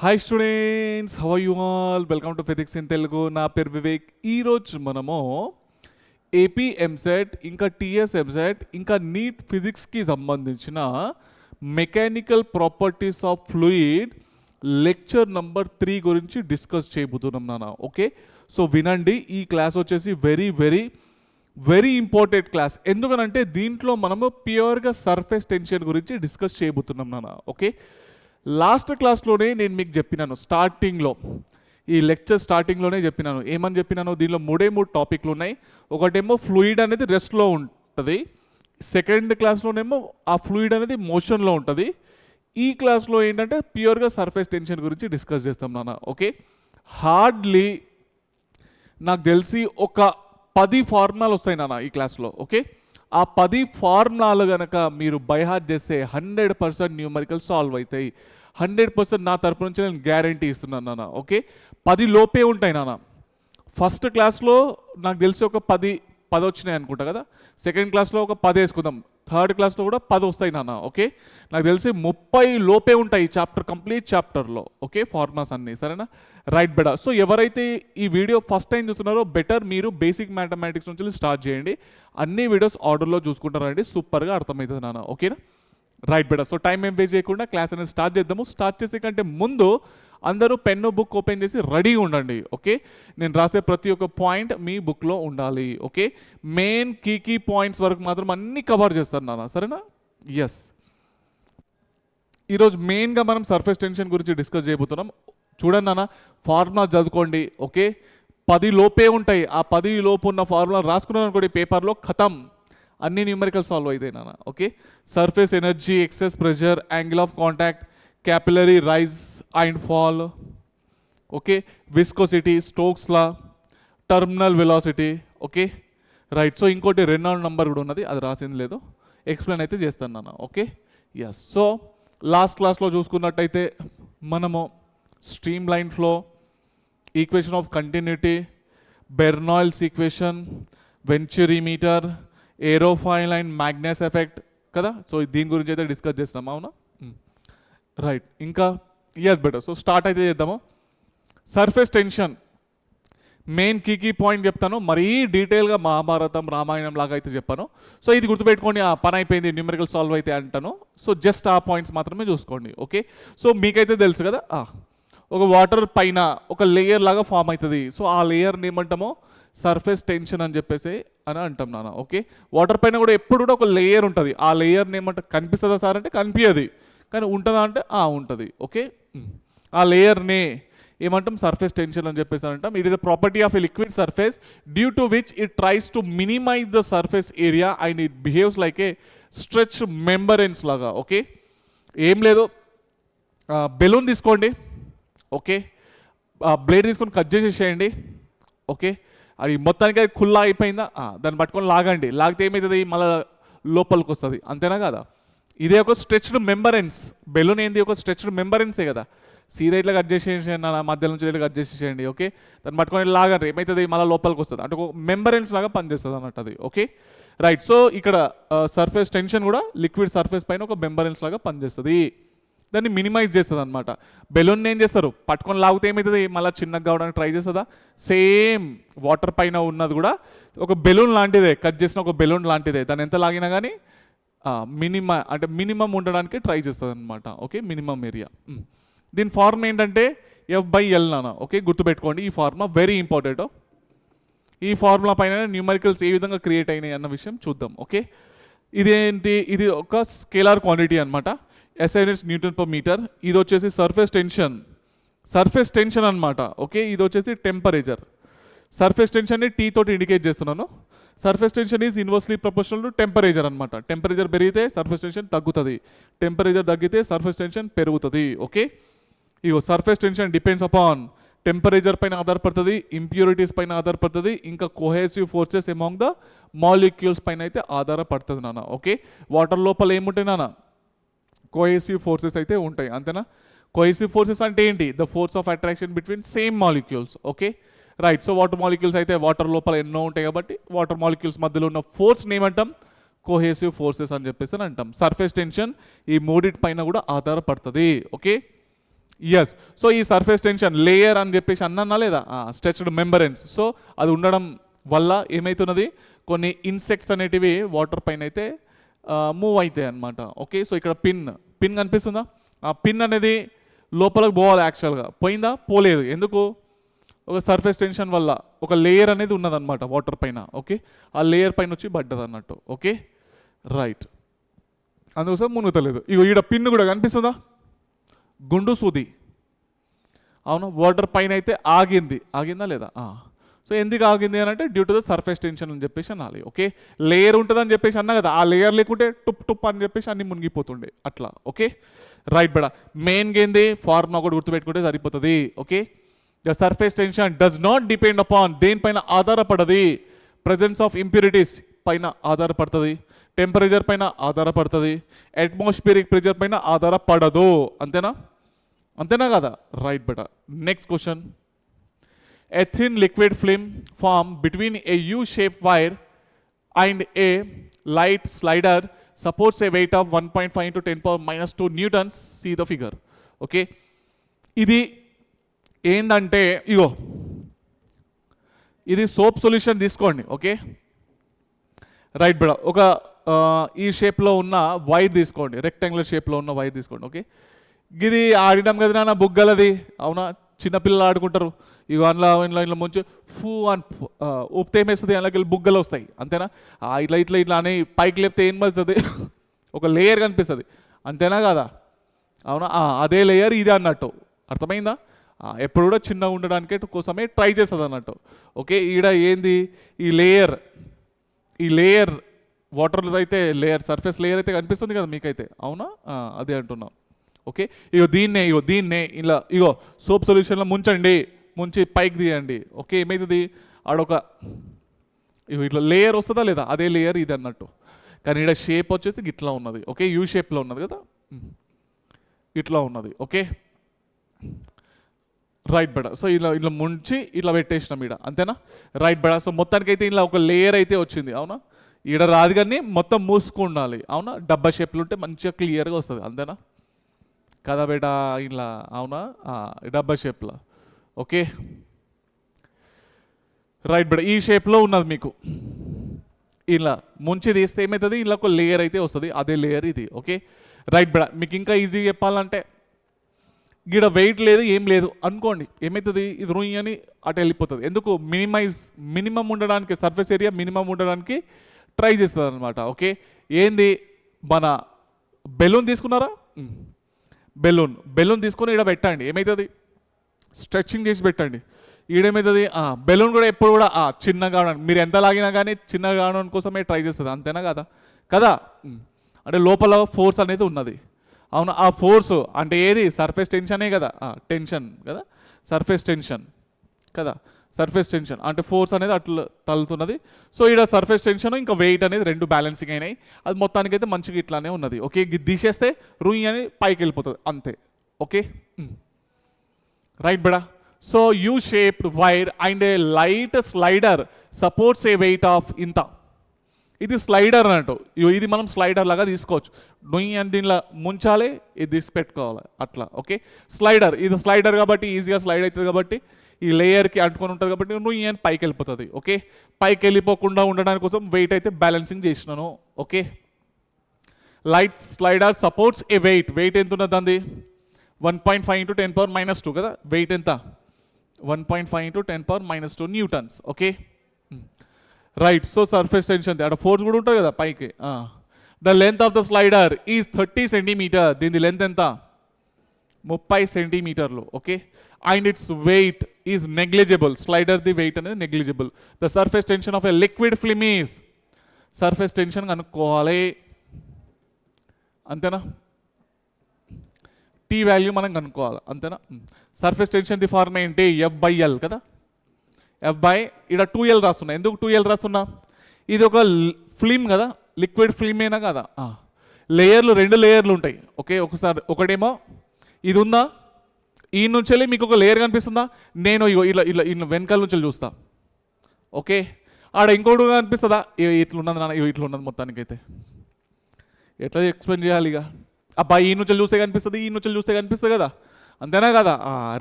Hi students, how are you all? Welcome to physics in Telugu. నా పేరు వివేక్. ఈరోజు మనము ఏపీ ఎంసెట్ ఇంకా టీఎస్ ఎంసెట్ ఇంకా నీట్ ఫిజిక్స్కి సంబంధించిన mechanical properties of fluid lecture number 3 గురించి డిస్కస్ చేయబోతున్నాం నాన్న. ఓకే, సో వినండి. ఈ క్లాస్ వచ్చేసి very very very important class. ఎందుకనంటే దీంట్లో మనము ప్యూర్గా సర్ఫేస్ టెన్షన్ గురించి డిస్కస్ చేయబోతున్నాం నాన్న. ఓకే, లాస్ట్ క్లాస్లోనే నేను మీకు చెప్పినాను, స్టార్టింగ్లో ఈ లెక్చర్ స్టార్టింగ్లోనే చెప్పినాను. ఏమని చెప్పినాను? దీనిలో మూడు టాపిక్లు ఉన్నాయి. ఒకటేమో ఫ్లూయిడ్ అనేది రెస్ట్లో ఉంటుంది, సెకండ్ క్లాస్లోనేమో ఆ ఫ్లూయిడ్ అనేది మోషన్లో ఉంటుంది. ఈ క్లాస్లో ఏంటంటే ప్యూర్గా సర్ఫేస్ టెన్షన్ గురించి డిస్కస్ చేస్తాం నాన్న. ఓకే, హార్డ్లీ నాకు తెలిసి ఒక 10 ఫార్ములాలు వస్తాయి నాన్న ఈ క్లాస్లో. ఓకే, ఆ 10 ఫార్ములాలు కనుక మీరు బైహార్ట్ చేస్తే 100% న్యూమరికల్ సాల్వ్ అవుతాయి. 100% నా తరపు నుంచి నేను గ్యారంటీ ఇస్తున్నాను నాన్న. ఓకే, 10 లోపే ఉంటాయి నాన్న. ఫస్ట్ క్లాస్లో నాకు తెలిసి ఒక 10 వచ్చినాయి అనుకుంటా కదా. సెకండ్ క్లాస్లో ఒక 10 వేసుకుందాం. థర్డ్ క్లాస్లో కూడా 10 వస్తాయి నాన్న. ఓకే, నాకు తెలిసి 30 లోపే ఉంటాయి ఈ చాప్టర్, కంప్లీట్ చాప్టర్లో. ఓకే, ఫార్ములాస్ అన్నీ. సరేనా? Right better. సో ఎవరైతే ఈ వీడియో ఫస్ట్ టైం చూస్తున్నారో బెటర్ మీరు బేసిక్ మ్యాథమెటిక్స్ నుంచి స్టార్ట్ చేయండి. అన్ని వీడియోస్ ఆర్డర్లో చూసుకుంటారండి, సూపర్గా అర్థమవుతుంది నాన్న. ఓకేనా? Right better. సో టైం ఏం వేస్ట్ చేయకుండా క్లాస్ అనేది స్టార్ట్ చేద్దాము. స్టార్ట్ చేసే కంటే ముందు అందరూ పెన్ను బుక్ ఓపెన్ చేసి రెడీగా ఉండండి. ఓకే, నేను రాసే ప్రతి ఒక్క పాయింట్ మీ బుక్లో ఉండాలి. ఓకే, మెయిన్ కీ పాయింట్స్ వరకు మాత్రం అన్నీ కవర్ చేస్తాను నాన్న. సరేనా? ఎస్, ఈరోజు మెయిన్గా మనం సర్ఫేస్ టెన్షన్ గురించి డిస్కస్ చేయబోతున్నాం. చూడండి నాన్న, ఫార్ములా చదువుకోండి. ఓకే, 10 లోపే ఉంటాయి. ఆ 10 లోపు ఉన్న ఫార్ములా రాసుకున్నాను అనుకోండి పేపర్లో, ఖతం, అన్ని న్యూమరికల్ సాల్వ్ అవుతాయి నాన్న. Okay, surface energy, excess pressure, angle of contact, capillary rise and fall, okay, viscosity, Stokes law, terminal velocity. Okay, right. So ఇంకోటి రెనాల్డ్ నంబర్ కూడా ఉన్నది, అది రాసింది లేదు, ఎక్స్ప్లెయిన్ అయితే చేస్తాను నాన్న. Okay, yes. సో లాస్ట్ క్లాస్లో చూసుకున్నట్టయితే మనము streamline flow, equation of continuity, Bernoulli's equation, venturi meter, aerofoil and Magnus effect కదా. సో దీని గురించి అయితే డిస్కస్ చేస్తాం. అవునా? రైట్. ఇంకా ఎస్ బెటర్. సో స్టార్ట్ అయితే చేద్దాము. Surface tension main key point చెప్తాను. మరీ డీటెయిల్గా మహాభారతం, రామాయణం లాగా అయితే చెప్పాను. సో ఇది గుర్తుపెట్టుకోండి, ఆ పని అయిపోయింది, న్యూమరికల్ సాల్వ్ అయితే అంటాను. సో జస్ట్ ఆ పాయింట్స్ మాత్రమే చూసుకోండి. ఓకే, సో మీకైతే తెలుసు కదా, ఒక వాటర్ పైన ఒక లేయర్ లాగా ఫామ్ అవుతుంది. సో ఆ లేయర్ని ఏమంటామో సర్ఫేస్ టెన్షన్ అని చెప్పేసి అని అంటాం నాన్న. ఓకే, వాటర్ పైన కూడా ఎప్పుడు కూడా ఒక లేయర్ ఉంటుంది. ఆ లేయర్ని ఏమంటే కనిపిస్తుందా సార్ అంటే కనిపించదు, కానీ ఉంటుందా అంటే ఉంటుంది. ఓకే, ఆ లేయర్ని ఏమంటాం? సర్ఫేస్ టెన్షన్ అని చెప్పేసి అంటాం. It is a property of a liquid surface due to which it tries to minimise the surface area and it behaves like a stretch membrane లాగా. ఓకే, ఏం లేదు, బెలూన్ తీసుకోండి. ఓకే, బ్లేడ్ తీసుకొని cut చేసేసేయండి. Okay, అది మొత్తానికి అది ఖుల్లా అయిపోయిందా, దాన్ని పట్టుకొని లాగండి. లాగితే ఏమవుతుంది? మళ్ళీ లోపలికి వస్తుంది. అంతేనా కదా? ఇదే ఒక స్ట్రెచ్డ్ మెంబరెన్స్. బెలూన్ ఏంది? ఒక స్ట్రెచ్డ్ మెంబరెన్సే కదా. సీదా ఇట్లా కట్ చేసేసేయండి, మధ్య నుంచి ఇట్లా కట్ చేసేసేయండి. ఓకే, దాన్ని పట్టుకొని లాగండి, ఏమవుతుంది? మళ్ళీ లోపలికి వస్తుంది. అంటే ఒక మెంబరెన్స్ లాగా పనిచేస్తుంది అన్నట్టు అది. Okay, right. సో ఇక్కడ సర్ఫేస్ టెన్షన్ కూడా లిక్విడ్ సర్ఫేస్ పైన ఒక మెంబరెన్స్ లాగా పనిచేస్తుంది, దాన్ని మినిమైజ్ చేస్తుంది అనమాట. బెలూన్ ఏం చేస్తారు? పట్టుకొని లాగితే ఏమవుతుంది? మళ్ళీ చిన్నగా కావడానికి ట్రై చేస్తుందా? సేమ్ వాటర్ పైన ఉన్నది కూడా ఒక బెలూన్ లాంటిదే, కట్ చేసిన ఒక బెలూన్ లాంటిదే. దాన్ని ఎంత లాగినా కానీ మినిమం ఉండడానికి ట్రై చేస్తుంది అనమాట. Okay, minimum area. దీని ఫార్మ్ ఏంటంటే F/L నాన్న. ఓకే, గుర్తుపెట్టుకోండి, ఈ ఫార్ములా వెరీ ఇంపార్టెంట్. ఈ ఫార్ములా పైన న్యూమరికల్స్ ఏ విధంగా క్రియేట్ అయినాయి అన్న విషయం చూద్దాం. ఓకే, ఇదేంటి? ఇది ఒక స్కేలార్ క్వాంటిటీ అనమాట. SI units newton per metre. ఇది వచ్చేసి సర్ఫేస్ టెన్షన్ అనమాట. ఓకే, ఇది వచ్చేసి టెంపరేచర్. సర్ఫేస్ టెన్షన్ని T తోటి ఇండికేట్ చేస్తున్నాను. Surface tension is inversely proportional to temperature అనమాట. టెంపరేచర్ పెరిగితే సర్ఫేస్ టెన్షన్ తగ్గుతుంది, టెంపరేచర్ తగ్గితే సర్ఫేస్ టెన్షన్ పెరుగుతుంది. ఓకే, ఇగో surface tension depends upon temperature పైన ఆధారపడుతుంది, ఇంప్యూరిటీస్ పైన ఆధారపడుతుంది, ఇంకా cohesive forces among the molecules పైన అయితే ఆధారపడుతుంది నాన్న. ఓకే, వాటర్ లోపల ఏముంటాయి నాన్న? కోహెసివ్ ఫోర్సెస్ అయితే ఉంటాయి. అంతేనా? కోహెసివ్ ఫోర్సెస్ అంటే ఏంటి? The force of attraction between same molecules. Okay, right. So water molecules అయితే వాటర్ లోపల ఎన్నో ఉంటాయి కాబట్టి వాటర్ మాలిక్యూల్స్ మధ్యలో ఉన్న ఫోర్స్ని ఏమంటాం? కోహెసివ్ ఫోర్సెస్ అని చెప్పేసి అంటాం. సర్ఫేస్ టెన్షన్ ఈ మూడిటి పైన కూడా ఆధారపడుతుంది. Okay, yes. సో ఈ సర్ఫేస్ టెన్షన్ లేయర్ అని చెప్పేసి అన్నా లేదా, స్ట్రెచ్డ్ మెంబరెన్స్. సో అది ఉండడం వల్ల ఏమవుతున్నది, కొన్ని ఇన్సెక్ట్స్ అనేటివి వాటర్ పైన అయితే మూవ్ అవుతాయి అన్నమాట. ఓకే, సో ఇక్కడ పిన్ కనిపిస్తుందా, ఆ పిన్ అనేది లోపలికి పోవాలి, యాక్చువల్గా పోయిందా, పోలేదు. ఎందుకు, ఒక సర్ఫేస్ టెన్షన్ వల్ల ఒక లేయర్ అనేది ఉన్నదన్నమాట వాటర్ పైన. ఓకే, ఆ లేయర్ పైన వచ్చి పడ్డది అన్నట్టు. ఓకే రైట్, అందుకోసం మునుగుతలేదు. ఇగో ఈడ పిన్ కూడా కనిపిస్తుందా, గుండు సూది. అవును, వాటర్ పైన అయితే ఆగిందా లేదా. సో ఎందుకు ఆగింది అని అంటే due to the surface tension అని చెప్పేసి అనాలి. ఓకే, లేయర్ ఉంటుందని చెప్పేసి అన్నా కదా, ఆ లేయర్ లేకుంటే టుప్ అని చెప్పేసి అన్ని మునిగిపోతుండే అట్లా. ఓకే రైట్ బడా, మెయిన్గా ఏంది ఫార్ములా ఒకటి గుర్తుపెట్టుకుంటే సరిపోతుంది. Okay, the surface tension does not depend upon, దేనిపైన ఆధారపడది, ప్రెజెన్స్ ఆఫ్ ఇంప్యూరిటీస్ పైన ఆధారపడుతుంది, టెంపరేచర్ పైన ఆధారపడుతుంది, అట్మాస్ఫియరిక్ ప్రెజర్ పైన ఆధారపడదు. అంతేనా కదా. రైట్ బెట. Next question, a thin liquid film formed between a U-shaped wire and a light slider supports a weight of 1.5 into 10 power minus 2 newtons. See the figure. Okay, ఇది ఏందంటే ఇగో ఇది సోప్ సొల్యూషన్ తీసుకోండి. Okay right బెడ, ఒక ఈ షేప్లో ఉన్న wire తీసుకోండి, rectangular షేప్లో ఉన్న వైర్ తీసుకోండి. ఓకే, ఇది ఆడినాం కదా నాన్న బుగ్గలది, అవునా, చిన్నపిల్లలు ఆడుకుంటారు. ఇవి ఇంట్లో ముంచి ఫూ అని ఊపితే ఏమేస్తుంది, అందులోకి బుగ్గలు వస్తాయి. అంతేనా, ఇట్లా అని పైకి లేపితే ఏం పడుతుంది, ఒక లేయర్ కనిపిస్తుంది. అంతేనా కదా. అవునా, అదే లేయర్ ఇది అన్నట్టు. అర్థమైందా. ఎప్పుడు కూడా చిన్నగా ఉండడానికి కోసమే ట్రై చేస్తుంది అన్నట్టు. ఓకే, ఈడ ఏంది ఈ లేయర్ వాటర్లో అయితే లేయర్, సర్ఫేస్ లేయర్ అయితే కనిపిస్తుంది కదా మీకైతే. అవునా, అదే అంటున్నాం. ఓకే, దీన్నే ఇలా సోప్ సొల్యూషన్లో ముంచి పైకి తీయండి. ఓకే, ఏమవుతుంది, ఆడొక ఇట్లా లేయర్ వస్తుందా లేదా, అదే లేయర్ ఇది అన్నట్టు. కానీ ఇక్కడ షేప్ వచ్చేసి ఇట్లా ఉన్నది. ఓకే, యూ షేప్లో ఉన్నది కదా, ఇట్లా ఉన్నది. ఓకే రైట్ బెడ. సో ఇలా ముంచి ఇట్లా పెట్టేసినాం ఈడ. అంతేనా. రైట్ బెడ. సో మొత్తానికి అయితే ఇలా ఒక లేయర్ అయితే వచ్చింది. అవునా, ఈడ రాదు కానీ మొత్తం మూసుకుండాలి. అవునా, డబ్బా షేప్లో ఉంటే మంచిగా క్లియర్గా వస్తుంది. అంతేనా కదా బేటా, ఇలా. అవునా, డబ్బా షేప్లో. ఓకే రైట్ బేట, ఈ షేప్లో ఉన్నది మీకు. ఇలా ముంచి తీస్తే ఏమవుతుంది, ఇలా ఒక లేయర్ అయితే వస్తుంది, అదే లేయర్ ఇది. ఓకే రైట్ బేట. మీకు ఇంకా ఈజీగా చెప్పాలంటే గిడ వెయిట్ లేదు ఏం లేదు అనుకోండి, ఏమవుతుంది, ఇది రూయి అని అటు వెళ్ళిపోతుంది. ఎందుకు, మినిమం ఉండడానికి, సర్ఫేస్ ఏరియా మినిమం ఉండడానికి ట్రై చేస్తుంది అనమాట. ఓకే, ఏంది మన బెలూన్ తీసుకున్నారా, బెలూన్ తీసుకొని ఈడ పెట్టండి, ఏమవుతుంది, స్ట్రెచ్చింగ్ చేసి పెట్టండి. ఈడేమవుతుంది, బెలూన్ కూడా ఎప్పుడు కూడా చిన్నగా కావడానికి, మీరు ఎంత లాగినా కానీ చిన్నగా కావడానికి కోసమే ట్రై చేస్తుంది. అంతేనా కదా. అంటే లోపల ఫోర్స్ అనేది ఉన్నది. అవును, ఆ ఫోర్స్ అంటే ఏది, సర్ఫేస్ టెన్షనే కదా, టెన్షన్ కదా, సర్ఫేస్ టెన్షన్ కదా. సర్ఫేస్ టెన్షన్ అంటే ఫోర్స్ అనేది అట్లా తగులుతున్నది. సో ఇక్కడ సర్ఫేస్ టెన్షన్ ఇంకా వెయిట్ అనేది రెండు బ్యాలెన్సింగ్ అయినాయి. అది మొత్తానికి అయితే మంచిగా ఇట్లానే ఉన్నది. ఓకే, తీసేస్తే రూయి అని పైకి వెళ్ళిపోతుంది అంతే. ఓకే రైట్ బెడా. So U shaped wire and a light slider supports a weight of ఇంత. ఇది స్లైడర్ అన్నట్టు, ఇది మనం స్లైడర్ లాగా తీసుకోవచ్చు. నొయ్యి అని దీనిలో ముంచాలి, ఇది తీసి పెట్టుకోవాలి అట్లా. ఓకే, స్లైడర్, ఇది స్లైడర్ కాబట్టి ఈజీగా స్లైడ్ అవుతుంది కాబట్టి ఈ లేయర్కి అంటుకొని ఉంటుంది కాబట్టి నొయ్యి అని పైకి వెళ్ళిపోతుంది. ఓకే, పైకి వెళ్ళిపోకుండా ఉండడానికి కోసం వెయిట్ అయితే బ్యాలెన్సింగ్ చేసినాను. Okay, light slider supports a wait ఎంత ఉన్నది అంది, 1.5 into 10 power minus 2 కదా. వెయిట్ ఎంత, 1.5 into 10 power minus 2 newtons. Okay right. So surface tension అక్కడ ఫోర్స్ కూడా ఉంటుంది కదా పైకి. The length of the slider is 30 centimetre. దీని లెంత్ ఎంత, 30 సెంటీమీటర్లు. Okay, and its weight is negligible. Slider ది వెయిట్ అనేది negligible. The surface tension of a liquid film is, surface tension కనుక్కోవాలి. అంతేనా, టీ వాల్యూ మనం కనుక్కోవాలి. అంతేనా. సర్ఫేస్ టెన్షన్ ది ఫార్మ్ ఏంటి, F/L కదా. F/, ఇక్కడ 2L రాస్తున్నా. ఎందుకు 2L రాస్తున్నా, ఇది ఒక ఫిల్మ్ కదా, లిక్విడ్ ఫిల్మ్ అయినా కదా. లేయర్లు, 2 లేయర్లు ఉంటాయి. ఓకే, ఒకటేమో ఇది ఉందా, ఈ నుంచి వెళ్ళి మీకు ఒక లేయర్ కనిపిస్తుందా, నేను ఇట్లా వెనకాల నుంచి చూస్తా. ఓకే, ఆడ ఇంకోటి కనిపిస్తుందా, ఇట్లున్నది నాన్న, ఇట్లున్నది మొత్తానికైతే. ఎట్లా ఎక్స్ప్లెయిన్ చేయాలి ఇక, అబ్బా ఈ నుంచి చూస్తే కనిపిస్తుంది, ఈ నుంచి చూస్తే కనిపిస్తుంది కదా. అంతేనా కదా,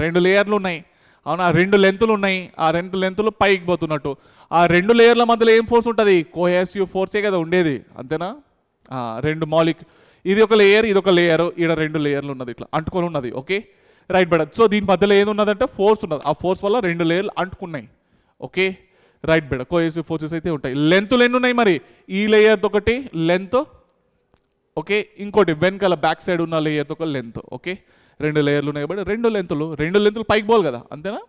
రెండు లేయర్లు ఉన్నాయి అవునా, రెండు లెంతులు ఉన్నాయి, ఆ రెండు లెంతులు పైకి పోతున్నట్టు, ఆ రెండు లేయర్ల మధ్యలో ఏం ఫోర్స్ ఉంటుంది, కోహెసివ్ ఫోర్సే కదా ఉండేది, అంతేనా. రెండు మాలిక్, ఇది ఒక లేయర్ ఇది ఒక లేయర్, ఇక్కడ రెండు లేయర్లు ఉన్నది ఇట్లా అంటుకొని ఉన్నది. ఓకే రైట్ బెడ. సో దీని మధ్యలో ఏది ఉన్నదంటే ఫోర్స్ ఉన్నది, ఆ ఫోర్స్ వల్ల రెండు లేయర్లు అంటుకున్నాయి. ఓకే రైట్ బెడ. కోహెసివ్ ఫోర్సెస్ అయితే ఉంటాయి. లెంతులు ఎన్ని ఉన్నాయి మరి, ఈ లేయర్ ఒకటి లెంత్, ఓకే ఇంకోటి వెనకాల బ్యాక్ సైడ్ ఉన్న లేయర్తో ఒక లెంత్. ఓకే రెండు లేయర్లు ఉన్నాయి కాబట్టి రెండు లెంతులు పైకి పోవాలి కదా, అంతేనా.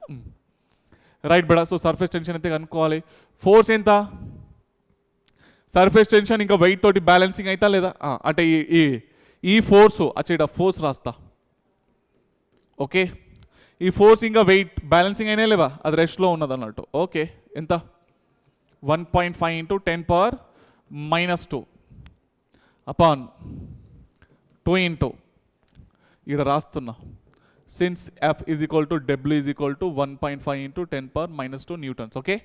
రైట్ బెడ. సో సర్ఫేస్ టెన్షన్ అయితే కనుక్కోవాలి. ఫోర్స్ ఎంత, సర్ఫేస్ టెన్షన్ ఇంకా వెయిట్ తోటి బ్యాలెన్సింగ్ అవుతా లేదా, అంటే ఈ ఫోర్స్ అచ్చేట ఫోర్స్ రాస్తా. ఓకే ఈ ఫోర్స్ ఇంకా వెయిట్ బ్యాలెన్సింగ్ అయినా లేవా, అది రెస్ట్లో ఉన్నది అన్నట్టు. ఓకే ఎంత, 1.5 ఇంటూ 10⁻⁻2 అపాన్ 2 ఇంటూ ఇక్కడ రాస్తున్నా, since F is equal to W is equal to 1.5 into 10⁻⁻2 newtons. Okay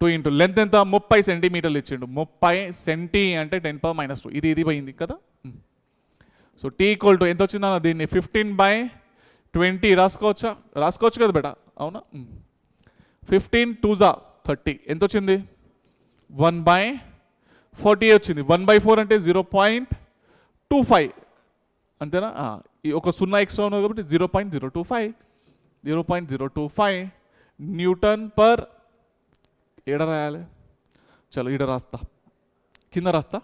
2 into length ఎంత, 30 సెంటీమీటర్లు ఇచ్చిండు, 30 సెంటీ అంటే 10⁻⁻2, ఇది పోయింది కదా. సో టీ ఈక్వల్ టు ఎంత వచ్చిందన్న, దీన్ని 15/20 రాసుకోవచ్చు కదా బేటా, అవునా. 15 2 30 ఎంత వచ్చింది, 1/40 వచ్చింది. 1/4 అంటే 0.25 అంతేనా. ఈ ఒక 0 ఎక్స్ట్రా ఉన్నది కాబట్టి 0.025 న్యూటన్ పర్, ఏడ రాయాలి, చలో ఈడ రాస్తా, కింద రాస్తా,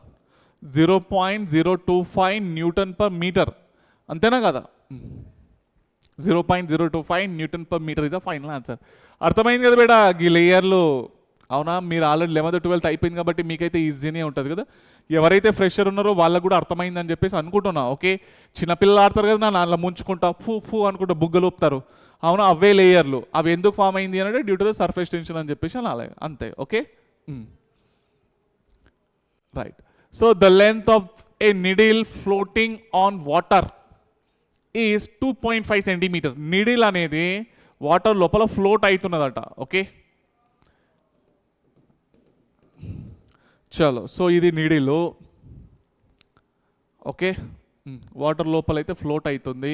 0.025 న్యూటన్ పర్ మీటర్, అంతేనా కదా. 0.025 newton per meter is a final answer. అర్థమైంది కదా బేటా ఈ లేయర్లు, అవునా. మీరు ఆల్రెడీ 11th 12th అయిపోయింది కాబట్టి మీకైతే ఈజీనే ఉంటుంది కదా. ఎవరైతే ఫ్రెషర్ ఉన్నారో వాళ్ళకు కూడా అర్థమైందని చెప్పేసి అనుకుంటున్నా. ఓకే చిన్నపిల్లలు ఆడతారు కదా, నాన్న ముంచుకుంటా ఫూ అనుకుంటా బుగ్గలు ఊపుతారు, అవునా, అవే లేయర్లు, అవి ఎందుకు ఫామ్ అయింది అంటే due to the surface tension అని చెప్పేసి అలా అంతే. Okay right. So the length of a needle floating on water is 2.5 centimeter. Needle అనేది వాటర్ లోపల ఫ్లోట్ అవుతున్నదట. ఓకే చలో, సో ఇది నిడిల్, ఓకే వాటర్ లోపల అయితే ఫ్లోట్ అవుతుంది.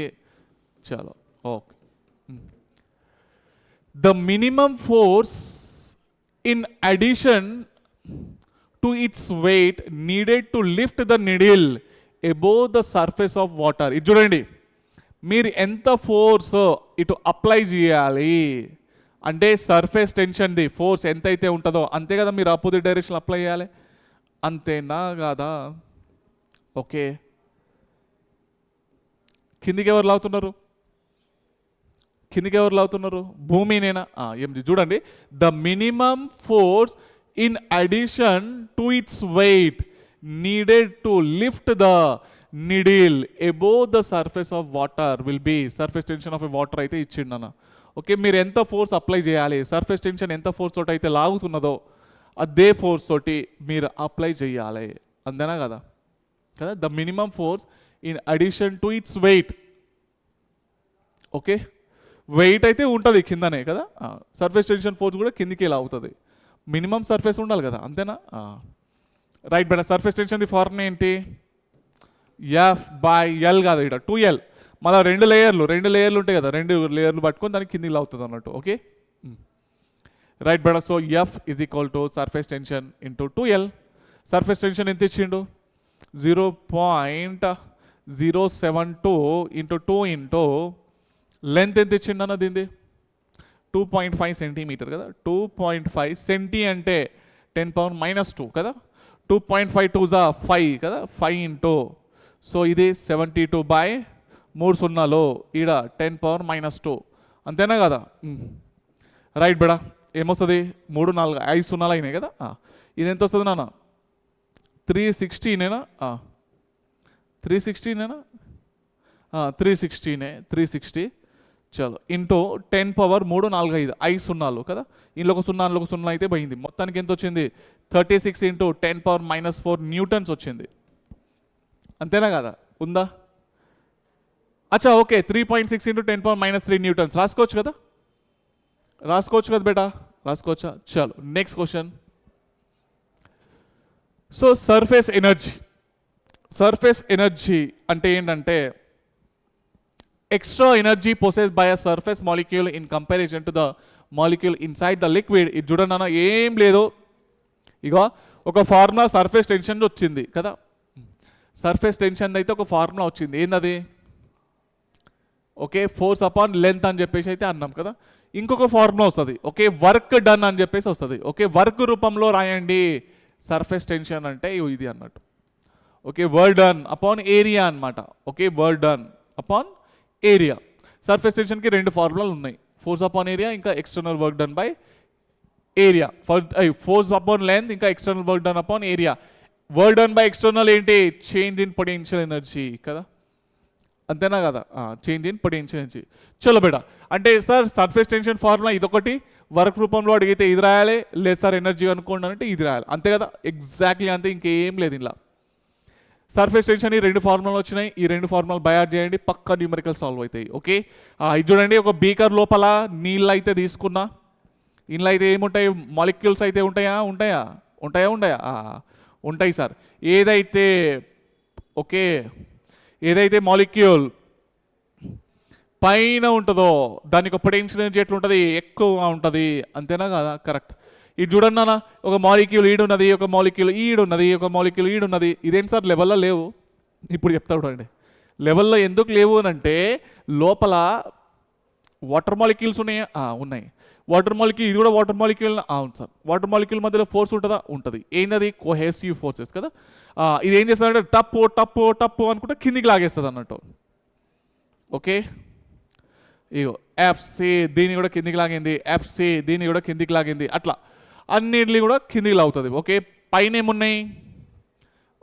చలో okay. The minimum force in addition to its weight needed to lift the needle above the surface of water. ఇది చూడండి, మీరు ఎంత ఫోర్స్ ఇటు అప్లై చేయాలి అంటే సర్ఫేస్ టెన్షన్ది ఫోర్స్ ఎంతైతే ఉంటుందో అంతే కదా మీరు అపోజిట్ డైరెక్షన్ అప్లై చేయాలి, అంతేనా కాదా. ఓకే కిందికి ఎవరు లాగుతున్నారు, భూమినేనా. ఏమి చూడండి, the minimum force in addition to its weight needed to lift the needle above the surface of water will be, surface tension of water అయితే ఇచ్చిండు అన్న. ఓకే మీరు ఎంత ఫోర్స్ అప్లై చేయాలి, సర్ఫేస్ టెన్షన్ ఎంత ఫోర్స్ తోటి అయితే లాగుతున్నదో అదే ఫోర్స్ తోటి మీరు అప్లై చేయాలి, అంతేనా కదా. The minimum force in addition to its weight. Okay weight అయితే ఉంటుంది కిందనే కదా, సర్ఫేస్ టెన్షన్ ఫోర్స్ కూడా కిందికి లాగుతుంది, మినిమం సర్ఫేస్ ఉండాలి కదా, అంతేనా. రైట్ బేటా. సర్ఫేస్ టెన్షన్ది ఫార్ములా ఏంటి, F/L కాదు, ఇక్కడ 2L. మళ్ళీ రెండు లేయర్లు ఉంటాయి కదా, రెండు లేయర్లు పట్టుకొని దానికి కిందికి లాగుతుంది అన్నట్టు. ఓకే రైట్ బేటా. So F is equal to surface tension into 2L. Surface tension ఎంత ఇచ్చిండు, 0.072 ఇంటూ 2 ఇంటూ లెంత్ ఎంత ఇచ్చిండు అన్న దీనిది, 2.5 సెంటీమీటర్ కదా. 2.5 సెంటీ అంటే 10⁻⁻2 కదా. 2.5 2 5 కదా, 5 ఇంటూ, సో ఇది 72/3 సున్నాలో ఈడ 10⁻⁻2 అంతేనా కదా. రైట్ బేడా. ఏమొస్తుంది, 3 4 5 సున్నాలు అయినాయి కదా. ఇది ఎంత వస్తుంది నాన్న, 360నేనా, 360 చలో ఇంటూ 10⁻3 4 5 5 సున్నాలు కదా, ఇందులో ఒక సున్నా అయితే పోయింది. మొత్తానికి ఎంత వచ్చింది, 36 ఇంటూ 10⁻⁻4 న్యూటన్స్ వచ్చింది, అంతేనా కదా. ఉందా, అచ్చా ఓకే. 3.6 ఇంటూ 10⁻⁻3 న్యూటన్స్ రాసుకోవచ్చు కదా బేటా, రాసుకోవచ్చా. చలో next question. So surface energy అంటే ఏంటంటే extra energy possessed by a surface molecule in comparison to the molecule inside the liquid. ఇది చూడండి అన్న, ఏం లేదు, ఇక ఒక ఫార్ములా సర్ఫేస్ టెన్షన్ వచ్చింది కదా, సర్ఫేస్ టెన్షన్ అయితే ఒక ఫార్ములా వచ్చింది, ఏందది? ఓకే, ఫోర్స్ అపాన్ లెంత్ అని చెప్పేసి అయితే అన్నాం కదా. ఇంకొక ఫార్ములా వస్తుంది, ఓకే, వర్క్ డన్ అని చెప్పేసి వస్తుంది. ఓకే, వర్క్ రూపంలో రాయండి సర్ఫేస్ టెన్షన్ అంటే ఇది అన్నట్టు. Okay, work done upon area అనమాట. Okay, work done upon area. Surface టెన్షన్కి రెండు ఫార్ములాలు ఉన్నాయి, ఫోర్స్ అపాన్ ఏరియా ఇంకా external work done by area. Force upon length ఇంకా external work done upon area. Work done by external ఏంటి? Change in potential energy కదా, అంతేనా కదా, చేంజ్ ఇన్ పొటెన్షియల్ ఎనర్జీ. చలో బేట, అంటే సార్ సర్ఫేస్ టెన్షన్ ఫార్ములా ఇదొకటి, వర్క్ రూపంలో అడిగితే ఇది రాయాలి, లేదు సార్ ఎనర్జీ అనుకోండి అంటే ఇది రాయాలి, అంతే కదా, ఎగ్జాక్ట్లీ అంతే, ఇంకేం లేదు ఇలా. సర్ఫేస్ టెన్షన్ ఈ రెండు ఫార్ములాలు వచ్చినాయి, ఈ రెండు ఫార్ములాలు బై యాడ్ చేయండి, పక్కా న్యూమరికల్ సాల్వ్ అవుతాయి. ఓకే, ఇది చూడండి, ఒక బీకర్ లోపల నీళ్ళు అయితే తీసుకున్నా, ఇందులో అయితే ఏముంటాయి? మాలిక్యూల్స్ అయితే ఉంటాయా? ఉంటాయి సార్. ఏదైతే ఓకే, ఏదైతే మాలిక్యూల్ పైన ఉంటుందో దానికి పొటెన్షియల్ ఎనర్జీ ఎట్లా ఉంటుంది? ఎక్కువగా ఉంటుంది, అంతేనా కదా, కరెక్ట్. ఇది చూడండి అన్న, ఒక మాలిక్యూల్ ఈడున్నది, ఒక మాలిక్యూల్ ఈడున్నది, ఒక మాలిక్యూల్ ఈడున్నది. ఇదేంటి సార్ లెవెల్లో లేవు? ఇప్పుడు చెప్తా చూడండి, లెవెల్లో ఎందుకు లేవు అని అంటే లోపల వాటర్ మాలిక్యూల్స్ ఉన్నాయా? ఉన్నాయి. వాటర్ మాలిక్యూల్, ఇది కూడా వాటర్ మాలిక్యూల్, అవును సార్. వాటర్ మాలిక్యూల్ మధ్యలో ఫోర్స్ ఉంటుందా? ఉంటుంది. ఏంటది? కోహెసివ్ ఫోర్సెస్ కదా. ఇది ఏం చేస్తుందంటే టప్పు టప్పు టప్పు అనుకుంటే కిందికి లాగేస్తుంది అన్నట్టు. ఓకే, ఇగో ఎఫ్సి దీన్ని కూడా కిందికి లాగింది, ఎఫ్సి దీన్ని కూడా కిందికి లాగింది, అట్లా అన్నిటిని కూడా కిందికి లాగుతుంది. ఓకే, పైన ఏమున్నాయి?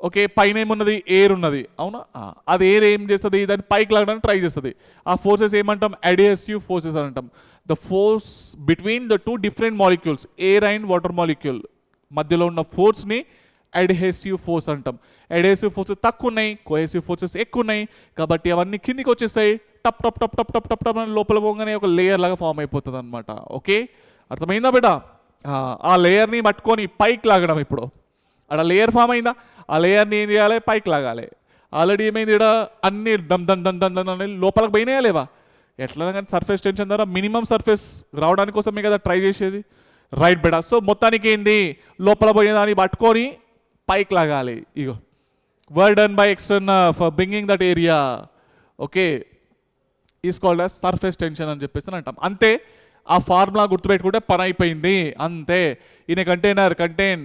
ఓకే, పైన ఏమున్నది? ఎయిర్ ఉన్నది, అవునా. అది ఎయిర్ ఏం చేస్తుంది? దాన్ని పైకి లాగడానికి ట్రై చేస్తుంది. ఆ ఫోర్సెస్ ఏమంటాం? అడ్హెసివ్ ఫోర్సెస్ అని అంటాం. The force between the two different molecules, air and water molecule మధ్యలో ఉన్న ఫోర్స్ని అడ్హెసివ్ ఫోర్స్ అంటాం. అడ్హెసివ్ ఫోర్సెస్ తక్కువ ఉన్నాయి, కోహెసివ్ ఫోర్సెస్ ఎక్కువ ఉన్నాయి, కాబట్టి అవన్నీ కిందికి వచ్చేస్తాయి. టప్ టప్ టప్ టప్ టప్ టప్ టప్ అని లోపల పోగానే ఒక లేయర్ లాగా ఫామ్ అయిపోతుంది అనమాట. ఓకే, అర్థమైందా బిడ్డ? ఆ లేయర్ని పట్టుకొని పైకి లాగడం. ఇప్పుడు అక్కడ లేయర్ ఫామ్ అయిందా, ఆ లేయర్ని ఏం చేయాలి? పైకి లాగాలి. ఆల్రెడీ ఏమైంది ఇక్కడ? అన్ని దమ్ దమ్ దమ్ దమ్ దమ్ అని లోపలికి పోయినాయా లేవా? ఎట్లా కానీ సర్ఫేస్ టెన్షన్ ద్వారా మినిమం సర్ఫేస్ రావడానికి కోసమే కదా ట్రై చేసేది, రైట్ బెడా. సో మొత్తానికి ఏంది? లోపల పోయేదాన్ని పట్టుకొని పైకి లాగాలి. ఇగో work done by external for bringing that area, okay, is called as surface tension అని చెప్పేసి అంటాం. అంతే, ఆ ఫార్ములా గుర్తుపెట్టుకుంటే పని అయిపోయింది, అంతే. In a container contain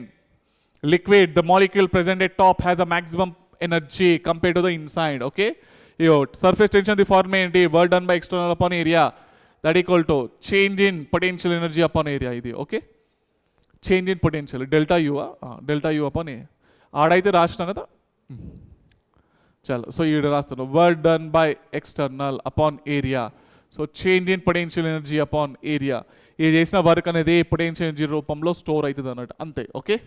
liquid, the molecule present at top has a maximum energy compared to the inside. Okay, surface tension the form ఏంటి? work done by external upon area that equal to change in potential energy upon area. ఇది okay, change in potential delta U, delta U upon A. ఆడైతే రాసినా కదా, చలో. So ఈడ రాస్తాను work done by external upon area, so change in potential energy upon area. ఇది చేసిన work అనేది పొటెన్షియల్ ఎనర్జీ రూపంలో స్టోర్ అవుతుంది అన్నట్టు, అంతే. ఓకే,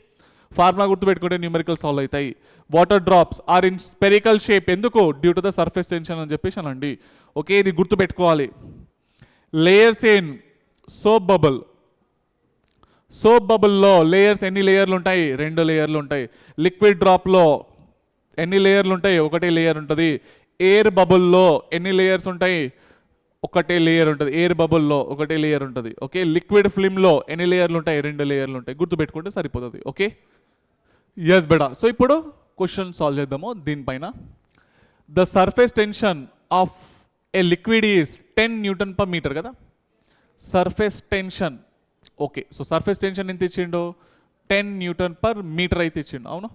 ఫార్ములా గుర్తుపెట్టుకుంటే న్యూమరికల్ సాల్వ్ అవుతాయి. Water drops are in spherical shape, ఎందుకు? Due to the surface tension అని చెప్పేసి అనండి. ఓకే, ఇది గుర్తుపెట్టుకోవాలి. Layers in soap bubble, soap బబుల్లో లేయర్స్ ఎన్ని లేయర్లు ఉంటాయి? 2 లేయర్లు ఉంటాయి. లిక్విడ్ డ్రాప్లో ఎన్ని లేయర్లు ఉంటాయి? 1 లేయర్ ఉంటుంది. ఎయిర్ బబుల్లో ఎన్ని లేయర్స్ ఉంటాయి? 1 లేయర్ ఉంటుంది. ఎయిర్ బబుల్లో 1 లేయర్ ఉంటుంది. ఓకే, లిక్విడ్ ఫిల్మ్లో ఎన్ని లేయర్లు ఉంటాయి? 2 లేయర్లు ఉంటాయి. గుర్తుపెట్టుకుంటే సరిపోతుంది. ఓకే, ఎస్ బెడా. సో ఇప్పుడు క్వశ్చన్ సాల్వ్ చేద్దాము దీనిపైన. The surface tension of a liquid is 10 newton per metre కదా, surface tension. Okay, so surface tension ఎంత ఇచ్చిండు? 10 న్యూటన్ పర్ మీటర్ అయితే ఇచ్చిండు, అవును.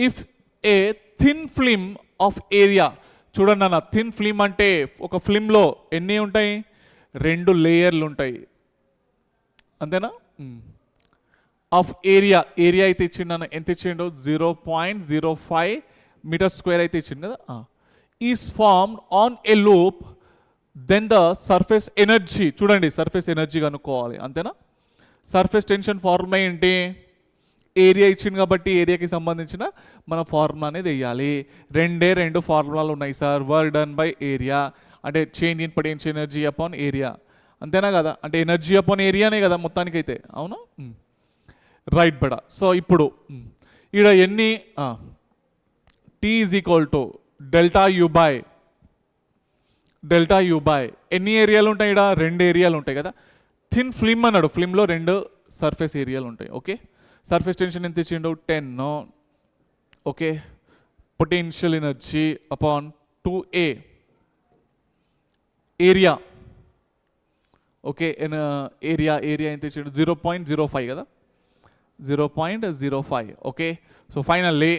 If a thin film of area, చూడండి అన్న, థిన్ ఫిల్మ్ అంటే ఒక ఫిల్మ్లో ఎన్ని ఉంటాయి? 2 లేయర్లు ఉంటాయి, అంతేనా. ఆఫ్ ఏరియా, ఏరియా అయితే ఇచ్చిండు అన్న, ఎంత ఇచ్చిండు? 0.05 మీటర్ స్క్వేర్ అయితే ఇచ్చిండు కదా. Is formed on a loop, then the surface energy, చూడండి సర్ఫేస్ ఎనర్జీ కనుక్కోవాలి, అంతేనా. సర్ఫేస్ టెన్షన్ ఫార్ములా ఏంటి? ఏరియా ఇచ్చింది కాబట్టి ఏరియాకి సంబంధించిన మన ఫార్ములా అనేది వేయాలి. 2 ఫార్ములాలు ఉన్నాయి sir. Work done by area అంటే change in potential energy upon area, అంతేనా కదా. అంటే ఎనర్జీ అపాన్ ఏరియానే కదా మొత్తానికైతే, అవునా. రైట్ బడా. సో ఇప్పుడు ఈడ ఎన్ని? T is equal to delta U by delta U by ఎన్ని ఏరియాలు ఉంటాయి ఇక్కడ 2 ఏరియాలు ఉంటాయి కదా. థిన్ ఫిల్మ్ అన్నాడు, ఫిల్మ్లో 2 సర్ఫేస్ ఏరియాలు ఉంటాయి. ఓకే, సర్ఫేస్ టెన్షన్ ఎంత ఇచ్చిండు 10. Okay, potential energy upon 2a area. Okay, area ఎంత ఇచ్చిండు 0.05 కదా, 0.05. Okay, so finally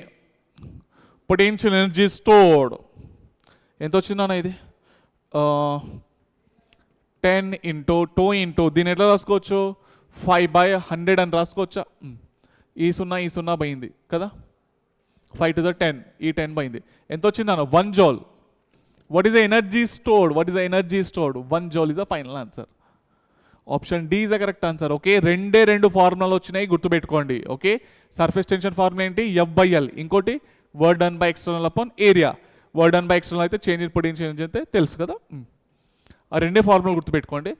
potential energy stored ఎంత వచ్చిందన్న ఇది 10 ఇంటూ 2 ఇంటూ దీన్ని ఎట్లా రాసుకోవచ్చు 5/100 అని రాసుకోవచ్చా. ఈ 0 పోయింది కదా, 5 to the 10, ఈ 10 పోయింది. ఎంత వచ్చిందన్న 1 joule. What is the energy stored, 1 joule is the final answer. Option D is the correct answer. Okay, 2 ఫార్ములాలు వచ్చినాయి గుర్తుపెట్టుకోండి. ఓకే, సర్ఫేస్ టెన్షన్ ఫార్ములా ఏంటి F/L, ఇంకోటి work done by external upon area. Work done by external అయితే change in potential energy అయితే తెలుసు కదా. ఆ 2 ఫార్ములాలు గుర్తుపెట్టుకోండి.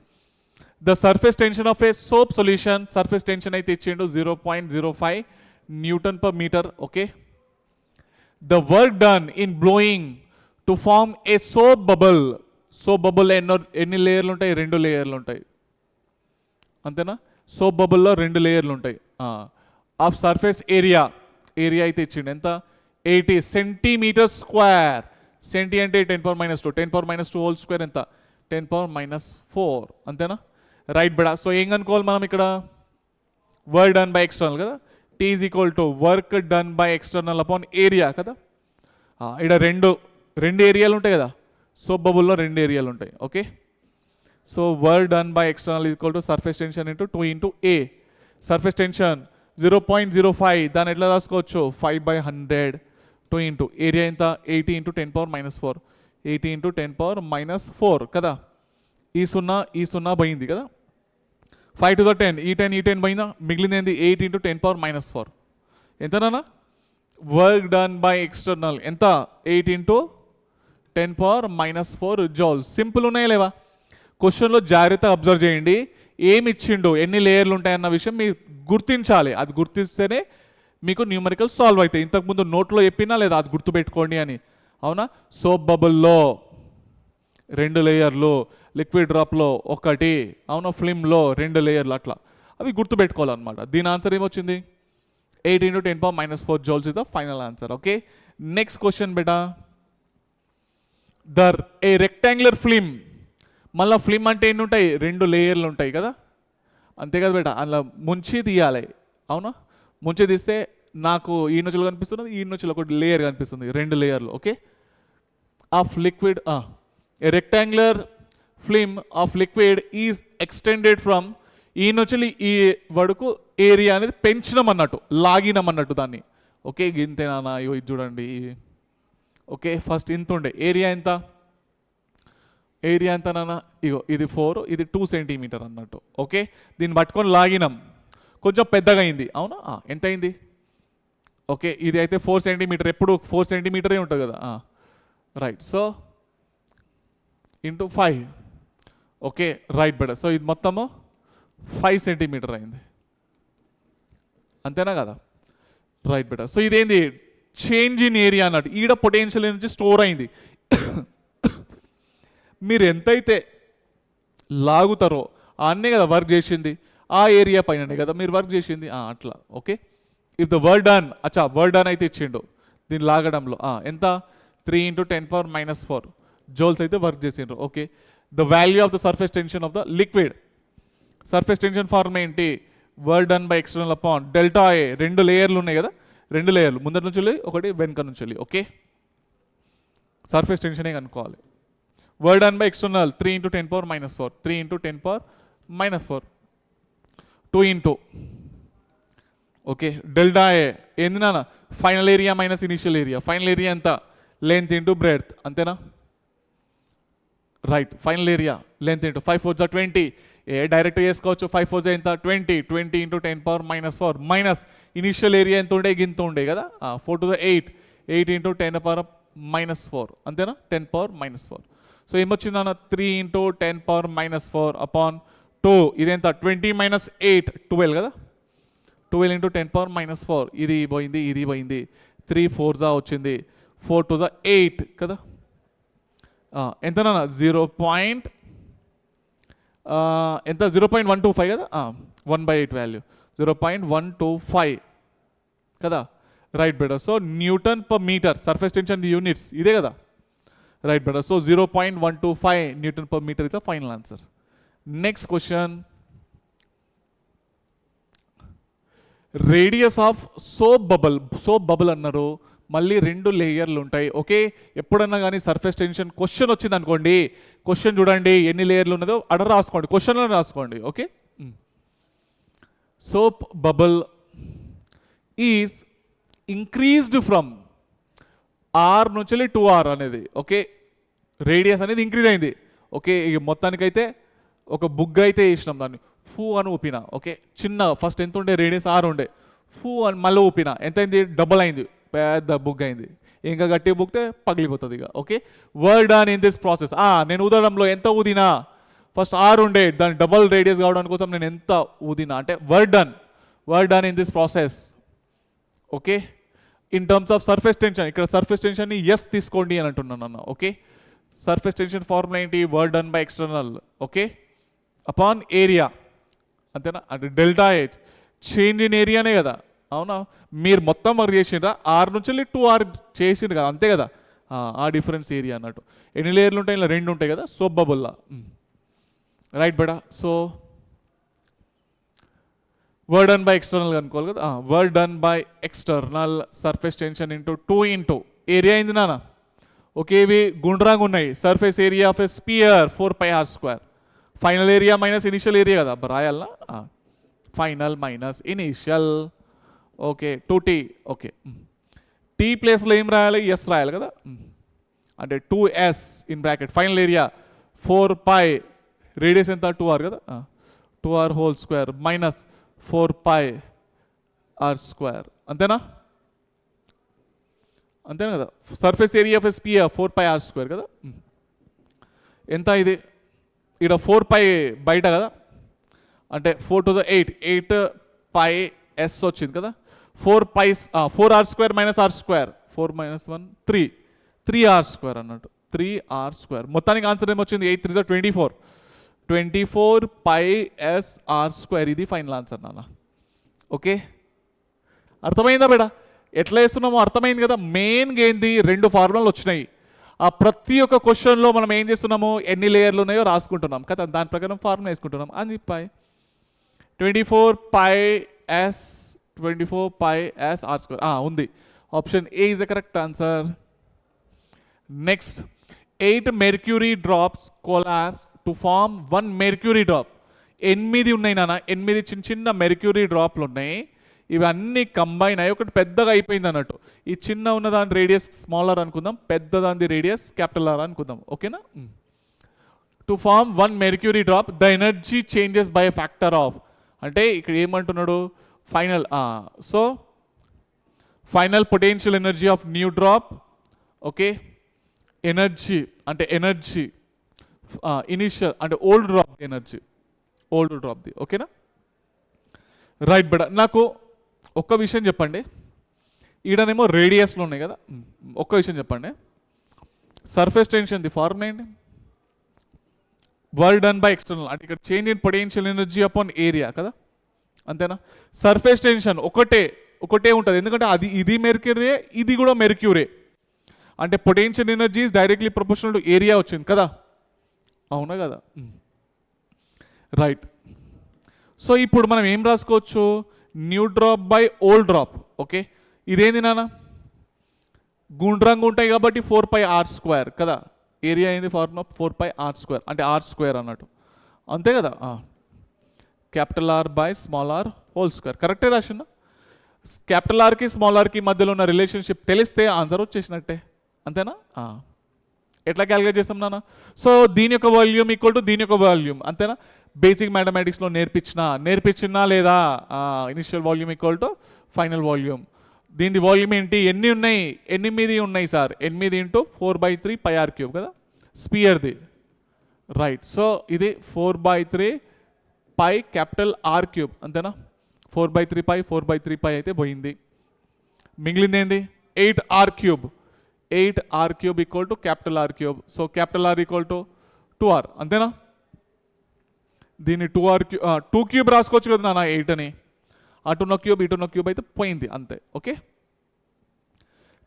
The surface tension of a soap solution, surface tension అయితే ఇచ్చిండు 0.05 newton per metre. Okay, the work done in blowing to form a soap bubble. Soap bubble ఎన్ని లేయర్లు ఉంటాయి 2 లేయర్లు ఉంటాయి అంతేనా. సోప్ బబుల్లో 2 లేయర్లు ఉంటాయి. ఆఫ్ సర్ఫేస్ ఏరియా అయితే ఇచ్చిండు ఎంత 80 సెంటీమీటర్ స్క్వేర్. సెంటీ అంటే 10⁻², 10⁻² హోల్ స్క్వేర్ ఎంత 10⁻⁴. అంతేనా, రైట్ బెడా. సో ఏం కనుక్కోవాలి మనం ఇక్కడ వర్క్ డన్ బై ఎక్స్టర్నల్ కదా, T is equal to work done by external upon area కదా. ఇక్కడ రెండు ఏరియాలు ఉంటాయి కదా, సోప్ బబుల్లో 2 ఏరియాలు ఉంటాయి. Okay, so work done by external is equal to surface tension into 2 into a. Surface tension 0.05, దాన్ని ఎట్లా రాసుకోవచ్చు 5/100 2 ఇంటూ ఏరియా ఎంత 80 ఇంటూ 10⁻⁴, 80 ఇంటూ 10⁻⁴ కదా. ఈ 0 పోయింది కదా, 5 to the 10, ఈ 10 పోయిందా, మిగిలింది ఏంది 8 ఇంటూ 10⁻⁴. ఎంతనా వర్క్ డన్ బై ఎక్స్టర్నల్ ఎంత 8 ఇంటూ 10⁻⁴ జౌల్. సింపుల్ ఉన్నాయా లేవా. క్వశ్చన్లో జాగ్రత్తగా అబ్జర్వ్ చేయండి, ఏమి ఇచ్చిండు ఎన్ని లేయర్లు ఉంటాయన్న విషయం మీరు గుర్తించాలి. అది గుర్తిస్తేనే మీకు న్యూమరికల్ సాల్వ్ అవుతాయి. ఇంతకుముందు నోట్లో చెప్పినా లేదా అది గుర్తుపెట్టుకోండి అని. అవునా, సోప్ బబుల్లో 2 లేయర్లు, లిక్విడ్ డ్రాప్లో 1, అవునా ఫిల్మ్లో 2 లేయర్లు, అట్లా అవి గుర్తుపెట్టుకోవాలన్నమాట. దీని ఆన్సర్ ఏమొచ్చింది 8 into 10⁻⁴ joules is the final answer. Okay, next question beta. A rectangular film, మళ్ళీ ఫిల్మ్ అంటే ఎన్ని ఉంటాయి 2 లేయర్లు ఉంటాయి కదా, అంతే కదా బేటా. అందులో ముంచి తీయాలి. అవునా, ముంచి తీస్తే నాకు ఈ నొచ్చులు కనిపిస్తున్నది, ఈ నొచ్చులు ఒకటి లేయర్ కనిపిస్తుంది, 2 లేయర్లు. Okay, of liquid a rectangular film of liquid is extended from ఈ నొచ్చులు ఈ వరకు ఏరియా అనేది పెంచినాం అన్నట్టు, లాగినాం అన్నట్టు దాన్ని. ఓకే, గింతేనా ఇది చూడండి. ఓకే, ఫస్ట్ ఇంత ఉండే ఏరియా ఎంతనా, ఇగో ఇది 4, ఇది 2 సెంటీమీటర్ అన్నట్టు. ఓకే, దీన్ని పట్టుకొని లాగినాం, కొంచెం పెద్దగా అయింది. అవునా, ఎంత అయింది. ఓకే, ఇది అయితే 4 సెంటీమీటర్, ఎప్పుడు 4 సెంటీమీటరే ఉంటుంది కదా. Right, so into 5. Okay, right better. So ఇది మొత్తము 5 సెంటీమీటర్ అయింది, అంతేనా కదా. Right better. సో ఇదేంది చేంజ్ ఇన్ ఏరియా అన్నట్టు. ఈడ పొటెన్షియల్ ఎనర్జీ స్టోర్ అయింది. మీరు ఎంతైతే లాగుతారో అన్నే కదా వర్క్ చేసింది, ఆ ఏరియా పైననే కదా మీరు వర్క్ చేసింది, అట్లా. Okay, if the work done, work done అయితే ఇచ్చిండు దీన్ని లాగడంలో ఎంత 3 ఇంటూ 10⁻⁴ జోల్స్ అయితే వర్క్ చేసిండ్రు. Okay, the value of the surface tension of the liquid. Surface tension form ఏంటి work done by external upon delta A. 2 లేయర్లు ఉన్నాయి కదా, 2 లేయర్లు ముందర నుంచి వెళ్ళి ఒకటి వెనుక నుంచి వెళ్ళి. ఓకే, సర్ఫేస్ టెన్షనే కనుక్కోవాలి. Work done by external 3 into 10⁻⁴, 3 into 10⁻⁴, 2 into okay delta ఏ ఏంది నాన్న final area minus initial area. Final area ఎంత లెంత్ ఇంటూ బ్రెడ్త్, అంతేనా. Right, final area length into 5 4 20. Direct చేసుకోవచ్చు. 5 4 ఎంత 20, 20 ఇంటూ 10⁻⁴ మైనస్ ఇనిషియల్ ఏరియా ఎంత ఉండే గింత ఉండే కదా 4 to the 8, 8 ఇంటూ 10⁻⁴, అంతేనా 10⁻⁴. సో ఏమొచ్చిందన్న 3 ఇంటూ 10⁻⁴ అపాన్ 2. ఇదెంత 20 - 8 12 కదా, 12 ఇంటూ 10⁻⁴. ఇది పోయింది, ఇది పోయింది. 3 4 వచ్చింది, 4 to the 8 కదా. ఎంతనా 0. ఎంత 0.125 కదా, 1/8 వాల్యూ 0.125 కదా. Right better. So newton per meter, surface tension units ఇదే కదా. Right better. So 0.125 newton per meter is the final answer. Next question, radius of soap bubble అన్నారు. మళ్ళీ 2 లేయర్లు ఉంటాయి. ఓకే, ఎప్పుడన్నా కానీ సర్ఫేస్ టెన్షన్ క్వశ్చన్ వచ్చింది అనుకోండి, క్వశ్చన్ చూడండి ఎన్ని లేయర్లు ఉన్నదో అక్కడ రాసుకోండి, క్వశ్చన్లో రాసుకోండి. Okay, soap bubble is increased from R నుంచి 2R అనేది. ఓకే, రేడియస్ అనేది ఇంక్రీజ్ అయింది. ఓకే, ఇక మొత్తానికైతే ఒక బుగ్గ అయితే వేసినాం, దాన్ని ఫూ అని ఊపిన. ఓకే, చిన్న ఫస్ట్ ఎంత ఉండే రేడియస్ R ఉండే, ఫూ అని మళ్ళీ ఊపిన, ఎంత అయింది, డబుల్ అయింది, పెద్ద బుగ్గ అయింది. ఇంకా గట్టి బుక్తే పగిలిపోతుంది ఇక. Okay, word done in this process. నేను ఊదడంలో ఎంత ఊదినా, ఫస్ట్ R ఉండే దాని డబుల్ రేడియస్ కావడానికి కోసం నేను ఎంత ఊదినా అంటే word done in this process. Okay, in terms of surface tension, ఇక్కడ సర్ఫేస్ టెన్షన్ని ఎస్ తీసుకోండి అని అంటున్నాను అన్న. ఓకే, సర్ఫేస్ టెన్షన్ ఫార్ములా ఏంటి, word done by external. Okay, upon area, అంతేనా, అంటే డెల్టా హెచ్, చేంజ్ ఇన్ ఏరియానే కదా. అవునా, మీరు మొత్తం వర్క్ చేసిండ్రా, R నుంచి 2R చేసిండ్రు కదా, అంతే కదా. ఆ డిఫరెన్స్ ఏరియా అన్నట్టు. ఎన్ని లేయర్లు ఉంటాయి, ఇలా 2 ఉంటాయి కదా సోప్ బబుల్లా. రైట్ బేడా. So work done by external అనుకోవాలి కదా. Work done by external surface tension into 2 area అయింది నాన్న. ఓకే, ఇవి గుండ్రంగా ఉన్నాయి. Surface area of a sphere 4πr². Final area minus initial area కదా, రాయాలనా, final minus initial. Okay, 2T. Okay, T ప్లేస్లో ఏం రాయాలి, ఎస్ రాయాలి కదా, అంటే 2S in bracket. Final area 4π, radius ఎంత 2R కదా, 2R² మైనస్ 4πr². అంతేనా కదా. Surface area of sphere 4πr² కదా. ఎంత ఇది, ఇక్కడ 4π బయట కదా, అంటే 4 to the 8, 8πs వచ్చింది కదా. 4r² minus r², 4 minus 1 3r² అన్నట్టు, 3r². మొత్తానికి ఆన్సర్ ఏమొచ్చింది, 8 3 24, 24πsr². ఇది ఫైనల్ ఆన్సర్ నాన్న. ఓకే, అర్థమైందా బేడా, ఎట్లా వేస్తున్నామో అర్థమైంది కదా. మెయిన్గా ఏంది, 2 ఫార్ములాలు వచ్చినాయి. ఆ ప్రతి ఒక్క క్వశ్చన్లో మనం ఏం చేస్తున్నాము, ఎన్ని లేయర్లు ఉన్నాయో రాసుకుంటున్నాం కదా, దాని ప్రకారం ఫార్ములా వేసుకుంటున్నాం. అది 24πsr². ఉంది, option A is the correct answer. Next, 8 mercury drops collapse to form 1 mercury drop. 8 ఉన్నాయి నాన్న, 8 చిన్న మెర్క్యూరీ డ్రాప్లు ఉన్నాయి. ఇవన్నీ కంబైన్ అయ్యి ఒకటి పెద్దగా అయిపోయింది అన్నట్టు. ఈ చిన్న ఉన్న దాని రేడియస్ స్మాలర్ అనుకుందాం, పెద్ద దాని రేడియస్ క్యాపిటల్ R అనుకుందాం. ఓకేనా. To form 1 mercury drop the energy changes by factor of, అంటే ఇక్కడ ఏమంటున్నాడు, final. So final potential energy of new drop. Okay, energy అంటే ఎనర్జీ ఇనిషియల్ అంటే ఓల్డ్ డ్రాప్ది. ఓకేనా. రైట్ బట్ నాకు ఒక్క విషయం చెప్పండి, ఈడనేమో రేడియస్లో ఉన్నాయి కదా, ఒక్క విషయం చెప్పండి. సర్ఫేస్ టెన్షన్ ది ఫార్ములా ఏంటి, వర్క్ డన్ బై ఎక్స్టర్నల్, అంటే ఇక్కడ change in potential energy upon area కదా, అంతేనా. సర్ఫేస్ టెన్షన్ ఒకటే ఉంటుంది, ఎందుకంటే ఇది మెర్క్యూరే, ఇది కూడా మెర్క్యూరే. అంటే potential energy is directly proportional to area వచ్చింది కదా, అవునా కదా. రైట్. సో ఇప్పుడు మనం ఏం రాసుకోవచ్చు, new drop by old drop. Okay, ఇదేంది నాన్న, గుండ్రంగా ఉంటాయి కాబట్టి 4πr² కదా. ఏరియా అయింది ఫార్ములా 4πr², అంటే r² అన్నట్టు, అంతే కదా. Capital R by small r whole square. కరెక్టే రాసిందా. క్యాపిటల్ Rకి స్మాల్ rకి మధ్యలో ఉన్న రిలేషన్షిప్ తెలిస్తే ఆన్సర్ వచ్చేసినట్టే, అంతేనా. ఎట్లా క్యాలిక్యులేట్ చేస్తాం నాన్న. సో దీని యొక్క వాల్యూమ్ ఈక్వల్ టు దీని యొక్క వాల్యూమ్, అంతేనా. బేసిక్ మ్యాథమెటిక్స్లో నేర్పించినా లేదా, initial volume equal to final volume. దీని వాల్యూమ్ ఏంటి, ఎన్ని ఉన్నాయి, 8 ఉన్నాయి సార్. 8 ఇంటూ 4/3 πr³ కదా స్పియర్ది. రైట్. సో ఇది 4/3 π క్యాపిటల్ R³ అంతేనా. 4/3 π అయితే పోయింది, మిగిలింది ఏంది 8r³. 8r cube equal to capital R cube. So capital R equal to 2r, అంతేనా? దీన్ని 2 క్యూబ్ రాసుకోవచ్చు కదా నాన్న 8 అని. అటున్న క్యూబ్ ఇటున్న క్యూబ్ అయితే పోయింది అంతే. ఓకే,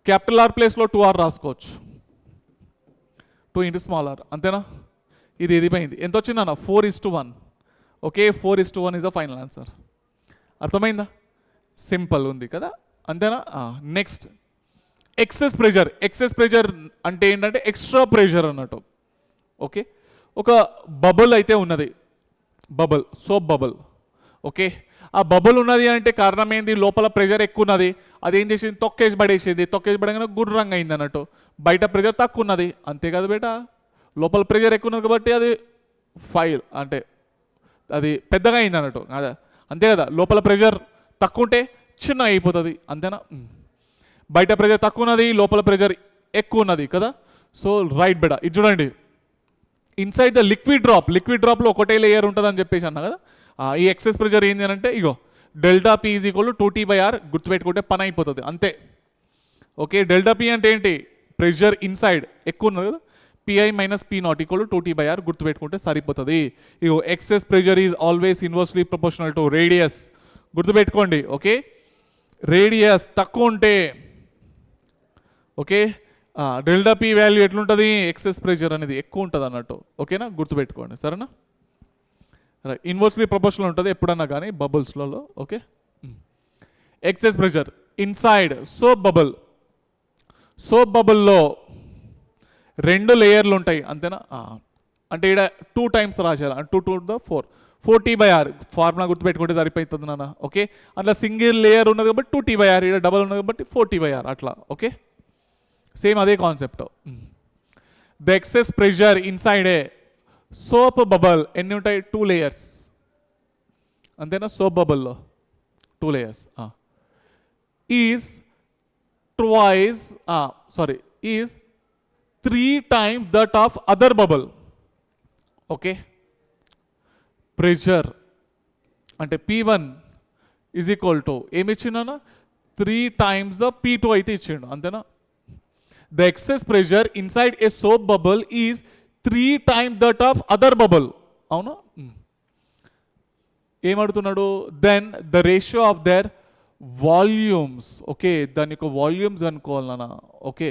క్యాపిటల్ R ప్లేస్లో 2r రాసుకోవచ్చు, 2 ఇంటూ స్మాల్ r, అంతేనా? ఇది పోయింది. ఎంత వచ్చింది అన్న? 4:1. Okay, 4:1 is the final answer. అర్థమైందా? సింపుల్ ఉంది కదా, అంతేనా? Next excess pressure. Excess pressure అంటే ఏంటంటే ఎక్స్ట్రా ప్రెషర్ అన్నట్టు. ఓకే, ఒక బబుల్ అయితే ఉన్నది, బబుల్, సోప్ బబుల్. ఓకే, ఆ బబుల్ ఉన్నది అంటే కారణం ఏంది? లోపల ప్రెషర్ ఎక్కువ ఉన్నది, అది ఏం చేసింది? తొక్కేసి పడేసింది. తొక్కేసి పడగానే గుర్రంగా అయింది అన్నట్టు. బయట ప్రెషర్ తక్కువ ఉన్నది, అంతే కదా బేటా? లోపల ప్రెషర్ ఎక్కువ ఉన్నది కాబట్టి అది ఫైల్ అంటే అది పెద్దగా అయింది అన్నట్టు, అదే అంతే కదా? లోపల ప్రెషర్ తక్కువ ఉంటే చిన్న అయిపోతుంది, అంతేనా? బయట ప్రెషర్ తక్కువ ఉన్నది, లోపల ప్రెషర్ ఎక్కువ ఉన్నది కదా. సో రైట్ బేటా. ఇది చూడండి, ఇన్సైడ్ ద లిక్విడ్ డ్రాప్లో ఒకటే లేయర్ ఉంటుంది అని చెప్పేసి అన్నా కదా. ఈ ఎక్సెస్ ప్రెషర్ ఏంటి అంటే ఇగో delta P is equal to 2T/R, గుర్తుపెట్టుకుంటే పని అయిపోతుంది అంతే. ఓకే, డెల్టా పి అంటే ఏంటి? ప్రెషర్ ఇన్సైడ్ ఎక్కువ ఉన్నది కదా, P i minus P naught equal to 2T/R, గుర్తుపెట్టుకుంటే సరిపోతుంది. ఇగో excess pressure is always inversely proportional to radius, గుర్తుపెట్టుకోండి. ఓకే, రేడియస్ తక్కువ ఉంటే ఓకే డెల్టా పి వాల్యూ ఎట్లుంటుంది? ఎక్సెస్ ప్రెషర్ అనేది ఎక్కువ ఉంటుంది అన్నట్టు. ఓకేనా, గుర్తుపెట్టుకోండి, సరేనా? ఇన్వర్స్లీ ప్రపోర్షనల్ ఉంటుంది ఎప్పుడన్నా కానీ బబుల్స్లలో. Okay, excess pressure inside soap బబుల్లో 2 లేయర్లు ఉంటాయి, అంతేనా? అంటే ఇక్కడ 2 టైమ్స్ రాసేయాలి, 2 to the 4T/R ఫార్ములా గుర్తుపెట్టుకుంటే సరిపోతుంది నాన్న. ఓకే, అట్లా సింగిల్ లేయర్ ఉన్నది కాబట్టి 2T/R, ఇక్కడ డబల్ ఉన్నది కాబట్టి 4T/R అట్లా. ఓకే, సేమ్ అదే concept. The excess pressure inside a soap bubble ఎన్ని ఉంటాయి? 2 లేయర్స్, అంతేనా? సోప్ బబల్లో 2 layers is 3 times that of other bubble. Okay, pressure అంటే P1 ఈజ్ ఈక్వల్ టు ఏమి ఇచ్చిండు? 3 times ద P2 అయితే ఇచ్చిండు, అంతేనా? The excess pressure inside a soap bubble is 3 times that of other bubble. అవునా? ఏమడుతున్నాడు? Then the ratio of their volumes. Okay, దాని యొక్క వాల్యూమ్స్ అనుకోవాలి నాన్న. ఓకే,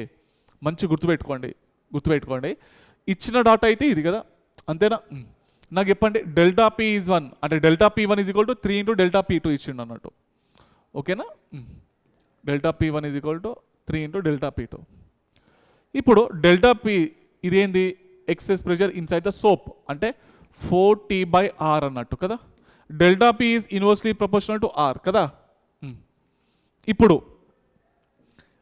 మంచి గుర్తుపెట్టుకోండి. ఇచ్చిన డాటా అయితే ఇది కదా, అంతేనా? నాకు చెప్పండి, డెల్టా పి ఈజ్ 1 అంటే delta P1 is equal to 3 into delta P2 ఇచ్చిండు అన్నట్టు. ఓకేనా? Delta P1 is equal to 3 into delta P2. ఇప్పుడు డెల్టా పి ఇదేంది? Excess pressure inside the soap అంటే 4T/R అన్నట్టు కదా. Delta P is inversely proportional to R కదా. ఇప్పుడు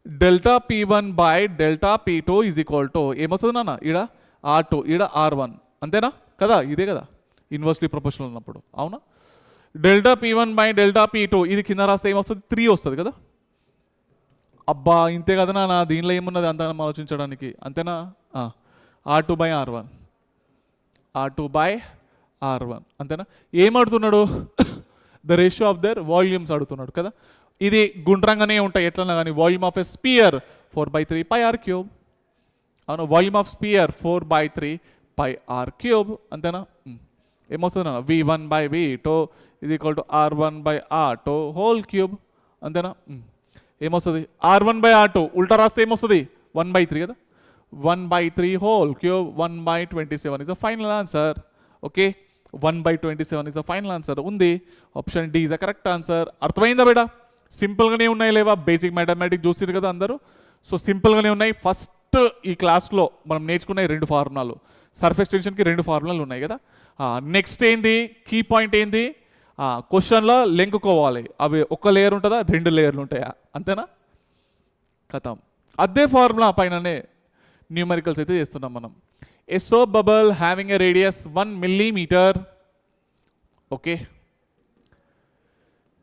delta P1 by delta P2 is equal to ఏమొస్తుంది నాన్న? ఈడ R2, ఈడ R1, అంతేనా కదా? ఇదే కదా ఇన్వర్స్లీ ప్రపోర్షనల్ ఉన్నప్పుడు, అవునా? Delta P1 by delta P2 ఇది కింద రాస్తే ఏమొస్తుంది? 3 వస్తుంది కదా. అబ్బా ఇంతే కదా నా, దీనిలో ఏమున్నది అంత ఆలోచించడానికి, అంతేనా? R2/R1, అంతేనా? ఏమడుతున్నాడు? The ratio of their volumes అడుగుతున్నాడు కదా. ఇది గుండ్రంగానే ఉంటాయి ఎట్లన్నా కానీ. Volume of a sphere 4/3πr³. అవును, వాల్యూమ్ ఆఫ్ స్పియర్ 4/3πr³, అంతేనా? ఏమొస్తుంది నా? V1/V2 is equal to R1/R2 whole cube, అంతేనా? ఏమొస్తుంది? R1/R2 ఉల్టా రాస్తే ఏమొస్తుంది? 1/3 కదా. 1/3 whole cube 1/27 is the final answer. Okay, 1/27 is the final answer ఉంది. Option D is the correct answer. అర్థమైందా బేటా? సింపుల్గానే ఉన్నాయి లేవా? బేసిక్ మ్యాథమెటిక్స్ చూసిరు కదా అందరూ. సో సింపుల్గానే ఉన్నాయి. ఫస్ట్ ఈ క్లాస్లో మనం నేర్చుకునే 2 ఫార్ములాలు, సర్ఫేస్ టెన్షన్కి 2 ఫార్ములాలు ఉన్నాయి కదా. నెక్స్ట్ ఏంది? కీ పాయింట్ ఏంది? క్వశ్చన్లో లెంకుకోవాలి. అవి ఒక లేయర్ ఉంటుందా, 2 లేయర్లు ఉంటాయా, అంతేనా? కథం. అదే ఫార్ములా పైననే న్యూమరికల్స్ అయితే చేస్తున్నాం మనం. A soap bubble having a radius 1 millimeter. Okay,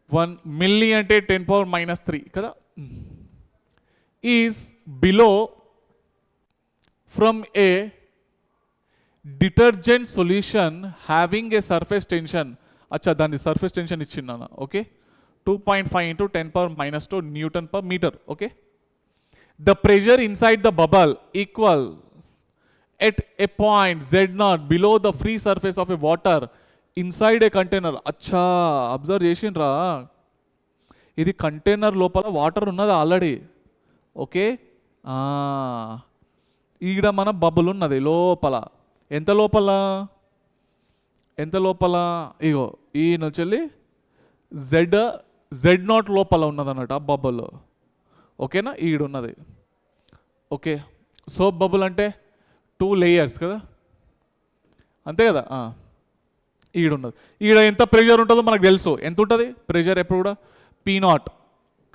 1 milli అంటే 10⁻³ కదా. Is below from a detergent solution having a surface tension. అచ్చా, దాన్ని సర్ఫేస్ టెన్షన్ ఇచ్చిందన్న. Okay, 2.5 × 10⁻² Newton per meter. Okay, the pressure inside the bubble equal at a point z0 below the free surface of a water inside a container. అచ్చా, observe చేసిండ్రా, ఇది container లోపల water ఉన్నది already. Okay, ఈడ మన bubble ఉన్నది లోపల. ఎంత లోపల, ఎంత లోపల, ఇగో ఈ నుంచి z0 లోపల ఉన్నది అన్నట్టు ఆ బబుల్. ఓకేనా, ఈడున్నది. ఓకే, సోప్ బబుల్ అంటే 2 లేయర్స్ కదా, అంతే కదా. ఈడున్నది, ఈడ ఎంత ప్రెషర్ ఉంటుందో మనకు తెలుసు. ఎంత ఉంటుంది ప్రెషర్ ఎప్పుడు కూడా? P0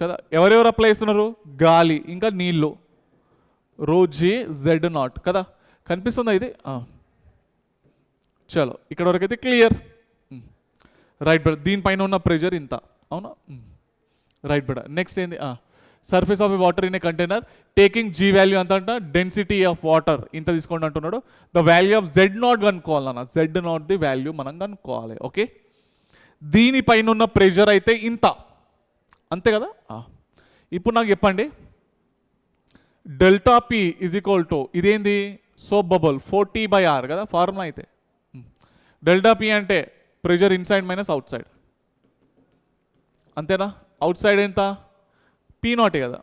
కదా. ఎవరెవరు అప్లై చేస్తున్నారు? గాలి ఇంకా నీళ్ళు. ρg z0 కదా. కనిపిస్తుందా ఇది? చలో, ఇక్కడ వరకు అయితే క్లియర్. రైట్ బెడ, దీనిపైన ఉన్న ప్రెషర్ ఇంత, అవునా? రైట్ బెడ. నెక్స్ట్ ఏంది? Surface of water in a container taking G value ఎంత అంట? డెన్సిటీ ఆఫ్ వాటర్ ఇంత తీసుకోండి అంటున్నాడు. ద వాల్యూ ఆఫ్ z0 కనుక్కోవాలన్న, z0 ది వాల్యూ మనం కనుక్కోవాలి. ఓకే, దీనిపైన ఉన్న ప్రెషర్ అయితే ఇంత, అంతే కదా. ఇప్పుడు నాకు చెప్పండి, delta P is equal to, ఇదేంది? సోప్ బబుల్ 40/r కదా ఫార్ములా అయితే. డెల్టా పి అంటే pressure inside minus out side, అంతేనా. అవుట్ సైడ్ ఎంత? P0 కదా.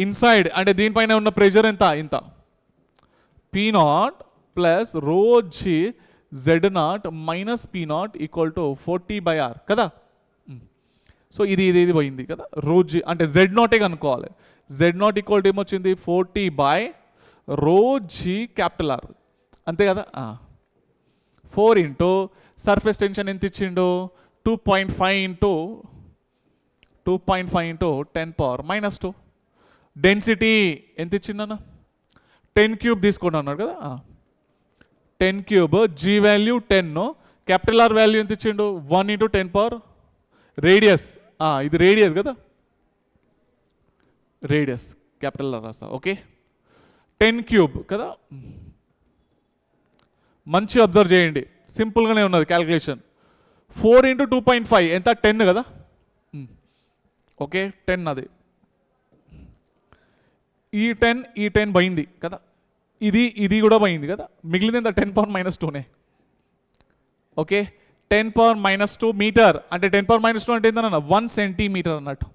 ఇన్సైడ్ అంటే దీనిపైన ఉన్న ప్రెషర్ ఎంత? ఇంత. P0 plus ρg z0 minus P0 equal to 40/r కదా. సో ఇది ఇది ఇది పోయింది కదా. ρg అంటే z0 కనుక్కోవాలి. z0 ఈక్వల్ టు ఏమొచ్చింది? 40/ρg క్యాపిటల్ R, అంతే కదా. 4 ఇంటూ సర్ఫేస్ టెన్షన్ ఎంత ఇచ్చిండు? 2.5 ఇంటూ 10⁻². డెన్సిటీ ఎంత ఇచ్చిండన్న? 10 క్యూబ్ తీసుకోండి అన్నాడు కదా. 10 cube, G value 10, capital R value ఎంత ఇచ్చిండు? 1 ఇంటూ 10⁻. రేడియస్, ఇది రేడియస్ కదా, రేడియస్ క్యాపిటల్ ఆర్ రాసా. ఓకే, 10 క్యూబ్ కదా. మంచి అబ్జర్వ్ చేయండి, సింపుల్గానే ఉన్నది క్యాలిక్యులేషన్. 4 ఇంటూ 2.5 ఎంత? 10 కదా. ఓకే, 10 అది. ఈ 10 పోయింది కదా, ఇది కూడా పోయింది కదా. మిగిలింది ఎంత? 10⁻²నే. ఓకే, 10⁻² మీటర్ అంటే 10⁻² అంటే ఏంటన్నా? 1 సెంటీమీటర్ అన్నట్టు,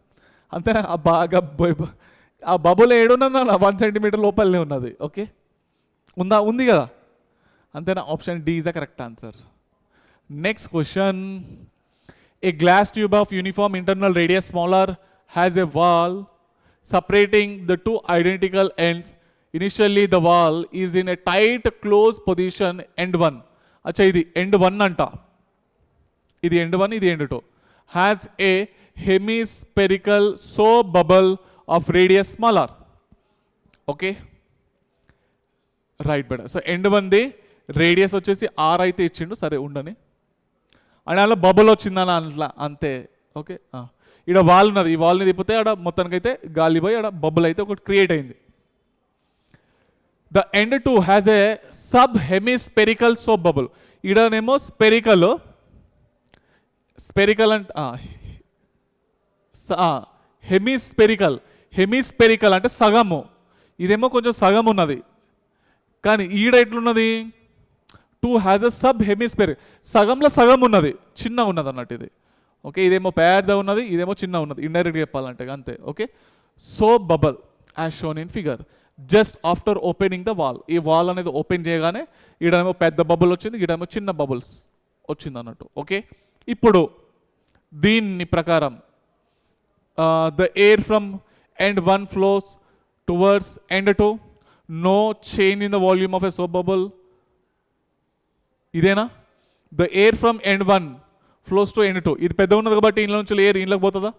అంతేనా. బాగా ఆ బబుల్ ఏడున్నదన్న? 1 సెంటీమీటర్ లోపలనే ఉన్నది. ఓకే, ఉంది కదా, అంతేనా. Option D is the correct answer. Next question. A glass tube of uniform internal radius smaller has a wall separating the two identical ends. Initially the wall is in a tight closed position end 1. అచ్చా, ఇది end 1 అంట, ఇది end 1, ఇది end 2. Has a hemispherical soap bubble of radius smaller. Okay, right బెడ. So end 1 the radius వచ్చేసి r అయితే ఇచ్చిండు, సరే ఉండని. అండ్ అలా బబుల్ వచ్చిందని అట్లా, అంతే. ఓకే, ఇక్కడ వాల్ ఉన్నది, ఈ వాల్ని తిప్పితే ఆడ మొత్తానికి అయితే గాలి పోయి ఆడ బబుల్ అయితే ఒకటి క్రియేట్ అయింది. The end 2 has a sub hemispherical soap bubble. ఈడనేమో స్పెరికల్ అంటే హెమిస్పెరికల్ అంటే సగము, ఇదేమో కొంచెం సగం ఉన్నది. కానీ ఈడ ఎట్లున్నది? 2 హ్యాజ్ అ సబ్ హెమిస్ఫియర్, సగంలో సగం ఉన్నది, చిన్న ఉన్నది అన్నట్టు ఇది. ఓకే, ఇదేమో పెద్ద ఉన్నది, ఇదేమో చిన్న ఉన్నది, ఇండైరెక్ట్గా చెప్పాలంటే అంతే. Okay, soap bubble as shown in figure just after opening the wall. ఈ వాల్ అనేది ఓపెన్ చేయగానే ఈడేమో పెద్ద బబుల్ వచ్చింది, ఈడేమో చిన్న బబుల్స్ వచ్చింది అన్నట్టు. ఓకే, ఇప్పుడు దీని ప్రకారం the air from end 1 flows towards end 2, no change in the volume of a soap bubble. ఇదేనా? The air from end 1 flows to end 2. ఇది పెద్ద ఉన్నది కాబట్టి ఇంట్లో నుంచి ఎయిర్ ఇంట్లోకి పోతుందా?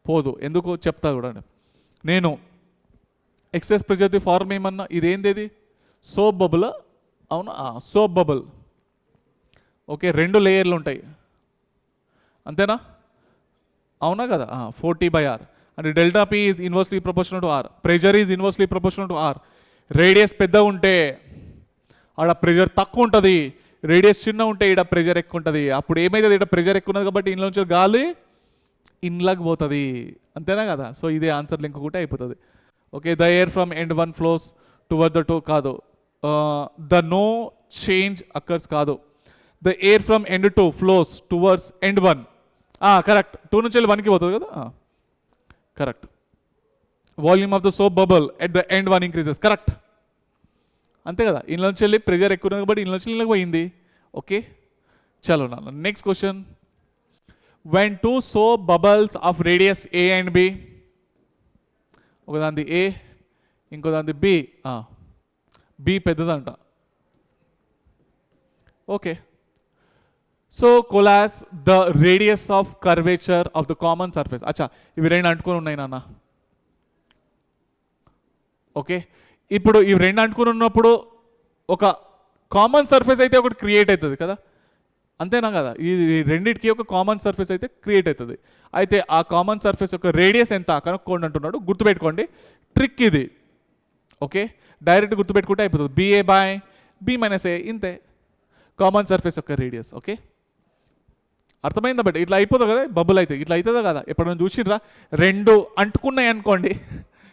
పోదు. ఎందుకు చెప్తా కూడా నేను. ఎక్సెస్ ప్రెషర్ది ఫార్మ్ ఏమన్నా? ఇదేంది? ఇది సోప్ బబుల్, అవునా, సోప్ బబుల్. ఓకే, 2 లేయర్లు ఉంటాయి, అంతేనా, అవునా కదా. 40/r అంటే delta P is inversely proportional to R, pressure is inversely proportional to R. Radius పెద్ద ఉంటే ఆడ ప్రెషర్ తక్కువ ఉంటుంది, రేడియస్ చిన్న ఉంటే ఈడ ప్రెషర్ ఎక్కువ ఉంటుంది. అప్పుడు ఏమైతుంది? ఇక్కడ ప్రెషర్ ఎక్కువ ఉన్నది కాబట్టి ఇంట్లో నుంచి గాలి ఇన్లోకి పోతుంది, అంతేనా కదా. సో ఇదే ఆన్సర్ లింక్ కూడా అయిపోతుంది. Okay, the air from end one flows towards the two కాదు, ద నో చేంజ్ అక్కర్స్ కాదు, the air from end two flows towards end one, correct, two నుంచి వెళ్ళి వన్కి పోతుంది కదా, correct. Volume of the soap bubble at the end one increases, correct, అంతే కదా, ఇంట్లో నుంచి వెళ్ళి ప్రెజర్ ఎక్కువ ఉంది కాబట్టి ఇంట్లో నుంచి ఇళ్ళకి పోయింది. ఓకే, చలో నాన్న next question. When two soap bubbles of radius A and B, ఒకదాంది ఏ ఇంకో దాంది బి, బి పెద్దదంట. ఓకే, సో కొలాస్ the radius of curvature of the common surface. అచ్చా, ఇవి రెండు అంటుకొని ఉన్నాయి నాన్న. ఓకే, ఇప్పుడు ఇవి రెండు అంటుకుని ఉన్నప్పుడు ఒక కామన్ సర్ఫేస్ అయితే ఒకటి క్రియేట్ అవుతుంది కదా, అంతేనా కదా, ఈ రెండింటికి ఒక కామన్ సర్ఫేస్ అయితే క్రియేట్ అవుతుంది. అయితే ఆ కామన్ సర్ఫేస్ యొక్క రేడియస్ ఎంత కనుక్కోండి అంటున్నాడు. గుర్తుపెట్టుకోండి, ట్రిక్ ఇది. ఓకే, డైరెక్ట్ గుర్తుపెట్టుకుంటే అయిపోతుంది, బిఏ బై బి మైనస్ ఏ, ఇంతే కామన్ సర్ఫేస్ యొక్క రేడియస్. ఓకే, అర్థమైందా? బట్ ఇట్లా అయిపోతుంది కదా బబుల్, అయితే ఇట్లా అవుతుందా కదా, ఎప్పుడైనా చూసిర్రా, రెండు అంటుకున్నాయి అనుకోండి,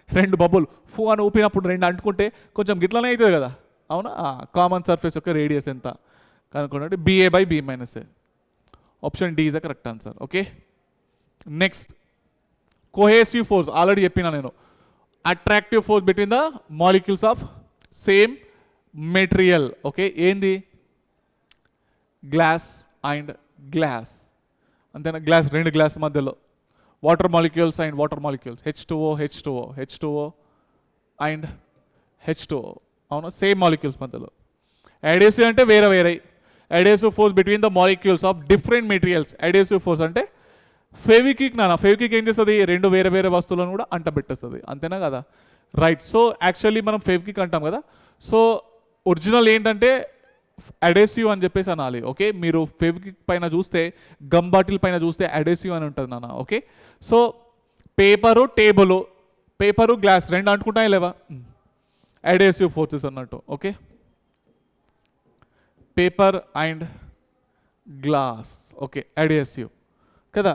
రెండు బబుల్ ఫూ అని ఊపినప్పుడు రెండు అంటుకుంటే కొంచెం గిట్లనే అవుతుంది కదా, అవునా? కామన్ సర్ఫేస్ యొక్క రేడియస్ ఎంత కనుక్కోండి, B A by B minus A. Option D is the correct answer. Okay, next cohesive force already చెప్పినా నేను, attractive force between the molecules of same material. Okay, ఏంది? గ్లాస్ అండ్ గ్లాస్, అంతేనా, glass రెండు glass మధ్యలో water molecules and water molecules, H2O and H2O, అవునా, same molecules మధ్యలో. Adhesive అంటే వేరే వేరే, adhesive force between the molecules of different materials. Adhesive force అంటే ఫెవిక్విక్ నానా, ఫెవిక్విక్ ఏం చేస్తుంది, రెండు వేరే వేరే వస్తువులను కూడా అంటబెట్టేస్తుంది, అంతేనా కదా, రైట్. సో యాక్చువల్లీ మనం ఫెవిక్విక్ అంటాం కదా, సో ఒరిజినల్ ఏంటంటే అడేసివ్ అని చెప్పేసి అనాలి. ఓకే, మీరు ఫెవిక్విక్ పైన చూస్తే, గమ్ బాటిల్ పైన చూస్తే అడేసివ్ అని ఉంటుంది నాన్న. Okay, so paper table, paper glass రెండు అంటుకుంటాయి లేవా, అడేసివ్ ఫోర్సెస్ అన్నట్టు. Okay, paper and glass, okay adhesive కదా.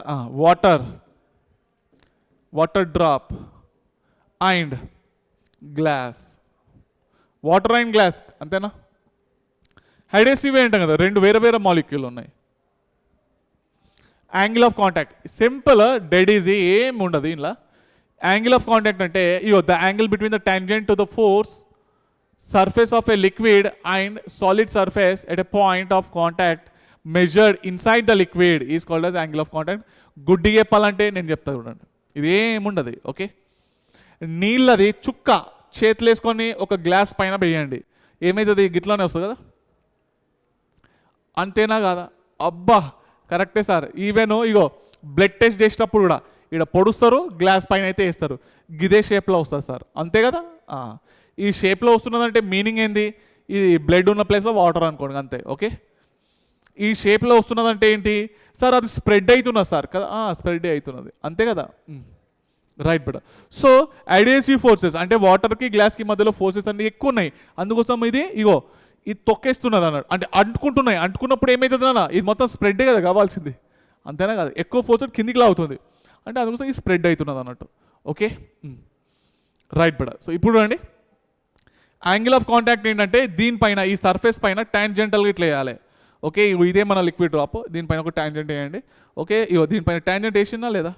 Water drop and glass, water and glass, అంతేనా. అడేసివ్ ఏంటాం కదా, రెండు వేరే వేరే మాలిక్యూల్ ఉన్నాయి. Angle of contact simple, dead easy, ఏం ఉండదు ఇలా. యాంగిల్ ఆఫ్ కాంటాక్ట్ అంటే ఇగో the angle between the tangent to the force surface of a liquid and solid surface at a point of contact measured inside the liquid is called as angle of contact. గుడ్డి చెప్పాలంటే నేను చెప్తా చూడండి, ఇది ఏముండదు. Okay, నీళ్ళది చుక్క చేతులు వేసుకొని ఒక గ్లాస్ పైన వేయండి, ఏమవుతుంది, గిట్లానే వస్తుంది కదా, అంతేనా కాదా? అబ్బా కరెక్టే సార్. ఈవెన్ ఇగో బ్లడ్ టెస్ట్ చేసేటప్పుడు కూడా ఇక్కడ పొడుస్తారు, గ్లాస్ పైన అయితే వేస్తారు, గిదే షేప్లో వస్తుంది సార్, అంతే కదా. ఈ షేప్లో వస్తున్నదంటే మీనింగ్ ఏంది, ఇది బ్లడ్ ఉన్న ప్లేస్లో వాటర్ అనుకోండి అంతే. ఓకే, ఈ షేప్లో వస్తున్నదంటే ఏంటి సార్, అది స్ప్రెడ్ అవుతున్నది సార్ కదా, స్ప్రెడ్ అవుతున్నది, అంతే కదా, right but. So adhesive forces అంటే వాటర్కి గ్లాస్కి మధ్యలో ఫోర్సెస్ అన్ని ఎక్కువ ఉన్నాయి, అందుకోసం ఇది ఇగో ఇది తొక్కేస్తున్నది అన్నాడు, అంటే అంటుకుంటున్నాయి, అంటుకున్నప్పుడు ఏమవుతుంది అన్న, ఇది మొత్తం స్ప్రెడ్ కదా కావాల్సింది, అంతేనా కదా, ఎక్కువ ఫోర్స్ కిందికి లాగుతుంది, అంటే అందుకోసం ఇది స్ప్రెడ్ అవుతున్నది అన్నట్టు. Okay, right but. సో ఇప్పుడు రండి, యాంగిల్ ఆఫ్ కాంటాక్ట్ ఏంటంటే దీనిపైన ఈ సర్ఫేస్ పైన టాంజెంటల్గా ఇట్లా వేయాలి. ఓకే, ఇదే మన లిక్విడ్ డ్రాప్, దీనిపైన ఒక టాంజెంట్ వేయండి. ఓకే, ఇగో దీనిపైన టాంజెంట్ వేసినా లేదా,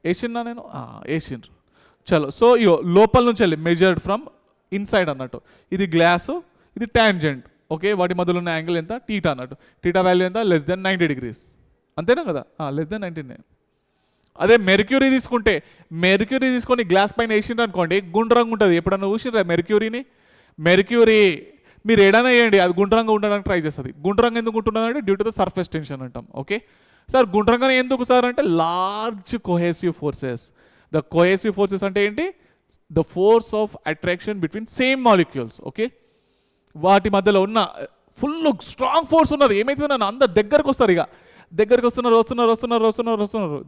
వేసినా నేను, వేసిండ్రు, చలో. సో ఇగో లోపల నుంచి వెళ్ళి మెజర్డ్ ఫ్రమ్ ఇన్సైడ్ అన్నట్టు, ఇది గ్లాసు, ఇది టాంజెంట్. ఓకే, వాటి మధ్యలో ఉన్న యాంగిల్ ఎంత, టీటా అన్నట్టు, టీటా వాల్యూ ఎంత, లెస్ దెన్ 90 degrees, అంతేనా కదా, లెస్ దెన్ 19. అదే మెర్క్యూరీ తీసుకుంటే, మెర్క్యూరీ తీసుకొని గ్లాస్ పైన వేసిండ్రు అనుకోండి, గుండ్రంగా ఉంటుంది. ఎప్పుడన్నా చూసిండ్రా మెర్క్యూరీని? మెర్క్యూరీ మీరు ఏడైనా వేయండి, అది గుండ్రంగా ఉండడానికి ట్రై చేస్తుంది. గుండ్రంగా ఎందుకు ఉంటున్నదంటే due to the surface tension అంటాం. ఓకే సార్, గుండ్రంగానే ఎందుకు సార్ అంటే large cohesive forces. The cohesive forces అంటే ఏంటి, the force of attraction between same molecules. Okay, వాటి మధ్యలో ఉన్న ఫుల్ స్ట్రాంగ్ ఫోర్స్ ఉన్నది. ఏమైతుంది నన్ను అందరు దగ్గరకు వస్తారు, ఇక దగ్గరకు వస్తున్నారు,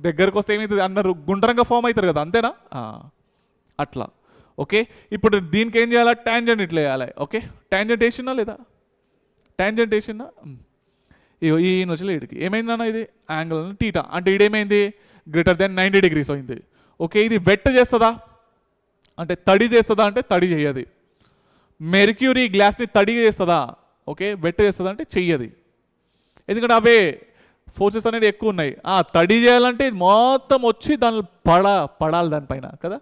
దగ్గరకు వస్తే ఏమవుతుంది అన్నారు, గుండ్రంగా ఫామ్ అవుతారు కదా, అంతేనా, అట్లా. ఓకే, ఇప్పుడు దీనికి ఏం చేయాలా, టాంజెంట్ ఇట్లా వేయాలి. ఓకే, టాంజెంట్ వేసినా లేదా, టాంజెంట్ వేసినా, ఈ నొచ్చలే ఇడికి ఏమైంది అన్న, ఇది యాంగిల్ టీటా, అంటే ఇడేమైంది గ్రేటర్ దెన్ 90 degrees అయింది. ఓకే, ఇది వెట్ చేస్తుందా, అంటే తడి చేస్తుందా అంటే తడి చేయదు. మెర్క్యూరీ గ్లాస్ని తడి చేస్తుందా, ఓకే, వెట్ చేస్తుందా అంటే చెయ్యది. ఎందుకంటే అవే ఫోర్సెస్ అనేది ఎక్కువ ఉన్నాయి. తడి చేయాలంటే ఇది మొత్తం వచ్చి దాని పడాలి దానిపైన కదా.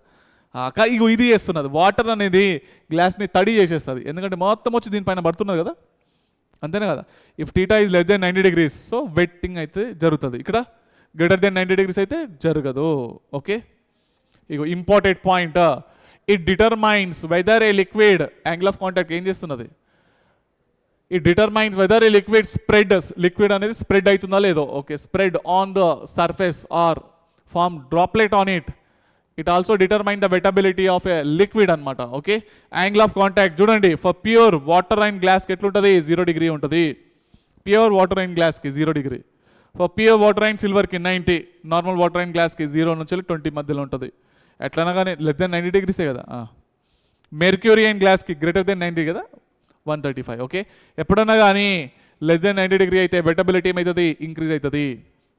ఇగో ఇది చేస్తున్నది, వాటర్ అనేది గ్లాస్ని తడి చేసేస్తుంది, ఎందుకంటే మొత్తం వచ్చి దీనిపైన పడుతున్నది కదా, అంతేనే కదా. If theta is less than 90 degrees, so wetting అయితే జరుగుతుంది. ఇక్కడ గ్రేటర్ దెన్ 90 degrees అయితే జరగదు. ఓకే, ఇగో important point, it determines whether a liquid angle of contact ఏం చేస్తున్నది, it determines whether a liquid liquid అనేది స్ప్రెడ్ అవుతుందా లేదో. Okay, spread on the surface or form droplet on it. It also determine the wettability of a liquid అనమాట. Okay, angle of contact చూడండి, for pure water and గ్లాస్కి ఎట్లుంటుంది, 0 degree ఉంటుంది. Pure water and గ్లాస్కి 0 degree. For pure water and సిల్వర్కి 90, normal water and గ్లాస్కి 0 నుంచి 20 మధ్యలో ఉంటుంది. ఎట్లయినా కానీ లెస్ దెన్ 90 degrees కదా. మెర్క్యూరీ అండ్ గ్లాస్కి గ్రేటర్ దెన్ 90 కదా, 135. ఓకే, ఎప్పుడన్నా కానీ లెస్ దెన్ 90 degree అయితే వెటబిలిటీ ఏమవుతుంది, ఇంక్రీజ్ అవుతుంది,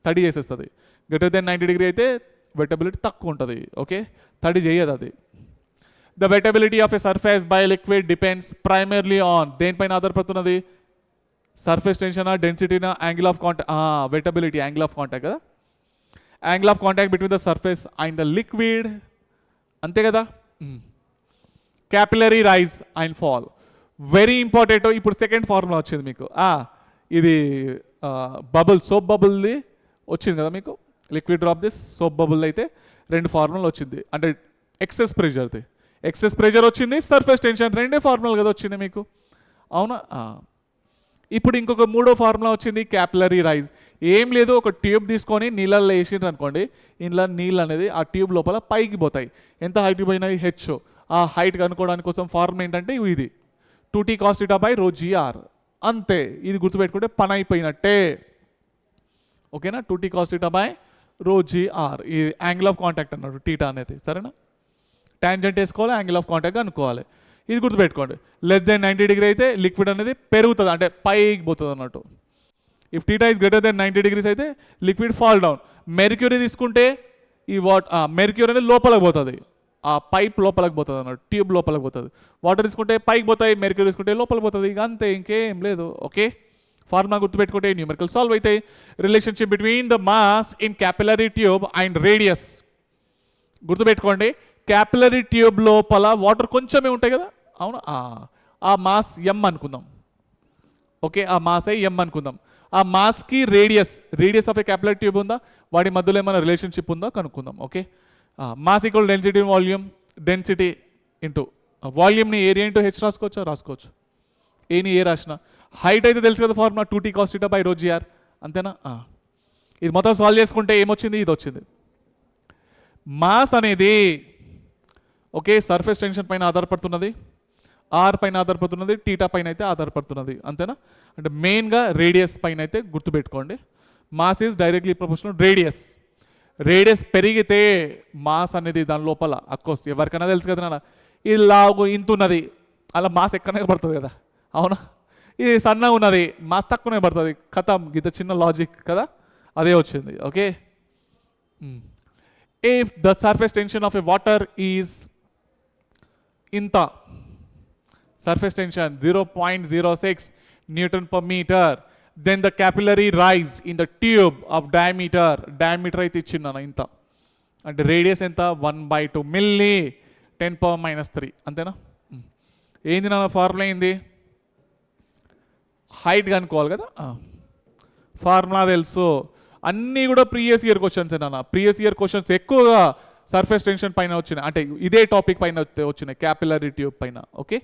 తడి చేసేస్తుంది. గ్రేటర్ దెన్ 90 degree అయితే వెటబిలిటీ తక్కువ ఉంటుంది. ఓకే, తడి చేయదు అది. The wettability of a surface by liquid depends primarily on, దేనిపైన ఆధారపడుతున్నది, సర్ఫేస్ టెన్షన్, డెన్సిటీనా, angle of contact. Wettability angle of contact కదా, angle of contact between the surface and the liquid, అంతే కదా. Capillary rise and fall, very important. ఇప్పుడు second formula వచ్చింది మీకు, ఇది బబుల్, సోప్ బబుల్ది వచ్చింది కదా మీకు, liquid drop this soap bubble అయితే 2 ఫార్ములాలు వచ్చింది. అంటే ఎక్సెస్ ప్రెషర్ది, ఎక్సెస్ ప్రెషర్ వచ్చింది, సర్ఫేస్ టెన్షన్, 2 ఫార్ములాలు కదా వచ్చింది మీకు, అవునా. ఇప్పుడు ఇంకొక 3వ ఫార్ములా వచ్చింది, క్యాపిలరీ రైజ్. ఏం లేదు, ఒక ట్యూబ్ తీసుకొని నీళ్ళల్లో వేసిండ్రు అనుకోండి, ఇందులో నీళ్ళు అనేది ఆ ట్యూబ్ లోపల పైకి పోతాయి. ఎంత హైట్ పోయినాయి, హెచ్. ఆ హైట్ కనుక్కోవడానికి కోసం ఫార్ములా ఏంటంటే ఇది 2t cos θ by rho gr, అంతే. ఇది గుర్తుపెట్టుకుంటే పని అయిపోయినట్టే. ఓకేనా, 2t cos θ by rho gr, ఈ యాంగిల్ ఆఫ్ కాంటాక్ట్ అన్నాడు టీటా అనేది, సరేనా. టాంజెంట్ వేసుకోవాలి, యాంగిల్ ఆఫ్ కాంటాక్ట్ అనుకోవాలి, ఇది గుర్తుపెట్టుకోండి. లెస్ దెన్ 90 degree అయితే లిక్విడ్ అనేది పెరుగుతుంది, అంటే పైకి పోతుంది అన్నట్టు. If theta is greater than 90 degrees అయితే లిక్విడ్ ఫాల్ డౌన్. మెర్క్యూరీ తీసుకుంటే ఈ మెర్క్యూరీ అనేది లోపలికి పోతుంది, ఆ పైప్ లోపలికి పోతుంది అన్నట్టు, ట్యూబ్ లోపలికి పోతుంది. వాటర్ తీసుకుంటే పైకి పోతాయి, మెర్క్యూరీ తీసుకుంటే లోపలికి పోతుంది, ఇక అంతే, ఇంకేం లేదు. ఓకే, ఫార్ములా గుర్తుపెట్టుకుంటే న్యూమరికల్ సాల్వ్ అవుతాయి. Relationship between the mass in capillary tube and radius గుర్తుపెట్టుకోండి. క్యాపిలరీ ట్యూబ్ లోపల వాటర్ కొంచెమే ఉంటాయి కదా, అవును. ఆ మాస్ ఎం అనుకుందాం. ఓకే, ఆ మాస్ ఎం అనుకుందాం. ఆ మాస్కి radius of a capillary tube ఉందా, వాటి మధ్యలో ఏమైనా రిలేషన్షిప్ ఉందా కనుక్కుందాం. Okay, mass equal density volume, density into వాల్యూమ్ని ఏరియా ఇంటూ హెచ్ రాసుకోవచ్చు. ఏని ఏ రాసిన, హైట్ అయితే తెలుసు కదా formula 2t cos θ by rho gr, అంతేనా. ఇది మొత్తం సాల్వ్ చేసుకుంటే ఏమొచ్చింది, ఇది వచ్చింది. మాస్ అనేది ఓకే సర్ఫేస్ టెన్షన్ పైన ఆధారపడుతున్నది, ఆర్ పైన ఆధారపడుతున్నది, టీటా పైన అయితే ఆధారపడుతున్నది, అంతేనా. అంటే మెయిన్గా రేడియస్ పైన అయితే గుర్తుపెట్టుకోండి. Mass is directly proportional radius పెరిగితే మాస్ అనేది దాని లోపల అక్కోస్ ఎవరికైనా తెలుసు కదా నాన్న, ఇది లాగు ఇంత ఉన్నది, అలా మాస్ ఎక్కడనే పడుతుంది కదా, అవునా. ఇది సన్నగా ఉన్నది, మాస్ తక్కువనే పడుతుంది, కథం, గీత చిన్న లాజిక్ కదా, అదే వచ్చింది. Okay, if the surface tension of a water is ఇంత, surface tension 0.06 Newton per meter, then the capillary rise in the tube of diameter అయితే ఇచ్చిందన్న ఇంత, అంటే రేడియస్ ఎంత 1/2 milli 10⁻³ అంతేనా. ఏంది నా ఫార్ములా ఏంది, హైట్ కనుక్కోవాలి కదా, ఫార్ములా తెలుసు. అన్నీ కూడా ప్రీవియస్ ఇయర్ క్వశ్చన్స్ నాన్న, ప్రీవియస్ ఇయర్ క్వశ్చన్స్ ఎక్కువగా సర్ఫేస్ టెన్షన్ పైన వచ్చినాయి, అంటే ఇదే టాపిక్ పైన వచ్చినాయి, క్యాపిలరీ ట్యూబ్ పైన. ఓకే,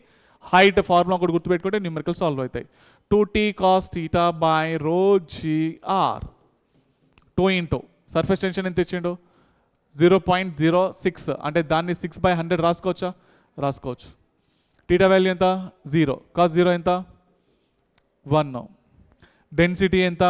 హైట్ ఫార్ములా కూడా గుర్తుపెట్టుకుంటే న్యూమరికల్ సాల్వ్ అవుతాయి. 2t cos θ by rho gr, 2 into surface tension ఎంత ఇచ్చిండు 0.06, అంటే దాన్ని 6/100 రాసుకోవచ్చు. టీటా వాల్యూ ఎంత 0, cos 0 ఎంత 1. డెన్సిటీ ఎంత,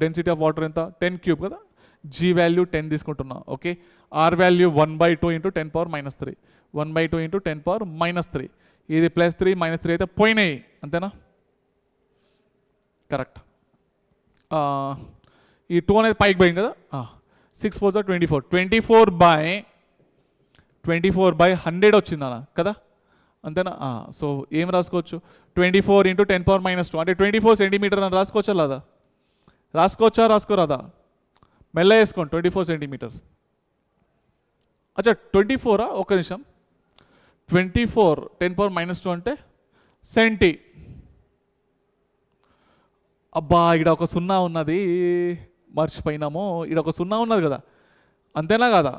డెన్సిటీ ఆఫ్ వాటర్ ఎంత 10³ కదా, జీ వాల్యూ 10 తీసుకుంటున్నా. Okay, R value 1/2 into 10⁻³ 1/2 into 10⁻³, ఇది +3 -3 అయితే పోయినాయి, అంతేనా. కరెక్ట్, ఈ 2 అనేది పైకి పోయింది కదా, 6 4 24 24 24/100 వచ్చిందన్న కదా, అంతేనా. సో ఏం రాసుకోవచ్చు, 24 × 10⁻², అంటే 24 సెంటీమీటర్ అని రాసుకోవచ్చా లేదా, రాసుకోరాదా, మెల్ల వేసుకోండి 24 సెంటీమీటర్. అచ్చా 24 ఒక నిమిషం, 24 10⁻² అంటే 70. అబ్బా ఇక్కడ ఒక 0 ఉన్నది, మర్చిపోయినాము, ఇక్కడ ఒక 0 ఉన్నది కదా, అంతేనా కదా.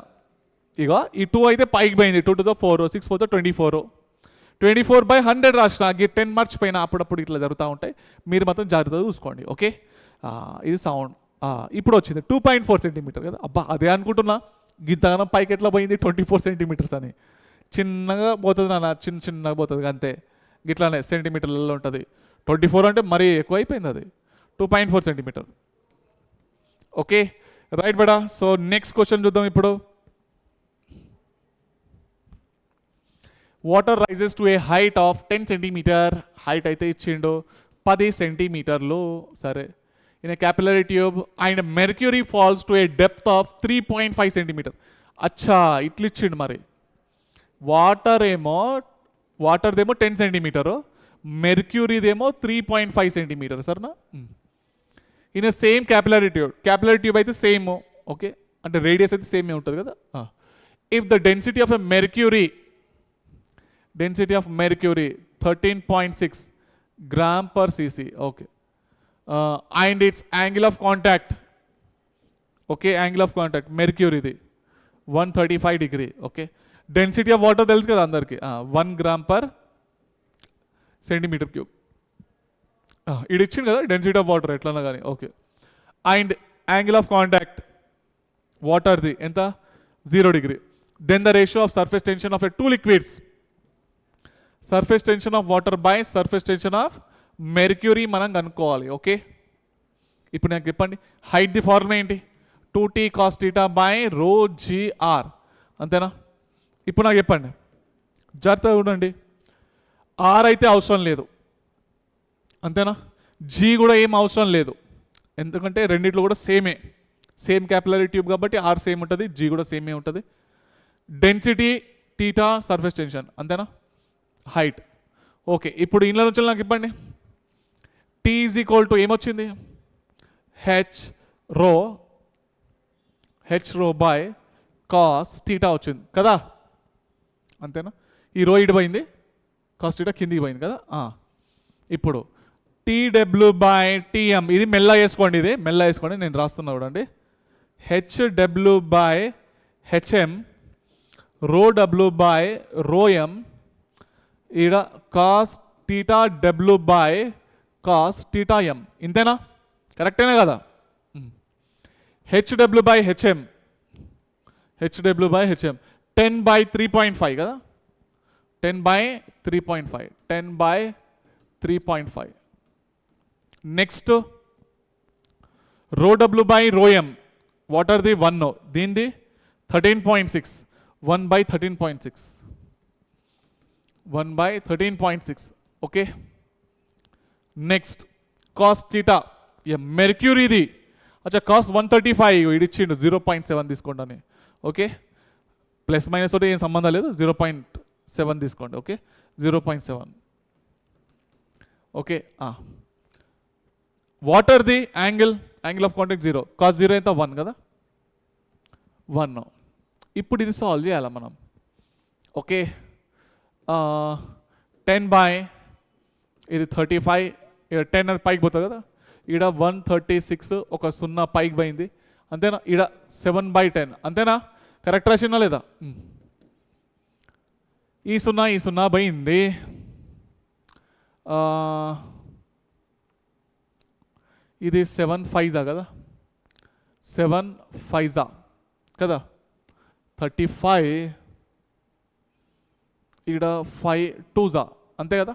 ఇక ఈ 2 అయితే పైకి పోయింది, 2 to the 4, 6 4 24, 24/100 రాసిన, ఈ 10 మర్చిపోయినా, అప్పుడప్పుడు ఇట్లా జరుగుతూ ఉంటాయి, మీరు మాత్రం జాగ్రత్తగా చూసుకోండి. ఓకే, ఇది సౌండ్. ఇప్పుడు వచ్చింది 2.4 సెంటీమీటర్ కదా, అబ్బా అదే అనుకుంటున్నా, గింతగానం పైకి ఎట్లా పోయింది 24 సెంటీమీటర్స్ అని. చిన్నగా పోతుంది నాన్న, చిన్నగా పోతుంది అంతే, గిట్లానే సెంటీమీటర్లలో ఉంటుంది. 24 అంటే మరీ ఎక్కువ అయిపోయింది, అది 2.4 సెంటీమీటర్. ఓకే రైట్ బేడా. సో నెక్స్ట్ క్వశ్చన్ చూద్దాం ఇప్పుడు. Water rises to a height of 10 centimetre, height అయితే ఇచ్చిండు 10 సెంటీమీటర్లు, సరే. In a capillary tube and mercury falls to a depth of 3.5 centimetre. అచ్చా ఇట్లా ఇచ్చిండు మరి, వాటర్దేమో 10 సెంటీమీటరు, మెర్క్యూరీదేమో 3.5 సెంటీమీటర్, సరేనా. ఇన్ సేమ్ క్యాపిలరీ ట్యూబ్ అయితే సేమ్, ఓకే, అంటే రేడియస్ అయితే సేమ్ ఉంటుంది కదా. If the density of mercury 13.6 g/cc, okay, and its angle of contact, okay, angle of contact మెర్క్యూరీది 135 degree, okay. Density of water తెలుసు కదా అందరికి, 1 g/cm3. ఇది ఇచ్చింది కదా డెన్సిటీ ఆఫ్ వాటర్ ఎట్లన్నా కానీ, okay. And angle of contact వాటర్ది ఎంత, 0 degree. Then the ratio of surface tension of a 2 liquids, surface tension of water by surface tension of mercury మనం కనుక్కోవాలి. ఓకే, ఇప్పుడు నాకు చెప్పండి, హైట్ ది ఫార్ములా ఏంటి, 2t cos θ బై ρgr, అంతేనా. ఇప్పుడు నాకు చెప్పండి, జాగ్రత్తగా చూడండి, ఆర్ అయితే అవసరం లేదు, అంతేనా, జీ కూడా ఏం అవసరం లేదు, ఎందుకంటే రెండిట్లో కూడా సేమ్ క్యాపిలరీ ట్యూబ్ కాబట్టి ఆర్ సేమ్ ఉంటుంది, జీ కూడా సేమే ఉంటుంది. డెన్సిటీ టీటా, సర్ఫేస్ టెన్షన్, అంతేనా, హైట్. ఓకే, ఇప్పుడు ఇంట్లో నుంచి నాకు ఇవ్వండి, టీ ఈజ్ ఈక్వల్ టు ఏమొచ్చింది, హెచ్ రో బై కాస్ టీటా వచ్చింది కదా, అంతేనా. ఈ రో ఇటు పోయింది, కాస్ టీటా కిందికి పోయింది కదా. ఇప్పుడు టీడబ్ల్యూ బై టీఎం, ఇది మెల్ల వేసుకోండి, నేను రాస్తున్నా చూడండి, HW by HM, ρw by ρm, ఈడ cos theta W by cos theta M, ఇంతేనా, కరెక్టేనా కదా. హెచ్డబ్ల్యూ బై హెచ్ఎం 10/3.5 కదా, 10/3.5. నెక్స్ట్ ρw బై ρm, వాటర్ది 1, దీనిది 13.6, 1/13.6. ఓకే, నెక్స్ట్ కాస్ థీటా, మెర్క్యూరీది, అచ్చా కాస్ 135, ఇది ఇచ్చిండు 0.7 తీసుకోండి అని, ఓకే, ప్లస్ మైనస్ తోటి ఏం సంబంధం లేదు, 0.7 తీసుకోండి, ఓకే, 0.7. ఓకే, వాటర్ది యాంగిల్ ఆఫ్ కాంటాక్ట్ 0, కాస్ 0 ఎంత 1 కదా, 1. ఇప్పుడు ఇది సాల్వ్ చేయాలి మనం. ఓకే, 10 ఇది 35, ఇక్కడ 10 అది పైకి పోతుంది కదా, ఈడ 136, ఒక 0 పైకి పోయింది, అంతేనా. ఈడ 7/10, అంతేనా, కరెక్ట్ రాసినా లేదా. ఈ 0 పోయింది, ఇది 7 5 కదా, 7 5 కదా, 35, ఇక్కడ 5 2 అంతే కదా.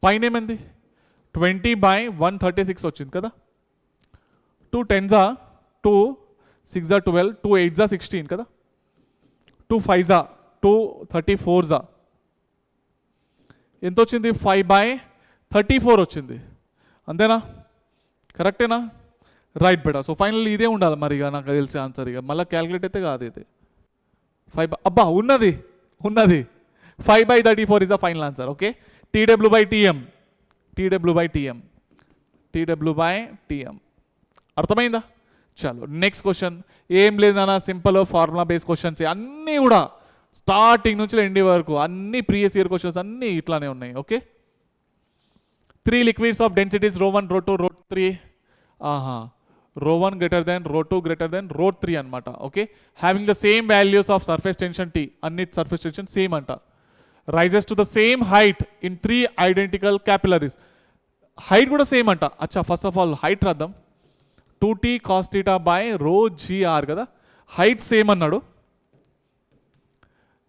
పైన ఏమైంది 20/136 వచ్చింది కదా, 2 10 2 6 12, 2 8 16 కదా, 2 5 2 34 ఎంత వచ్చింది, 5/34 వచ్చింది, అంతేనా, కరెక్టేనా. రైట్ బేటా. సో ఫైనల్ ఇదే ఉండాలి మరి, ఇక నాకు తెలిసే ఆన్సర్, ఇక మళ్ళీ క్యాలిక్యులేట్ అయితే కాదు ఇది. అబ్బా ఉన్నది 5/34 is the final answer. Okay, TW/TM అర్థమైందా? చలో నెక్స్ట్ క్వశ్చన్. ఏం లేదన్నా, సింపుల్ ఫార్ములా బేస్ క్వశ్చన్స్ అన్నీ కూడా స్టార్టింగ్ నుంచి ఎండి వరకు అన్ని ప్రీవియస్ ఇయర్ క్వశ్చన్స్ అన్నీ ఇట్లానే ఉన్నాయి. Okay, 3 liquids of densities ρ1 ρ2 ρ3 ρ1 greater than ρ2 greater than ρ3 అనమాట. Okay, having the same values of surface tension T, అన్ని సర్ఫేస్ టెన్షన్ సేమ్ అంట. Rises to the same height in 3 identical capillaries, height కూడా same అంట. అచ్చా, first of all height రాద్దాం. 2t cos theta by ρgr కదా, height same అన్నాడు,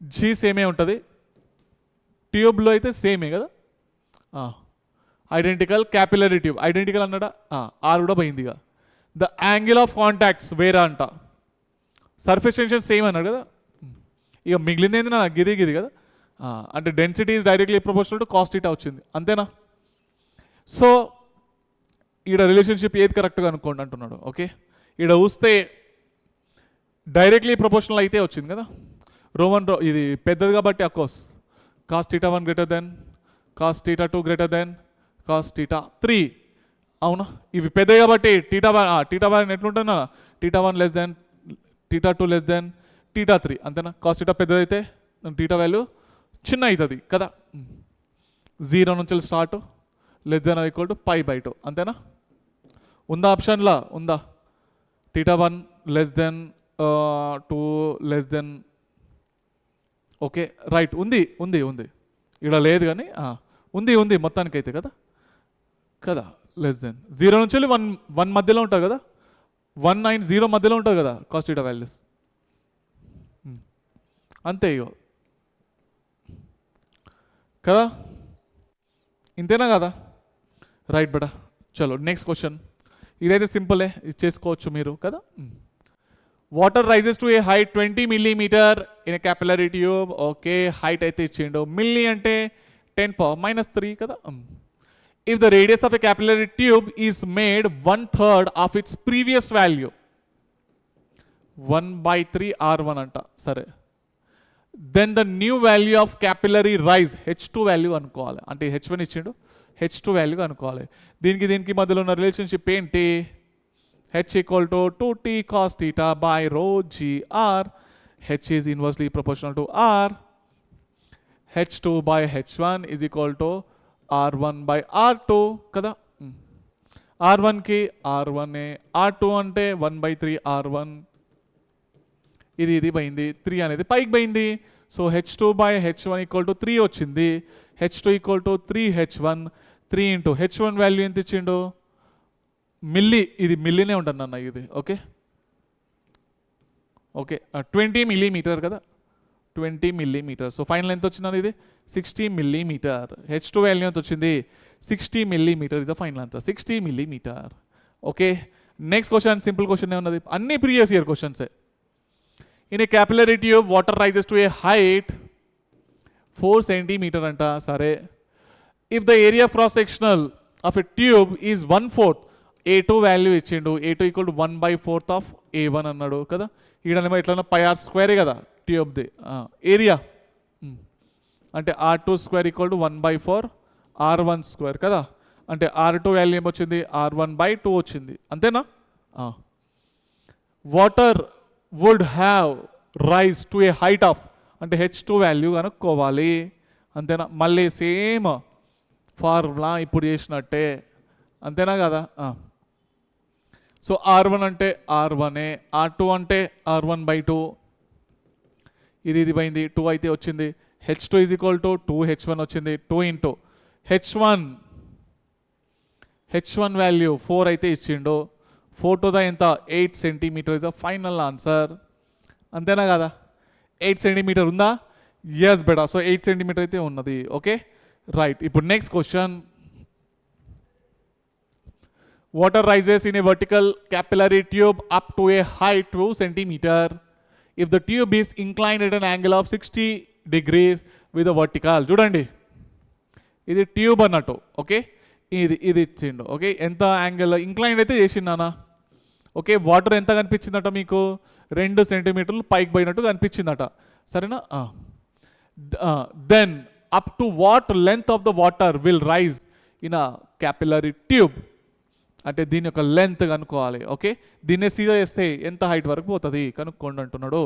G సేమే ఉంటుంది, ట్యూబ్లో అయితే సేమే కదా. ఐడెంటికల్ క్యాపిలరీ ట్యూబ్, ఐడెంటికల్ అన్నాడా, ఆర్ కూడా పోయింది. ఇక ద యాంగిల్ ఆఫ్ కాంటాక్ట్స్ వేరే అంట, సర్ఫేస్ టెన్షన్ సేమ్ అన్నాడు కదా. ఇక మిగిలింది ఏంది నా గిది కదా, అంటే density is directly proportional to cos theta వచ్చింది, అంతేనా? సో ఈడ రిలేషన్షిప్ ఏది కరెక్ట్గా అనుకోండి అంటున్నాడు. ఓకే, ఈడ చూస్తే డైరెక్ట్లీ ప్రపోర్షనల్ అయితే వచ్చింది కదా, ρ1 ఇది పెద్దది కాబట్టి of course cos theta 1 greater than cos theta 2 greater than cos theta 3, అవునా? ఇవి పెద్దవి కాబట్టి థీటా 1 ఎట్లుంటుంది నా, theta 1 less than theta 2 less than theta 3, అంతేనా? కాస్ థీటా పెద్దదైతే థీటా వాల్యూ చిన్న అవుతుంది కదా. 0 నుంచి start, less than equal to π/2, అంతేనా? ఉందా ఆప్షన్లా, ఉందా? Theta 1 less than 2 less than, okay right, ఉంది ఇక్కడ లేదు కానీ ఉంది మొత్తానికైతే కదా లెస్ దెన్ 0 నుంచి 1 మధ్యలో ఉంటుంది కదా, 1 and 0 మధ్యలో ఉంటుంది కదా కాస్ థీటా వాల్యూస్, అంతే ఇగో కదా, ఇంతేనా కదా? రైట్ బేటా. చలో నెక్స్ట్ క్వశ్చన్, ఇదైతే సింపులే, ఇది చేసుకోవచ్చు మీరు కదా. Water rises to a height 20 millimeter in a capillary tube. Okay, height అయితే ఇచ్చిండు, మిల్లీ అంటే 10⁻³ కదా. If the radius of a capillary tube is made 1/3 of its previous value, 1/3 R1 అంట. సరే, then the new value of capillary rise H2 value అనుకోవాలి, అంటే H1 ఇచ్చిండు, H2 value అనుకోవాలి. దీనికి మధ్యలో ఉన్న రిలేషన్షిప్ ఏంటి? H equal to 2t cos theta by ρgr. H is inversely proportional to R. H2 by H1 is equal to R1 by R2 కదా. R1 కి R1, R2 అంటే 1/3 R1, ఇది పోయింది, 3 అనేది పైకి పోయింది. So H2 by H1 equal to 3 వచ్చింది, H2 equal to 3H1, 3 into H1 value ఎంత ఇచ్చిండు, మిల్లీ, ఇది మిల్లీనే ఉంటుంది అన్న ఇది. ఓకే 20 millimeter కదా, 20 millimeter. సో ఫైనల్ ఎంత వచ్చింది ఇది, 60 millimeter. H2 వాల్యూ ఎంత వచ్చింది, 60 millimeter is the final answer, 60 millimeter. Okay, next question simple question ఉన్నది, అన్ని ప్రీవియస్ ఇయర్ క్వశ్చన్సే. In a capillary tube water rises to a height 4 centimeter అంట. సరే, if the area cross sectional of a tube is 1/4, A2 value ఇచ్చిండు, A2 equal to 1/4 of A1 అన్నాడు కదా. ఈడనేమో ఎట్లన్నా πr² కదా ట్యూబ్ది ఏరియా, అంటే R2² ఈక్వల్ టు 1/4 R1² కదా, అంటే R2 వాల్యూ ఏమొచ్చింది, R1/2 వచ్చింది, అంతేనా? Water would have rise to a height of, అంటే H2 వాల్యూ కనుక్కోవాలి, అంతేనా? మళ్ళీ సేమ్ ఫార్ములా ఇప్పుడు చేసినట్టే, అంతేనా కదా. సో R1 అంటే R1, R2 అంటే R1/2, ఇది పోయింది, 2 అయితే వచ్చింది. H2 is equal to 2H1 వచ్చింది, 2 ఇంటూ H1 వాల్యూ 4 అయితే ఇచ్చిండు, 4 to the ఎంత 8 centimeter is the final answer, అంతేనా కదా. 8 centimeter ఉందా? Yes beta. సో 8 centimeter అయితే ఉన్నది. Okay right. ఇప్పుడు next question, water rises in a vertical capillary tube up to a height 2 centimeter if the tube is inclined at an angle of 60 degrees with a vertical. చూడండి, ఇది tube అన్నట్టు. Okay, ఇది ఇచ్చిండు. Okay, ఎంత angle incline అయితే చేసిండానా. Okay, water ఎంత కనిపించిందట మీకు, 2 centimeter పైకి పోయినట్టు కనిపించిందట. సరేనా? Then up to what length of the water will rise in a capillary tube. అంటే దీని యొక్క లెంత్ కనుక్కోవాలి. ఓకే, దీన్నే సీదా చేస్తే ఎంత హైట్ వరకు పోతుంది కనుక్కోండి అంటున్నాడు.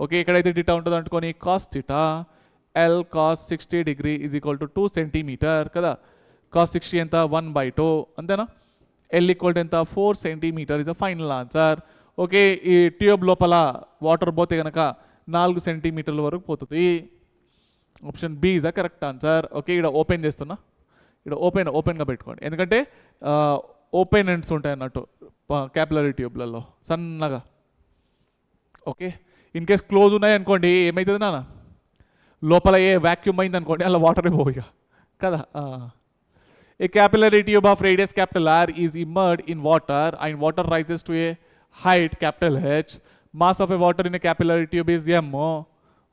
ఓకే, ఎక్కడైతే డీటా ఉంటుంది అనుకోని cos theta L cos 60 degree is equal to 2 centimetre కదా. కాస్ 60 ఎంత 1/2 అంతేనా. ఎల్ ఈక్వల్ టు ఎంత 4 centimetre is a final answer. Okay, ఈ ట్యూబ్ లోపల వాటర్ పోతే కనుక 4 సెంటీమీటర్ల వరకు పోతుంది. Option B is a correct answer. Okay, ఇక్కడ ఓపెన్ చేస్తున్నా, ఇక్కడ ఓపెన్గా పెట్టుకోండి, ఎందుకంటే ఓపెన్ ఎండ్స్ ఉంటాయి అన్నట్టు క్యాపిలరీ ట్యూబ్లలో సన్నగా. ఓకే, ఇన్ కేస్ క్లోజ్ ఉన్నాయి అనుకోండి ఏమవుతుంది నాన్న, లోపల ఏ వ్యాక్యూమ్ అయింది అనుకోండి అలా వాటరే పోయిగా కదా. A capillary tube of radius capital R is immersed in water and water rises to a height capital H. Mass of a water in a capillary tube is M.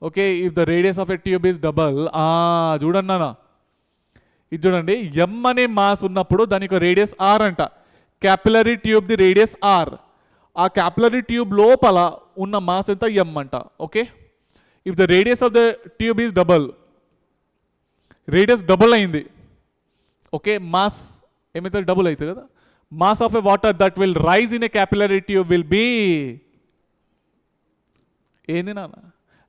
Okay, if the radius of a tube is double. చూడండి నాన్న, ఇది చూడండి, M అనే mass ఉన్నప్పుడు దానికి radius R అంట. Capillary tube ది radius R. ఆ క్యాపిలరీ ట్యూబ్ లోపల ఉన్న మాస్ ఎంత ఎమ్ అంట. Okay, if the radius of the tube is double, radius double అయింది. ఓకే, మాస్ ఏమైతే డబుల్ అవుతుంది కదా. Mass of a water that will rise in a capillary tube will be ఏంది నాన్న,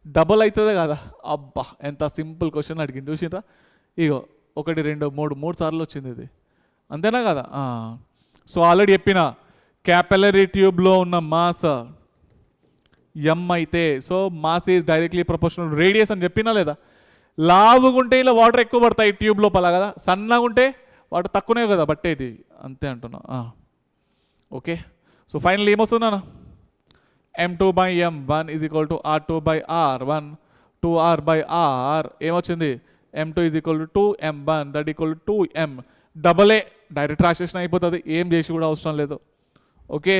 డబుల్ అవుతుంది కదా. అబ్బా ఎంత సింపుల్ క్వశ్చన్ అడిగింది చూసిండ్రా. ఇగో 1 2 3 3 సార్లు వచ్చింది ఇది, అంతేనా కదా. సో ఆల్రెడీ చెప్పిన క్యాపిలరీ ట్యూబ్లో ఉన్న మాస్ ఎమ్ అయితే so mass is directly proportional radius అని చెప్పినా లేదా. లావుగుంటే ఇలా వాటర్ ఎక్కువ పడతాయి ట్యూబ్ లోపల కదా, సన్నగా ఉంటే వాటర్ తక్కువనే కదా పట్టేది, అంతే అంటున్నా. ఓకే, సో ఫైనల్ ఏమొస్తుందన్నా, m2/m1 is equal to r2/r1 2r/r ఏమొచ్చింది, m2 is equal to 2m1 that equal to 2m. Double a direct translation అయిపోతుంది, ఏం చేసి కూడా అవసరం లేదు. Okay,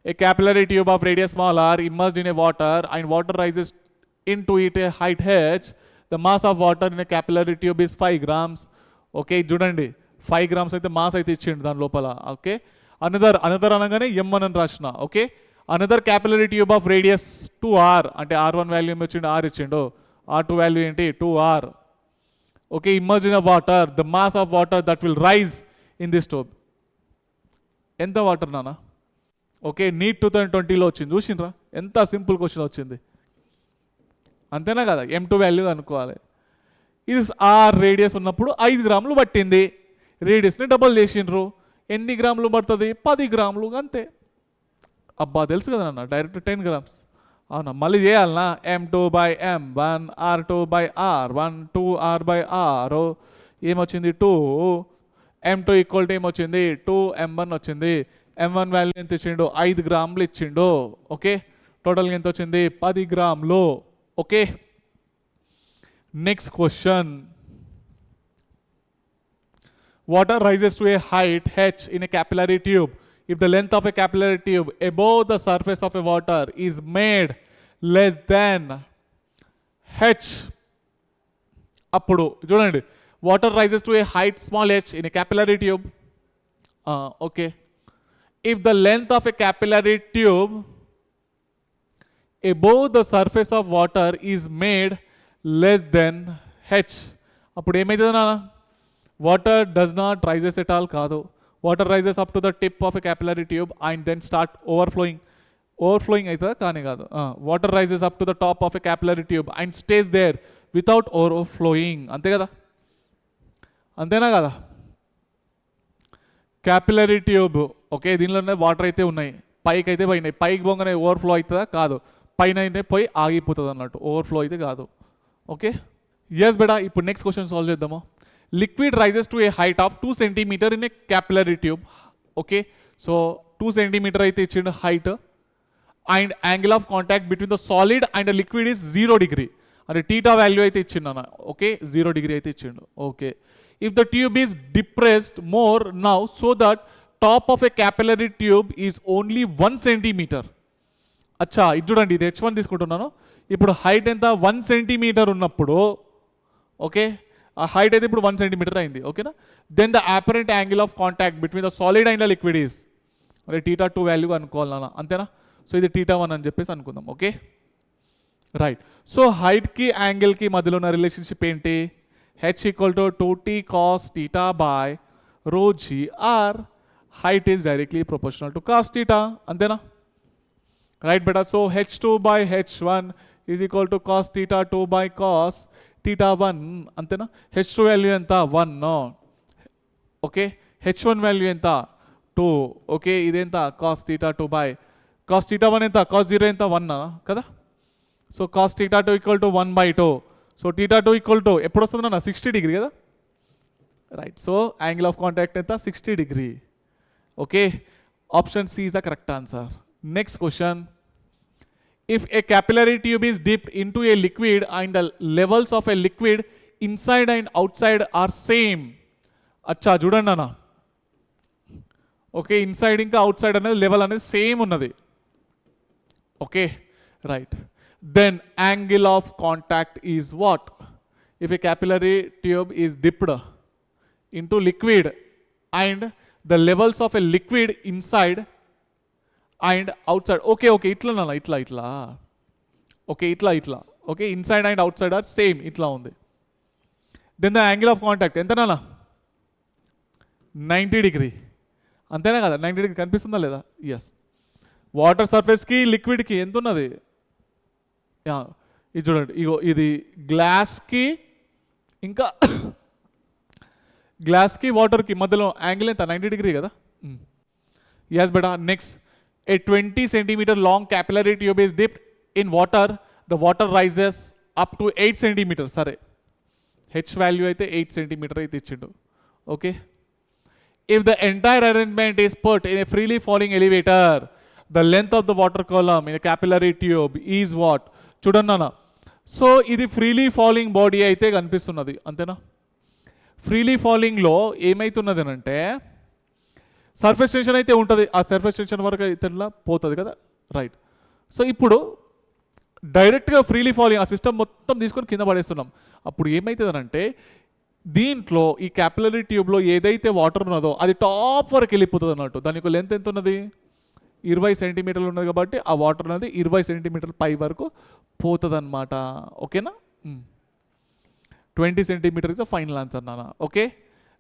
a capillary tube of radius small R immersed in a water and water rises into it a height h, the mass of water in a capillary tube is 5 grams. Okay, చూడండి 5 grams అయితే mass అయితే ఇచ్చిండు దాని లోపల. Okay, another అనగానే ఎమ్ అని రాసిన. Okay, another capillary tube of radius 2r అంటే r1 వాల్యూ ఏమి వచ్చిండు, r ఇచ్చిండు, r2 వాల్యూ ఏంటి 2r. Okay, immerse in a water the mass of water that will rise in this tube ఎంత వాటర్ నాన్న. ఓకే, నీట్ 2020లో వచ్చింది చూసిండ్రా, ఎంత సింపుల్ క్వశ్చన్ వచ్చింది, అంతేనా కదా. m2 వాల్యూ అనుకోవాలి. ఇది ఆర్ రేడియస్ ఉన్నప్పుడు 5 గ్రాములు పట్టింది, రేడియస్ని డబల్ చేసిండ్రు, ఎన్ని గ్రాములు పడుతుంది 10 గ్రాములు అంతే. అబ్బా తెలుసు కదా అన్న, డైరెక్ట్ 10 గ్రామ్స్. అవునా, మళ్ళీ చేయాలన్నా, m2/m1 r2/r1 2r/r ఏమొచ్చింది 2, m2 ఈక్వల్ టు ఏమొచ్చింది 2m1 వచ్చింది. m1 వాల్యూ ఎంత ఇచ్చిండు 5 గ్రాములు ఇచ్చిండు. ఓకే, టోటల్గా ఎంత వచ్చింది 10 గ్రాములు. Okay, next question. Water rises to a height h in a capillary tube if the length of a capillary tube above the surface of a water is made less than h. అప్పుడు చూడండి, water rises to a height small h in a capillary tube. Okay, if the length of a capillary tube above the surface of water is made less than h, అప్పుడు ఏమైతుంది నాన్న, water does not rises at all కాదు, water rises up to the tip of a capillary tube and then start overflowing అవుతుందా, కానీ కాదు. Water rises up to the top of a capillary tube and stays there without overflowing, అంతే కదా, అంతేనా కదా. Capillary tube okay, దీనిలోనే water అయితే ఉన్నాయి, పైకి అయితే పోయినాయి, పైకి పోగానే ఓవర్ఫ్లో అవుతుందా, కాదు, పైన అయితే పోయి ఆగిపోతుంది అన్నట్టు, ఓవర్ఫ్లో అయితే కాదు. ఓకే, ఎస్ బేటా. ఇప్పుడు నెక్స్ట్ క్వశ్చన్ సాల్వ్ చేద్దాము. Liquid rises to a height of 2 centimetre in a capillary tube. Okay, so 2 centimetre అయితే ఇచ్చిండు height and angle of contact between the solid and liquid is 0 degree అంటే theta value అయితే ఇచ్చిండు అన్న. Okay, 0 degree అయితే ఇచ్చిండు. Okay, if the tube is depressed more now so that top of a capillary tube is only 1 centimetre. అచ్చా, ఇది చూడండి, ఇది h1 తీసుకుంటున్నాను. ఇప్పుడు హైట్ ఎంత 1 సెంటీమీటర్ ఉన్నప్పుడు, ఓకే, ఆ హైట్ అయితే ఇప్పుడు 1 సెంటీమీటర్ అయింది. ఓకేనా, then the apparent angle of contact between the solid and the liquid is అంటే θ2 వాల్యూ అనుకోవాలన్నా, అంతేనా. సో ఇది θ1 అని చెప్పేసి అనుకుందాం. Okay, right. సో హైట్కి యాంగిల్కి మధ్యలో ఉన్న రిలేషన్షిప్ ఏంటి? H equal to 2t cos theta by rho G R height is directly proportional to cos theta. అంతేనా? రైట్ బేటా. So h2 by h1 is equal to cos theta 2 by cos theta 1. అంతేనా? h2 value ఎంత? 1. Okay. h1 value ఎంత? 2. Okay. ఇదేంత? Cos theta 2 by cos theta 1 ఎంత? Cos 0 ఎంత? 1 కదా. So cos theta 2 equal to 1/2. So theta 2 equal to ఎప్పుడు వస్తుందన్న? 60 degree కదా. Right. So angle of contact ఎంత? 60 degree. Okay. Option C is the correct answer. Next question. If a capillary tube is dipped into a liquid and the levels of a liquid inside and outside are same. అచ్చా చూడండి అన్న. Okay. Inside ఇంకా outside అనేది level అనేది same ఉన్నది. Okay. Right. Then angle of contact is what? If a capillary tube is dipped into liquid and the levels of a liquid inside and outside. Okay. Okay. ఇట్లా ఇట్లా ఇట్లా. Okay. ఇట్లా ఇట్లా. Okay. Inside and outside are same. ఇట్లా ఉంది. Then the angle of contact ఎంతనా? 90 degree. అంతేనా కదా? 90 డిగ్రీ కనిపిస్తుందా లేదా? ఎస్. వాటర్ సర్ఫేస్కి లిక్విడ్కి ఎంత ఉన్నది? ఇది చూడండి. ఇగో ఇది గ్లాస్కి ఇంకా గ్లాస్కి వాటర్కి మధ్యలో యాంగిల్ ఎంత? 90 డిగ్రీ కదా. ఎస్ బేటా. Next. A 20 centimeter long capillary tube is dipped in water. The water rises up to 8 centimeters. సరే. H value అయితే 8 centimeter అయితే ఇచ్చిండు. Okay. If the entire arrangement is put in a freely falling elevator, the length of the water column in a capillary tube is what? చూడండి అన్న. So ఇది freely falling body అయితే కనిపిస్తున్నది. అంతేనా? Freely ఫాలింగ్లో ఏమైతున్నది అంటే సర్ఫేస్ టెన్షన్ అయితే ఉంటుంది. ఆ సర్ఫేస్ టెన్షన్ వరకు అయితే పోతుంది కదా. రైట్. సో ఇప్పుడు డైరెక్ట్గా ఫ్రీలీ ఫాలింగ్ ఆ సిస్టమ్ మొత్తం తీసుకొని కింద పడేస్తున్నాం. అప్పుడు ఏమవుతుందనంటే దీంట్లో ఈ క్యాపిలరీ ట్యూబ్లో ఏదైతే వాటర్ ఉన్నదో అది టాప్ వరకు వెళ్ళిపోతుంది అన్నట్టు. దాని యొక్క లెంత్ ఎంత ఉన్నది? 20 సెంటీమీటర్లు ఉన్నది కాబట్టి ఆ వాటర్ అనేది 20 సెంటీమీటర్ల పై వరకు పోతుంది అనమాట. ఓకేనా? 20 సెంటీమీటర్ ఇస్ ఫైనల్ ఆన్సర్ నాన్న. ఓకే.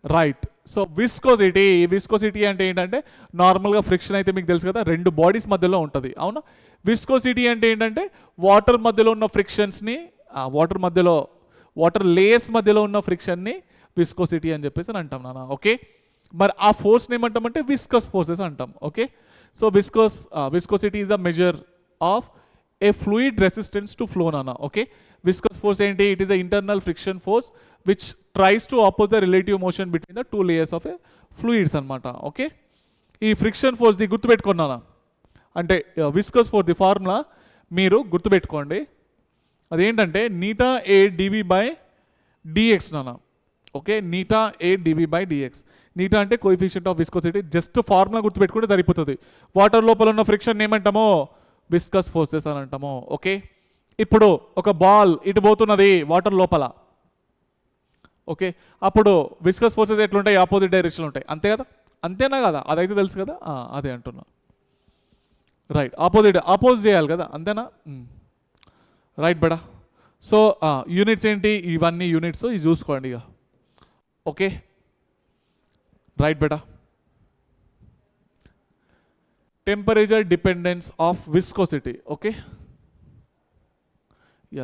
రైట్. సో విస్కోసిటీ అంటే ఏంటంటే నార్మల్గా ఫ్రిక్షన్ అయితే మీకు తెలుసు కదా, రెండు బాడీస్ మధ్యలో ఉంటుంది. అవునా? విస్కోసిటీ అంటే ఏంటంటే వాటర్ మధ్యలో ఉన్న ఫ్రిక్షన్స్ని వాటర్ లేయర్స్ మధ్యలో ఉన్న ఫ్రిక్షన్ని విస్కోసిటీ అని చెప్పేసి అని అంటాం నాన్న. ఓకే. మరి ఆ ఫోర్స్ని ఏమంటామంటే విస్కస్ ఫోర్సెస్ అంటాం. Okay. So viscosity is a measure of A fluid resistance to flow నాన్న. ఓకే. విస్కస్ ఫోర్స్ ఏంటి? It is a internal friction force which tries to oppose the relative motion between the two layers of a fluids అనమాట. Okay. ఈ friction force ది గుర్తుపెట్టుకున్నానా అంటే viscous force ది formula మీరు గుర్తుపెట్టుకోండి. అదేంటంటే నీటా ఏ డివి బై డిఎక్స్ నాన్న. ఓకే. నీటా ఏ డివి బై డిఎక్స్. నీటా అంటే coefficient of viscosity. Just formula గుర్తుపెట్టుకుంటే సరిపోతుంది. వాటర్ లోపల ఉన్న ఫ్రిక్షన్ ఏమంటామో విస్కస్ ఫోర్సెస్ అని అంటాము. ఓకే. ఇప్పుడు ఒక బాల్ ఇటు పోతున్నది వాటర్ లోపల. ఓకే. అప్పుడు విస్కస్ ఫోర్సెస్ ఎట్లుంటాయి? ఆపోజిట్ డైరెక్షన్లో ఉంటాయి. అంతే కదా? అంతేనా కదా? అదైతే తెలుసు కదా. అదే అంటున్నా. రైట్. ఆపోజిట్ చేయాలి కదా. అంతేనా? రైట్ బేడా. సో యూనిట్స్ ఏంటి? ఇవన్నీ యూనిట్స్ ఇవి చూసుకోండి ఇక. ఓకే. రైట్ బేడా. Temperature dependence of viscosity. Okay.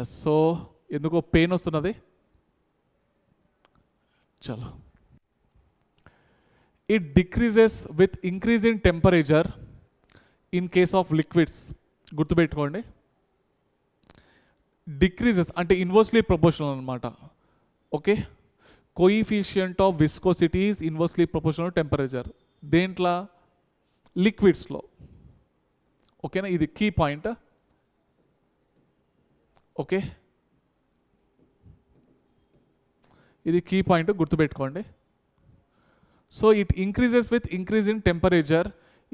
Yes. So ఎందుకో పెయిన్ వస్తున్నది. చలో. It decreases with increase in temperature in case of liquids. గుర్తుపెట్టుకోండి. డిక్రీజెస్ అంటే ఇన్వర్స్లీ ప్రపోర్షనల్ అనమాట. Okay. Coefficient of viscosity is inversely proportional temperature. దేంట్లో? లిక్విడ్స్లో. ఓకేనా? ఇది కీ పాయింట్. ఓకే. ఇది కీ పాయింట్ గుర్తుపెట్టుకోండి. So it increases with increase in temperature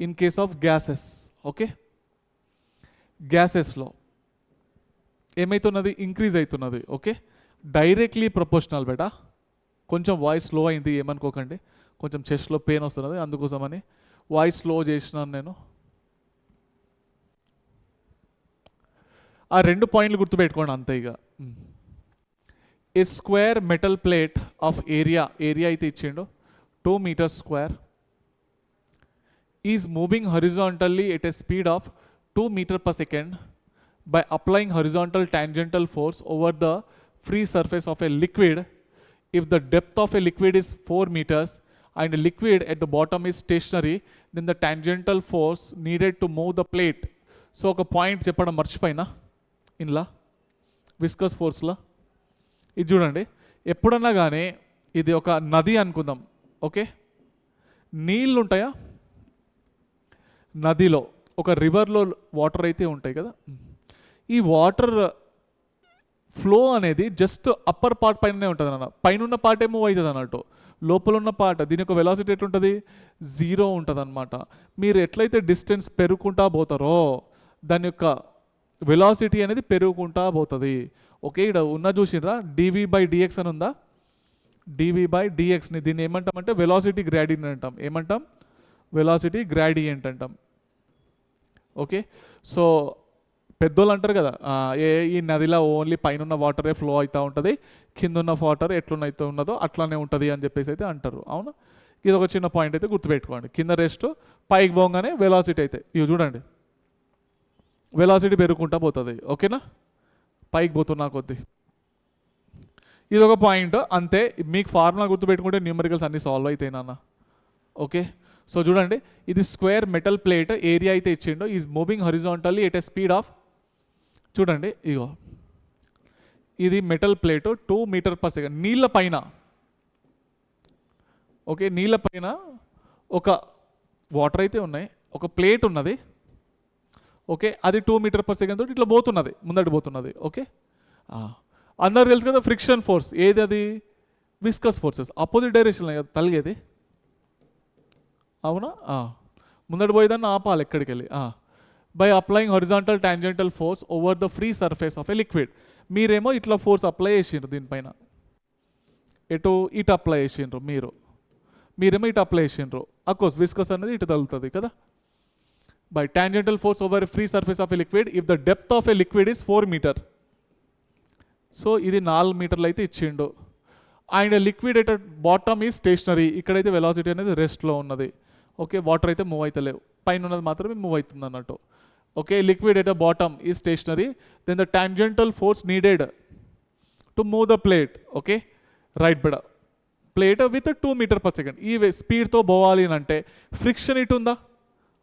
in case of gases. Okay. గ్యాసెస్లో ఏమవుతున్నది? ఇంక్రీజ్ అవుతున్నది. ఓకే. డైరెక్ట్లీ ప్రపోర్షనల్ బేటా. కొంచెం వాయిస్ స్లో అయింది, ఏమనుకోకండి. కొంచెం చెస్ట్లో పెయిన్ వస్తున్నది, అందుకోసమని వాయిస్ స్లో చేసినాను నేను. ఆ 2 పాయింట్లు గుర్తుపెట్టుకోండి అంతే ఇక. A square metal plate of area అయితే ఇచ్చిండు 2 meters square is moving horizontally at a speed of 2 meters per second by applying horizontal tangential force over the free surface of a liquid if the depth of a liquid is 4 meters and the liquid at the bottom is stationary, then the tangential force needed to move the plate. So ఒక point చెప్పడం మర్చిపోయినా ఇందులో viscous ఫోర్స్లో ఇది చూడండి. ఎప్పుడన్నా కానీ ఇది ఒక నది అనుకుందాం, ఓకే. నీళ్ళు ఉంటాయా నదిలో, ఒక రివర్లో వాటర్ అయితే ఉంటాయి కదా. ఈ వాటర్ ఫ్లో అనేది జస్ట్ అప్పర్ పార్ట్ పైననే ఉంటుంది అన్న, పైన ఉన్న పార్ట్ ఏమో అవుతుంది అన్నట్టు, లోపల ఉన్న పార్ట్ దీని యొక్క వెలాసిటీ ఎట్లుంటుంది 0 ఉంటుంది అనమాట. మీరు ఎట్లయితే డిస్టెన్స్ పెరుగుకుంటా పోతారో దాని యొక్క వెలాసిటీ అనేది పెరుగుకుంటా పోతుంది. ఓకే, ఇక్కడ ఉన్న చూసినరా dv/dx అని ఉందా, dv/dxని దీన్ని ఏమంటామంటే వెలాసిటీ గ్రాడియంట్ అంటాం. ఏమంటాం? వెలాసిటీ గ్రాడియంట్ అంటాం. ఓకే, సో పెద్దోళ్ళు అంటారు కదా ఈ నదిలో ఓన్లీ పైన ఉన్న వాటరే ఫ్లో అవుతూ ఉంటుంది, కింద ఉన్న వాటర్ ఎట్లనైతే ఉన్నదో అట్లానే ఉంటుంది అని చెప్పేసి అయితే అంటారు. అవునా, ఇది ఒక చిన్న పాయింట్ అయితే గుర్తుపెట్టుకోండి. కింద రెస్ట్ పైకి పోగానే వెలాసిటీ అయితే ఇవి చూడండి వెలాసిటీ పెరుగుకుంటా పోతుంది. ఓకేనా, పైకి పోతున్నా కొద్ది. ఇది ఒక పాయింట్ అంతే. మీకు ఫార్ములా గుర్తుపెట్టుకుంటే న్యూమరికల్స్ అన్ని సాల్వ్ అవుతాయి నాన్న. ఓకే, సో చూడండి ఇది స్క్వేర్ మెటల్ ప్లేట్ ఏరియా అయితే ఇచ్చిండో is moving horizontally at a speed of, చూడండి ఇగో ఇది metal plate 2 meters per second నీళ్ళ పైన. ఓకే, నీళ్ళ పైన ఒక వాటర్ అయితే ఉన్నాయి, ఒక ప్లేట్ ఉన్నది. ఓకే, అది 2 meters per second తోటి ఇట్లా పోతున్నది, ముందటి పోతున్నది. ఓకే, అందరు తెలుసు కదా ఫ్రిక్షన్ ఫోర్స్ ఏది, అది విస్కస్ ఫోర్సెస్ ఆపోజిట్ డైరెక్షన్లో కదా తలిగేది. అవునా, ముందటి పోయేదాన్ని ఆపాలి ఎక్కడికి వెళ్ళి. By applying horizontal tangential force over the free surface of a liquid. మీరేమో ఇట్లా ఫోర్స్ అప్లై చేసిండ్రు దీనిపైన, ఇటు అప్లై చేసిండ్రు, మీరేమో ఇటు అప్లై చేసిండ్రు. అఫ్కోర్స్ విస్కస్ అనేది ఇటు తగులుతుంది కదా. By tangential force over free surface of a liquid if the depth of a liquid is 4 meters. సో ఇది 4 meters అయితే ఇచ్చిండు. And liquid at bottom is stationary, ఇక్కడైతే వెలాసిటీ అనేది రెస్ట్లో ఉన్నది. ఓకే, వాటర్ అయితే మూవ్ అవుతలేవు, పైన ఉన్నది మాత్రమే మూవ్ అవుతుంది అన్నట్టు. Okay, liquid at the bottom is stationary, then the tangential force needed to move the plate. Okay, right బిడ plate with 2 meters per second. ఈ స్పీడ్తో పోవాలి అని అంటే ఫ్రిక్షన్ ఇటు ఉందా,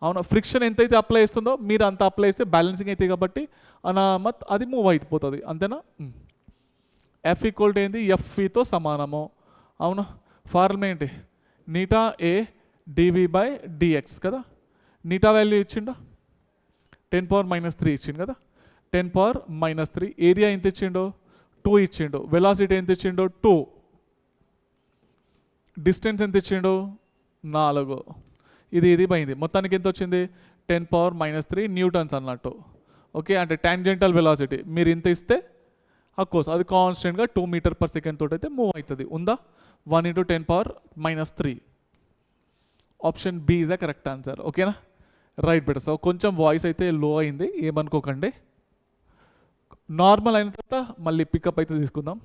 అవునా, ఫ్రిక్షన్ ఎంతైతే అప్లై చేస్తుందో మీరు అంత అప్లై చేస్తే బ్యాలెన్సింగ్ అవుతాయి కాబట్టి అనామత్ అది మూవ్ అయిపోతుంది. అంతేనా. ఎఫ్ ఈక్వల్ టు ఏంది, ఎఫ్ఈతో సమానము. అవునా, ఫార్ములా ఏంటి, నీటా ఏ dv/dx కదా. నీటా వాల్యూ ఇచ్చిండా 10⁻³ ఇచ్చిండు కదా, 10⁻³ ఏరియా ఎంత ఇచ్చిండు 2 ఇచ్చిండు, వెలాసిటీ ఎంత ఇచ్చిండు 2, డిస్టెన్స్ ఎంత ఇచ్చిండు 4. ఇది పోయింది, మొత్తానికి ఎంత వచ్చింది 10⁻³ న్యూటన్స్ అన్నట్టు. ఓకే, అంటే టాంజెంటల్ వెలాసిటీ మీరు ఇంత ఇస్తే అఫ్కోర్స్ అది కాన్స్టెంట్గా 2 meters per second తోటి అయితే మూవ్ అవుతుంది. ఉందా 1 × 10⁻³ option B is the correct answer. ఓకేనా, రైట్ బెటర్. సో కొంచెం వాయిస్ అయితే లో అయింది, ఏమనుకోకండి. నార్మల్ అయిన తర్వాత మళ్ళీ పికప్ అయితే తీసుకుందాం.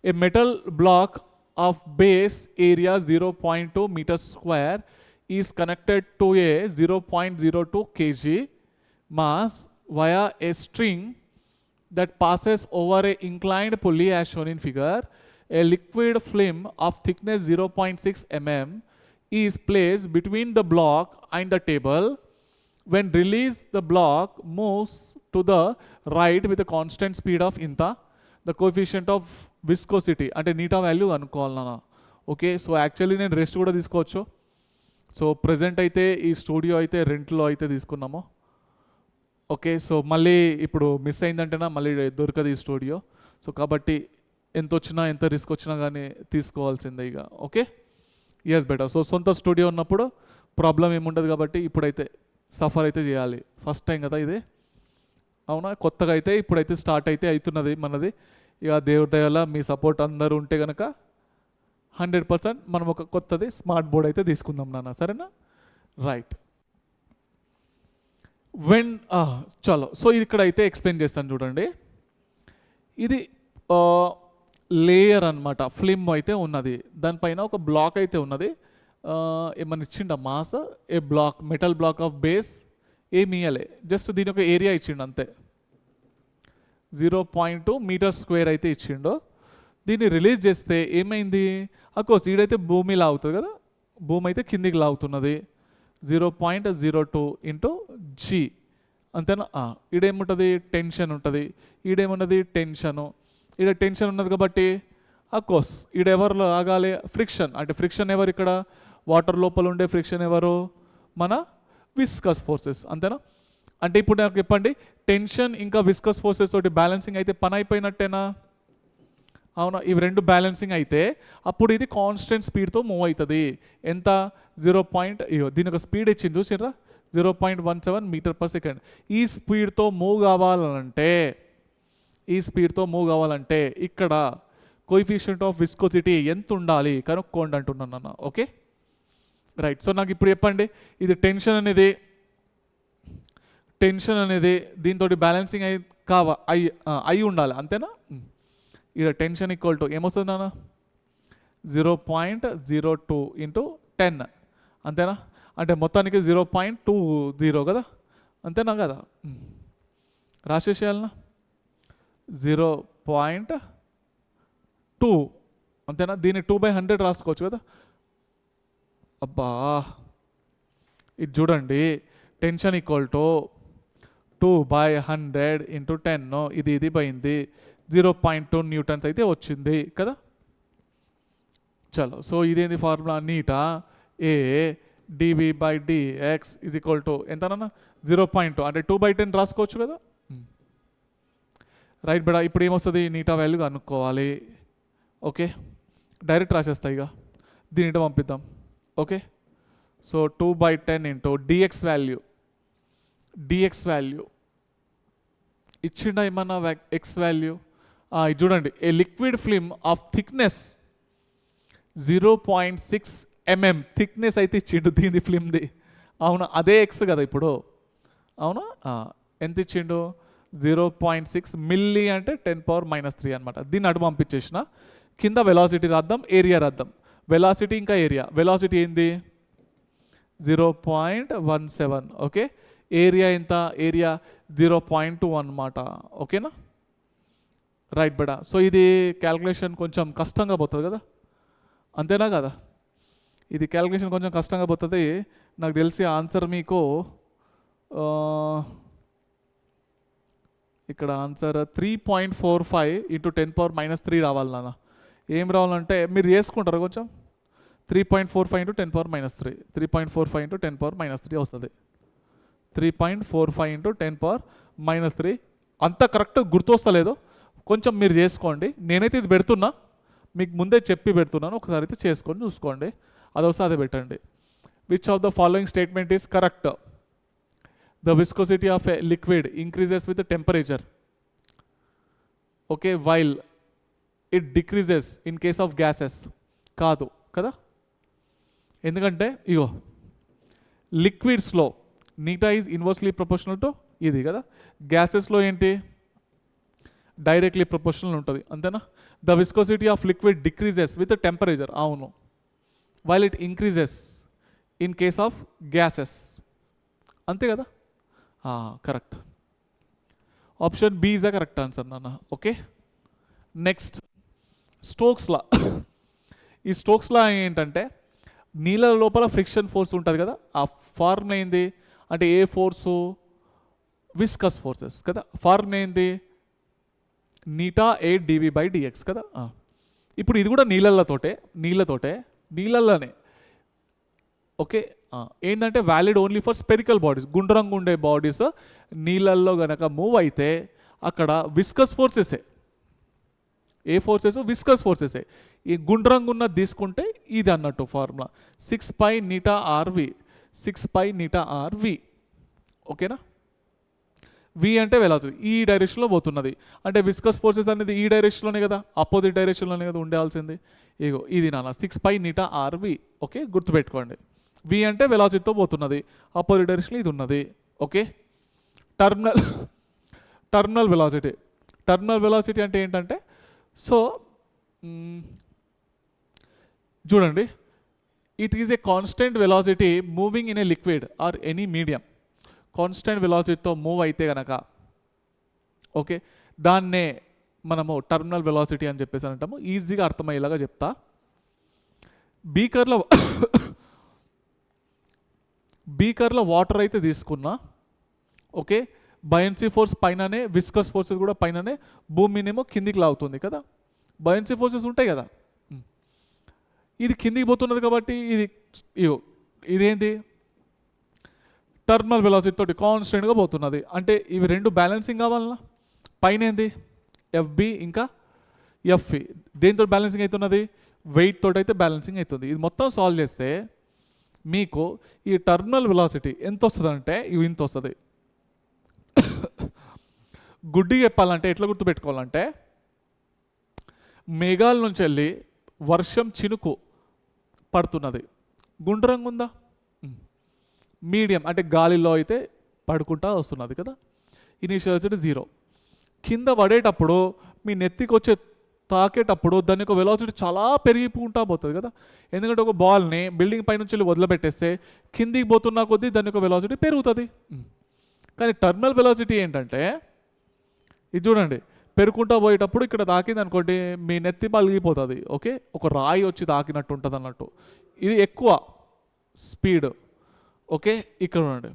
A metal block of base area 0.2 meters square is connected to a 0.02 kg mass via a string that passes over a inclined pulley as shown in figure. A liquid film of thickness 0.6 mm is placed between the block and the table. When released, the block moves to the right with a constant speed of inta. The coefficient of viscosity అంటే నీటా value అనుకోవాలన్నా. Okay, so actually నేను rest కూడా తీసుకోవచ్చు. So present అయితే ఈ studio అయితే రెంట్లో అయితే తీసుకున్నాము. Okay, so మళ్ళీ ఇప్పుడు మిస్ అయిందంటేనా మళ్ళీ దొరకదు ఈ స్టూడియో. సో కాబట్టి ఎంత వచ్చినా ఎంత రిస్క్ వచ్చినా కానీ తీసుకోవాల్సిందే ఇక. Okay, yes better. సో సొంత స్టూడియో ఉన్నప్పుడు ప్రాబ్లం ఏముండదు కాబట్టి ఇప్పుడైతే సఫర్ అయితే చేయాలి. ఫస్ట్ టైం కదా ఇది, అవునా, కొత్తగా అయితే ఇప్పుడైతే స్టార్ట్ అయితే అవుతున్నది మనది. ఇక దేవుడి దయ వల్ల మీ సపోర్ట్ అందరూ ఉంటే కనుక 100% మనం ఒక కొత్తది స్మార్ట్ బోర్డ్ అయితే తీసుకుందాం నాన్న, సరేనా. రైట్. వెన్ చలో సో ఇది ఇక్కడ అయితే ఎక్స్ప్లెయిన్ చేస్తాను చూడండి. ఇది లేయర్ అనమాట, ఫిల్మ్ అయితే ఉన్నది, దానిపైన ఒక బ్లాక్ అయితే ఉన్నది. ఏమన్నా ఇచ్చిండ mass, a block, metal block of base, ఏమి ఇయ్యలే, జస్ట్ దీని ఒక ఏరియా ఇచ్చిండు అంతే. 0.2 మీటర్ స్క్వేర్ అయితే ఇచ్చిండు. దీన్ని రిలీజ్ చేస్తే ఏమైంది, అఫ్కోర్స్ ఈడైతే భూమి లాగుతుంది కదా, భూమి అయితే కిందికి లాగుతున్నది. 0.02 ఇంటూ జీ అంతేనా. ఈడేముంటుంది, టెన్షన్ ఉంటుంది, ఈడేమున్నది టెన్షను, ఈడ టెన్షన్ ఉన్నది కాబట్టి అఫ్కోర్స్ ఈడెవరు లాగాలి, ఫ్రిక్షన్. అంటే ఫ్రిక్షన్ ఎవరు ఇక్కడ, వాటర్ లోపల ఉండే ఫ్రిక్షన్ ఎవరు, మన విస్కస్ ఫోర్సెస్ అంతేనా. అంటే ఇప్పుడు నాకు చెప్పండి, టెన్షన్ ఇంకా విస్కస్ ఫోర్సెస్ తోటి బ్యాలెన్సింగ్ అయితే పని అయిపోయినట్టేనా, అవునా. ఇవి రెండు బ్యాలెన్సింగ్ అయితే అప్పుడు ఇది కాన్స్టెంట్ స్పీడ్తో మూవ్ అవుతుంది. ఎంత, 0. దీని ఒక స్పీడ్ ఇచ్చింది చూసిర్రా, 0.17 మీటర్ పర్ సెకండ్. ఈ స్పీడ్తో మూవ్ కావాలంటే ఇక్కడ కోఎఫిషియంట్ ఆఫ్ విస్కోసిటీ ఎంత ఉండాలి కనుక్కోండి అంటున్నాను అన్న. Okay right. సో నాకు ఇప్పుడు చెప్పండి, ఇది టెన్షన్ అనేది దీంతో బ్యాలెన్సింగ్ అయి ఉండాలి అంతేనా. ఇక్కడ టెన్షన్ ఈక్వల్ టు ఏమొస్తుంది నాన్న, 0.02 ఇంటూ 10 అంతేనా. అంటే మొత్తానికి 0.20 కదా, అంతేనా కదా. రాసేసేయాలనా, 0.2 అంతేనా. దీన్ని 2/100 రాసుకోవచ్చు కదా. అబ్బా ఇది చూడండి, టెన్షన్ ఈక్వల్ టు 2/100 ఇంటూ 10, ఇది పోయింది, 0.2 న్యూటన్స్ అయితే వచ్చింది కదా. చలో సో ఇదేంది ఫార్ములా, నీటా A dv/dx is equal to ఎంతనన్నా 0.2 అంటే 2/10 రాసుకోవచ్చు కదా. రైట్ బేడా. ఇప్పుడు ఏమొస్తుంది, నీటా వాల్యూ కనుక్కోవాలి. ఓకే డైరెక్ట్ రాసేస్తా, ఇక దీని పంపిద్దాం. Okay so 2/10 into dx value ఇచ్చిండా ఏమన్నా, ఎక్స్ వాల్యూ ఇది చూడండి, a liquid film of thickness 0.6 mm thickness అయితే ఇచ్చిండు దీని ఫిల్మ్ది, అవునా. అదే ఎక్స్ కదా ఇప్పుడు, అవునా. ఎంత ఇచ్చిండు, 0.6 మిల్లీ అంటే 10⁻³ అనమాట. దీన్ని అటు పంపించేసిన, కింద వెలాసిటీ రాద్దాం, ఏరియా రాద్దాం. వెలాసిటీ ఇంకా ఏరియా, వెలాసిటీ ఏంది 0.17. ఓకే ఏరియా ఎంత, ఏరియా 0.2 అనమాట. ఓకేనా రైట్ బేడా. సో ఇది క్యాల్కులేషన్ కొంచెం కష్టంగా పోతుంది కదా, అంతేనా కదా. ఇది క్యాల్కులేషన్ కొంచెం కష్టంగా పోతుంది. నాకు తెలిసి ఆన్సర్ మీకు ఇక్కడ ఆన్సర్ 3.45 ఇంటూ 10⁻³ రావాలి నాన్న. ఏం రావాలంటే మీరు చేసుకుంటారు కొంచెం, 3.45 ఇంటూ 10⁻³ 3.45 ఇంటూ 10⁻³ వస్తుంది. 3.45 ఇంటూ 10⁻³ అంత కరెక్ట్ గుర్తొస్తలేదు, కొంచెం మీరు చేసుకోండి. నేనైతే ఇది పెడుతున్నా, మీకు ముందే చెప్పి పెడుతున్నాను, ఒకసారి అయితే చేసుకొని చూసుకోండి. అదొస్తే అదే పెట్టండి. Which of the following statement is correct, the viscosity of a liquid increases with temperature, okay, while it decreases in case of gases. కాదు కదా, ఎందుకంటే ఇగో లిక్విడ్స్లో నీటా ఈజ్ ఇన్వర్స్లీ ప్రపోర్షనల్ టు ఇది కదా, గ్యాసెస్లో ఏంటి డైరెక్ట్లీ ప్రపోర్షనల్ ఉంటుంది అంతేనా. The viscosity of liquid decreases with temperature, అవును, while it increases in case of gases, అంతే కదా. Correct, option B is the correct answer నాన్న. ఓకే నెక్స్ట్ స్టోక్స్ లా. ఈ స్టోక్స్ లా ఏంటంటే నీళ్ళ లోపల ఫ్రిక్షన్ ఫోర్స్ ఉంటుంది కదా, ఆ ఫార్ములా ఏంది అంటే ఏ ఫోర్సు, విస్కస్ ఫోర్సెస్ కదా. ఫార్ములా ఏంది, నీటా ఏ dv/dx కదా. ఇప్పుడు ఇది కూడా నీళ్ళల్లోనే ఓకే. ఏంటంటే valid only for spherical bodies, గుండ్రంగా ఉండే బాడీస్ నీళ్ళల్లో గనక మూవ్ అయితే అక్కడ విస్కస్ ఫోర్సెసే. ఏ ఫోర్సెస్, విస్కస్ ఫోర్సెసే. ఈ గుండ్రంగా ఉన్నది తీసుకుంటే ఇది అన్నట్టు ఫార్ములా 6π νrv. ఓకేనా. వి అంటే వెలాసిటీ ఈ డైరెక్షన్లో పోతున్నది, అంటే విస్కస్ ఫోర్సెస్ అనేది ఈ డైరెక్షన్లోనే కదా, ఆపోజిట్ డైరెక్షన్లోనే కదా ఉండాల్సింది. ఇగో ఇది నాన్న 6π ఓకే గుర్తుపెట్టుకోండి. వి అంటే వెలాసిటీతో పోతున్నది, ఆపోజిట్ డైరెక్షన్లో ఇది ఉన్నది. ఓకే టర్మినల్ టర్మినల్ వెలాసిటీ అంటే ఏంటంటే, సో చూడండి, it is a constant velocity moving in a liquid or any medium. Constant వెలాసిటీతో మూవ్ అయితే కనుక ఓకే, దాన్నే మనము టర్మినల్ వెలాసిటీ అని చెప్పేసి అంటాము. ఈజీగా అర్థమయ్యేలాగా చెప్తా. బీకర్లో వాటర్ అయితే తీసుకున్నా, ఓకే, బయన్సీ ఫోర్స్ పైననే, విస్కస్ ఫోర్సెస్ కూడా పైననే, భూమినేమో కిందికి లాగుతుంది కదా, బయన్సీ ఫోర్సెస్ ఉంటాయి కదా. ఇది కిందికి పోతున్నది కాబట్టి ఇదేంటి, టర్మినల్ వెలాసిటీ తోటి కాన్స్టెంట్గా పోతున్నది. అంటే ఇవి రెండు బ్యాలెన్సింగ్ కావాలన్నా, పైన ఏంది ఎఫ్బి ఇంకా ఎఫ్ఈ, దేంతో బ్యాలెన్సింగ్ అవుతున్నది, వెయిట్ తోటి అయితే బ్యాలెన్సింగ్ అవుతుంది. ఇది మొత్తం సాల్వ్ చేస్తే మీకు ఈ టర్మినల్ వెలాసిటీ ఎంత వస్తుంది అంటే ఇవి ఇంత వస్తుంది. గుడ్డి చెప్పాలంటే ఎట్లా గుర్తుపెట్టుకోవాలంటే, మేఘాల నుంచి వెళ్ళి వర్షం చినుకు పడుతున్నది, గుండ్రంగా ఉందా, మీడియం అంటే గాలిలో అయితే పడుకుంటా వస్తున్నది కదా, ఇనీషియల్ వెలాసిటీ 0. కింద పడేటప్పుడు మీ నెత్తికి వచ్చే తాకేటప్పుడు దాని యొక్క వెలాసిటీ చాలా పెరిగిపోకుంటా పోతుంది కదా, ఎందుకంటే ఒక బాల్ని బిల్డింగ్ పై నుంచి వదిలిపెట్టేస్తే కిందికి పోతున్నా కొద్దీ దాని యొక్క వెలాసిటీ పెరుగుతుంది. కానీ టర్మినల్ వెలాసిటీ ఏంటంటే, ఇది చూడండి, పెరుగుకుంటా పోయేటప్పుడు ఇక్కడ తాకింది అనుకోండి మీ నెత్తి పలిగిపోతుంది, ఓకే, ఒక రాయి వచ్చి తాకినట్టు ఉంటుంది అన్నట్టు. ఇది ఎక్కువ స్పీడ్, ఓకే. ఇక్కడ చూడండి,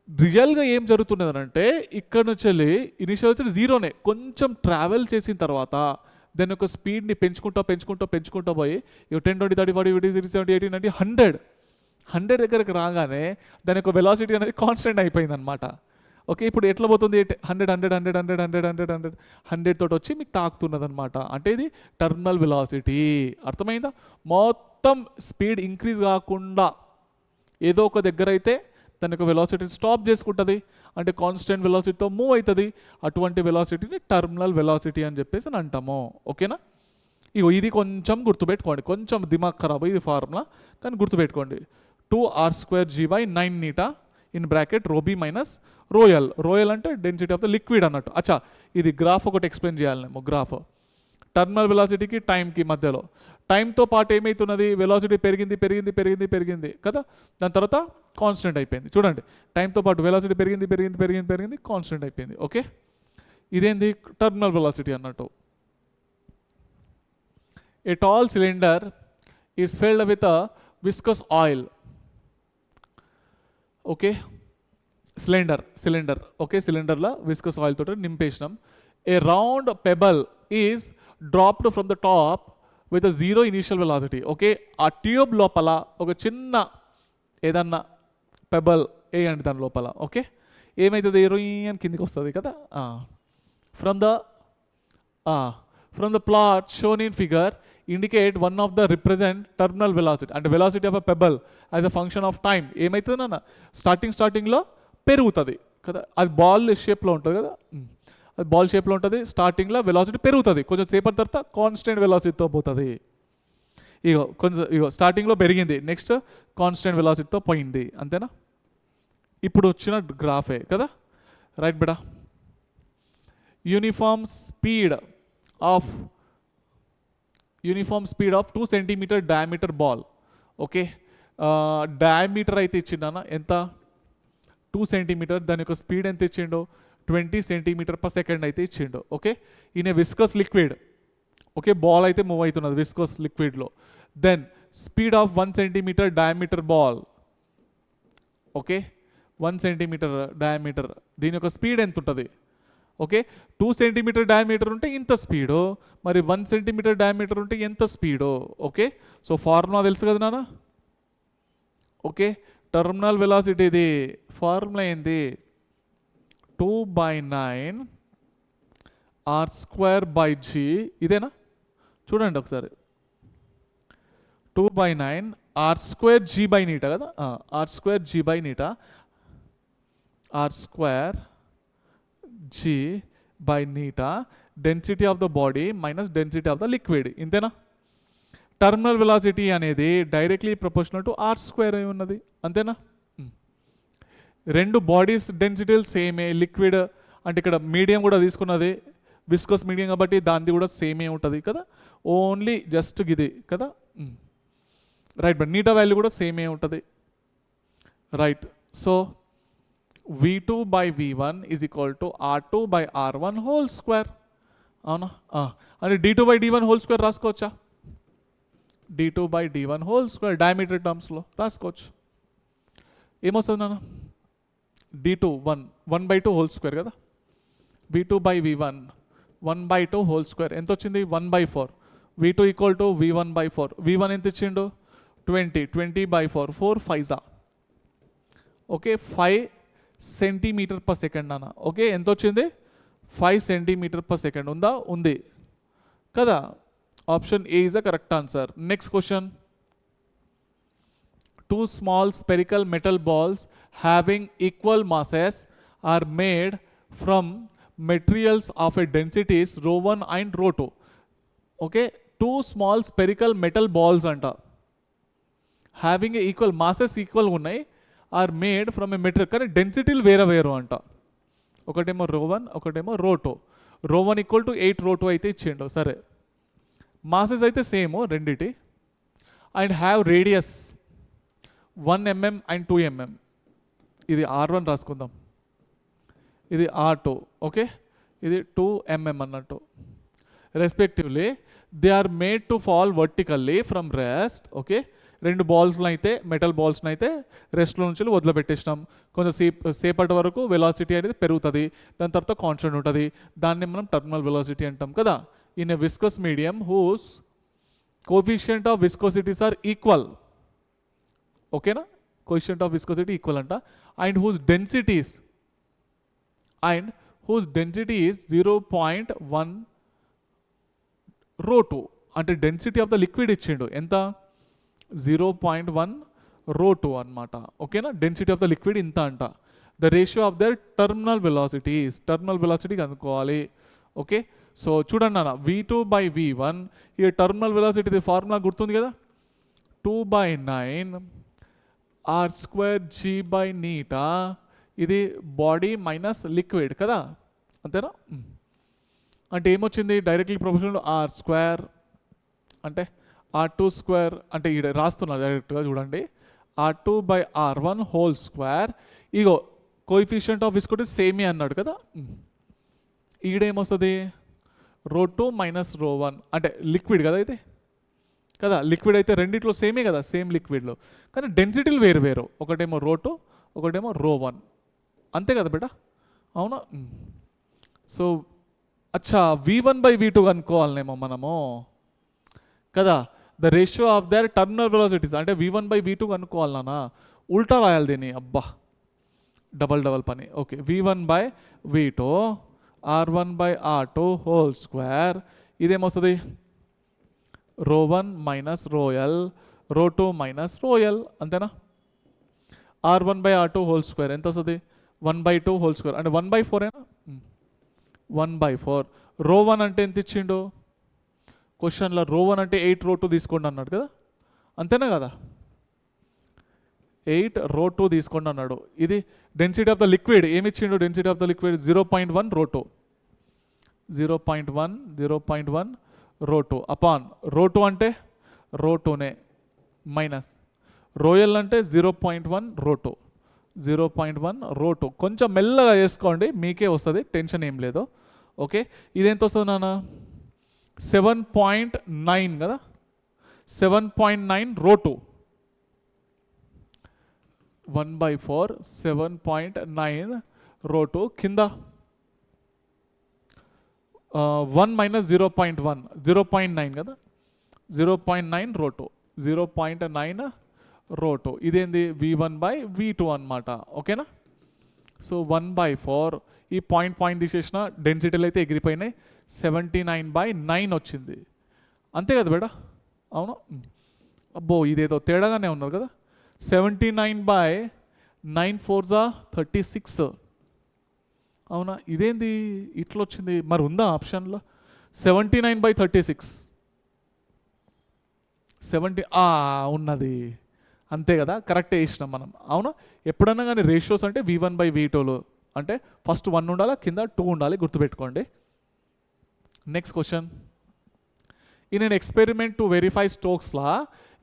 రియల్గా ఏం జరుగుతున్నది అంటే, ఇక్కడ నుంచి వెళ్ళి ఇనిషియల్ వచ్చి 0నే, కొంచెం ట్రావెల్ చేసిన తర్వాత దాని యొక్క స్పీడ్ని పెంచుకుంటూ పోయి 10, 20, 30, 40, 50, 60, 70, 80, 90, 100 దగ్గరకు రాగానే దాని యొక్క వెలాసిటీ అనేది కాన్స్టెంట్ అయిపోయింది అనమాట. ఓకే, ఇప్పుడు ఎట్లా పోతుంది, 100 తోటి వచ్చి మీకు తాకుతున్నది అనమాట. అంటే ఇది టర్మినల్ వెలాసిటీ. అర్థమైందా? మొత్తం స్పీడ్ ఇంక్రీజ్ కాకుండా ఏదో ఒక దగ్గర అయితే దాని యొక్క వెలాసిటీని స్టాప్ చేసుకుంటుంది, అంటే కాన్స్టెంట్ వెలాసిటీతో మూవ్ అవుతుంది. అటువంటి వెలాసిటీని టర్మినల్ వెలాసిటీ అని చెప్పేసి అని అంటాము. ఓకేనా? ఇది కొంచెం గుర్తుపెట్టుకోండి, కొంచెం దిమాగ్ ఖరాబ్ ఇది ఫార్ములా, కానీ గుర్తుపెట్టుకోండి. 2r²g/9 in bracket ρb minus రోయల్. రోయల్ అంటే డెన్సిటీ ఆఫ్ ద లిక్విడ్ అన్నట్టు. అచ్చా, ఇది గ్రాఫ్ ఒకటి ఎక్స్ప్లెయిన్ చేయాలనేమో. గ్రాఫ్ టర్మినల్ వెలాసిటీకి టైంకి మధ్యలో, టైంతో పాటు ఏమవుతున్నది, వెలాసిటీ పెరిగింది కదా, దాని తర్వాత కాన్స్టెంట్ అయిపోయింది. చూడండి, టైంతో పాటు వెలాసిటీ పెరిగింది కాన్స్టెంట్ అయిపోయింది. ఓకే, ఇదేంది టర్మినల్ వెలాసిటీ అన్నట్టు. A tall cylinder is filled with viscous oil. Okay, cylinder okay, సిలిండర్లో విస్కస్ ఆయిల్ తోటి నింపేసినాం. A round pebble is dropped from the top with 0 initial velocity. Okay, ఆ ట్యూబ్ లోపల ఒక చిన్న ఏదన్నా పెబల్ వేయండి దాని లోపల. ఓకే, ఏమవుతుంది, అని కిందికి వస్తుంది కదా. From the plot shown in figure indicate one of the represent terminal velocity, అంటే velocity of a pebble as a function of time. ఏమవుతుంది అన్న, స్టార్టింగ్లో పెరుగుతుంది కదా, అది బాల్ షేప్లో ఉంటుంది కదా, అది బాల్ షేప్లో ఉంటుంది. స్టార్టింగ్లో వెలాసిటీ పెరుగుతుంది, కొంచెం సేపటి తర్వాత కాన్స్టెంట్ వెలాసిటీతో పోతుంది. స్టార్టింగ్లో పెరిగింది, నెక్స్ట్ కాన్స్టెంట్ వెలాసిటీతో పోయింది. అంతేనా? ఇప్పుడు వచ్చిన గ్రాఫే కదా, రైట్ బెడా. Uniform speed of 2 centimeter diameter ball. Okay, diameter అయితే ఇచ్చిండనా ఎంత, 2 centimeter. దాని యొక్క స్పీడ్ ఎంత ఇచ్చిండో 20 cm/s అయితే ఇచ్చిండు. Okay, in a viscous liquid. Okay, ball అయితే మూవ్ అవుతున్నది విస్కస్ లిక్విడ్లో. Then speed of 1 centimeter diameter ball. Okay, 1 centimeter diameter, దీని యొక్క స్పీడ్ ఎంత ఉంటుంది? ఓకే, 2 centimeter డయామీటర్ ఉంటే ఇంత స్పీడు, మరి 1 centimeter డయామీటర్ ఉంటే ఎంత స్పీడు? ఓకే, సో ఫార్ములా తెలుసు కదా నాన్న. ఓకే, టర్మినల్ వెలాసిటీది ఫార్ములా ఏంది, 2/9 r²/g. ఇదేనా? చూడండి ఒకసారి, 2/9 r²g/η కదా, r²g/η, r²g/η density of the body minus density of the liquid. ఇంతేనా? టర్మినల్ వెలాసిటీ అనేది డైరెక్ట్లీ ప్రపోర్షనల్ టు r² అయి ఉన్నది. అంతేనా? రెండు బాడీస్ డెన్సిటీలు సేమే. లిక్విడ్ అంటే ఇక్కడ మీడియం కూడా తీసుకున్నది విస్కోస్ మీడియం కాబట్టి దానిది కూడా సేమే ఉంటుంది కదా, ఓన్లీ జస్ట్ ఇది కదా. రైట్, బట్ నీటా వాల్యూ కూడా సేమే ఉంటుంది. Right, so V2/V1 is equal to R2/R1 whole square. అవునా, అంటే D2/D1 హోల్ స్క్వేర్ రాసుకోవచ్చా? D2/D1 హోల్ స్క్వేర్ డయామీటర్ టర్మ్స్లో రాసుకోవచ్చు. ఏమొస్తుంది నాన్న? D2 1/2 హోల్ స్క్వేర్ కదా. V2/V1 1/2 హోల్ స్క్వేర్ ఎంత వచ్చింది? 1/4. V2 equal to V1/4. V1 ఎంత ఇచ్చిండు? 20/4 4 5 ఓకే 5 సెంటీమీటర్ పర్ సెకండ్ అన్న. ఓకే ఎంత వచ్చింది? 5 సెంటీమీటర్ పర్ సెకండ్ ఉందా? ఉంది కదా. Option A is the correct answer. Next question. 2 small spherical metal balls having equal masses are made from materials of a densities ρ1 and ρ2. ఓకే 2 small spherical metal balls అంట, having equal masses equal ఉన్నాయి, are made from a material కానీ డెన్సిటీలు వేరే వేరు అంట. ఒకటేమో ρ1 ఒకటేమో ρ2. ρ1 ఈక్వల్ టు 8 ρ2 అయితే ఇచ్చిండు. సరే, మాసెస్ అయితే సేమ్ రెండిటి. And have radius 1 mm and 2 mm. ఇది R1 రాసుకుందాం, ఇది R2. ఓకే ఇది 2 mm అన్నట్టు. Respectively they are made to fall vertically from rest. Okay రెండు బాల్స్లో అయితే మెటల్ బాల్స్ని అయితే రెస్ట్లో నుంచి వదిలిపెట్టేసినాం. కొంచెం సేపటి వరకు వెలాసిటీ అనేది పెరుగుతుంది, దాని తర్వాత కాన్స్టెంట్ ఉంటుంది, దాన్ని మనం టర్మినల్ వెలాసిటీ అంటాం కదా. In a viscous medium whose coefficient of viscosities are equal. ఓకేనా, కోఎఫిషియంట్ ఆఫ్ విస్కోసిటీ ఈక్వల్ అంట. And whose density is 0.1 ρ2. అంటే డెన్సిటీ ఆఫ్ ద లిక్విడ్ ఇచ్చిండు ఎంత? 0.1 ρ2 అనమాట. ఓకేనా, డెన్సిటీ ఆఫ్ ద లిక్విడ్ ఇంత అంట. The ratio of their terminal velocities, terminal velocity కనుక్కోవాలి. ఓకే సో చూడండి అన్న, V2/V1 ఈ టర్మినల్ వెలాసిటీ ఫార్ములా గుర్తుంది కదా, 2/9 R²G/నీటా. ఇది బాడీ మైనస్ లిక్విడ్ కదా, అంతేనా. అంటే ఏమొచ్చింది? డైరెక్ట్లీ ప్రొపోర్షనల్ R² అంటే R2² అంటే ఇక్కడ రాస్తున్నా డైరెక్ట్గా చూడండి, R2/R1 whole square. Ego coefficient of viscosity సేమే అన్నాడు కదా, ఈడేమొస్తుంది? ρ2 మైనస్ ρ1 అంటే లిక్విడ్ కదా అయితే కదా, లిక్విడ్ అయితే రెండిట్లో సేమే కదా, సేమ్ లిక్విడ్లో, కానీ డెన్సిటీలు వేరు వేరు. ఒకటేమో ρ2 ఒకటేమో ρ1, అంతే కదా బేటా, అవునా. సో అచ్చా V1/V2 అనుకోవాలనేమో మనము కదా. The ratio of their terminal velocities అంటే V1/V2 అనుకోవాలన్నా, ఉల్టా రాయాలి దీన్ని. అబ్బా డబల్ పని. Okay V1/V2 R1/R2 whole square. ఇదేమొస్తుంది? ρ1 మైనస్ ρl ρ2 మైనస్ ρl, అంతేనా. R1/R2 హోల్ స్క్వేర్ ఎంత వస్తుంది? 1/2 హోల్ స్క్వేర్ అంటే 1/4 ఏనా? 1/4. ρ1 అంటే ఎంత ఇచ్చిండు క్వశ్చన్లో? ρ1 అంటే 8 ρ2 తీసుకోండి అన్నాడు కదా, అంతేనా కదా. 8 ρ2 తీసుకోండి అన్నాడు. ఇది డెన్సిటీ ఆఫ్ ద లిక్విడ్ ఏమి ఇచ్చిండు? Density of the liquid 0.1 ρ2. 0.1 ρ2 upon ρ2 అంటే ρ2నే మైనస్ ρl అంటే 0.1 ρ2. 0.1 ρ2 కొంచెం మెల్లగా చేసుకోండి, మీకే వస్తుంది, టెన్షన్ ఏం లేదు. ఓకే ఇదేంత వస్తుంది నాన్న? 7.9 కదా, 7.9 ρ2. 1/4 7.9 ρ2 కింద 1 మైనస్ 0.1 0.9 కదా, 0.9 ρ2. 0.9 ρ2 ఇదేంది? V1/V2 అనమాట. ఓకేనా. సో 1/4 ఈ పాయింట్ తీసేసిన, డెన్సిటీలు అయితే ఎగిరిపోయినాయి. 79/9 వచ్చింది, అంతే కదా బేటా, అవును. అబ్బో ఇదేదో తేడాగానే ఉన్నది కదా. 79/9 4 36, అవునా. ఇదేంది ఇట్లా వచ్చింది? మరి ఉందా ఆప్షన్లో? 79/36 ఉన్నది, అంతే కదా, కరెక్టే ఇచ్చినాం మనం. అవునా, ఎప్పుడన్నా కానీ రేషియోస్ అంటే V1/V2 అంటే ఫస్ట్ 1 ఉండాలి, కింద 2 ఉండాలి, గుర్తుపెట్టుకోండి. Next question. In an experiment to verify Stokes' law,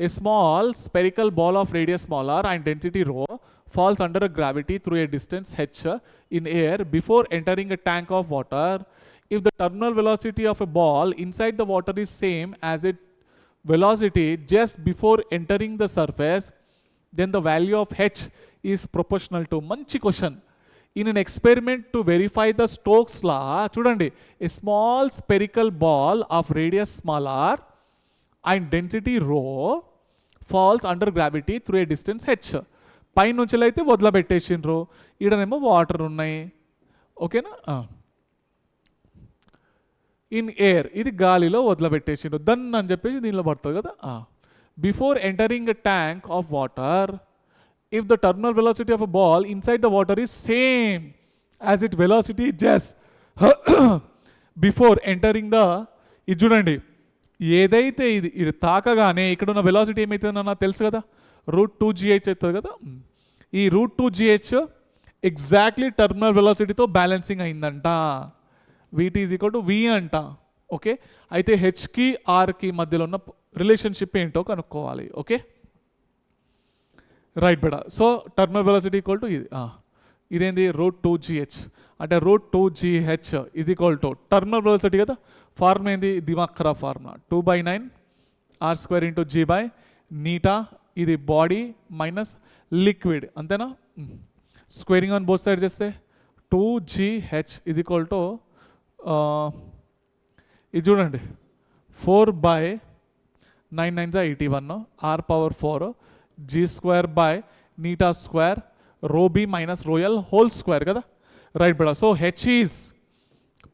a small spherical ball of radius smaller and density rho falls under gravity through a distance h in air before entering a tank of water. If the terminal velocity of a ball inside the water is same as its velocity just before entering the surface, then the value of h is proportional to. మంచి question. In an experiment to verify the Stokes' law, చూడండి, a small spherical ball of radius smaller and density rho falls under gravity through a distance h. పైనుంచి అయితే వదిలిపెట్టేసిండ్రు, ఈడనేమో water ఉన్నాయి. ఓకేనా. In air, ఇది గాలిలో వదిలిపెట్టేసిండ్రు, దన్ అని చెప్పేసి దీనిలో పడుతుంది కదా. Before entering a tank of water, if the terminal velocity of a ball inside the water is same as its velocity just before entering the, ఇది చూడండి, ఏదైతే ఇది తాకగానే ఇక్కడ ఉన్న వెలాసిటీ ఏమవుతుందో నాకు తెలుసు కదా, √2gh అవుతుంది కదా. ఈ √2gh ఎగ్జాక్ట్లీ టర్మినల్ వెలాసిటీతో బ్యాలెన్సింగ్ అయిందంట. VT = V అంట. ఓకే, అయితే హెచ్కి ఆర్కి మధ్యలో ఉన్న రిలేషన్షిప్ ఏంటో కనుక్కోవాలి. ఓకే, రైట్ బెడా. So terminal velocity equal to ఇది, ఇదేంది √2gh అంటే √2gh ఇది ఈక్వల్ టు టర్మినల్ వెలాసిటీ కదా. ఫార్ములా ఏంది, దిమాగ్ ఖరాబ్ ఫార్ములా, 2/9 r² × g/నీటా. ఇది బాడీ మైనస్ లిక్విడ్, అంతేనా. స్క్వేరింగ్ ఆన్ బోత్ సైడ్ చేస్తే 2gh ఇది ఈక్వల్ టు ఇది చూడండి 4/9 9 = 81 r⁴ g²/నీటా² ρb - ρl హోల్ స్క్వేర్ కదా. రైట్ బెడా. So h is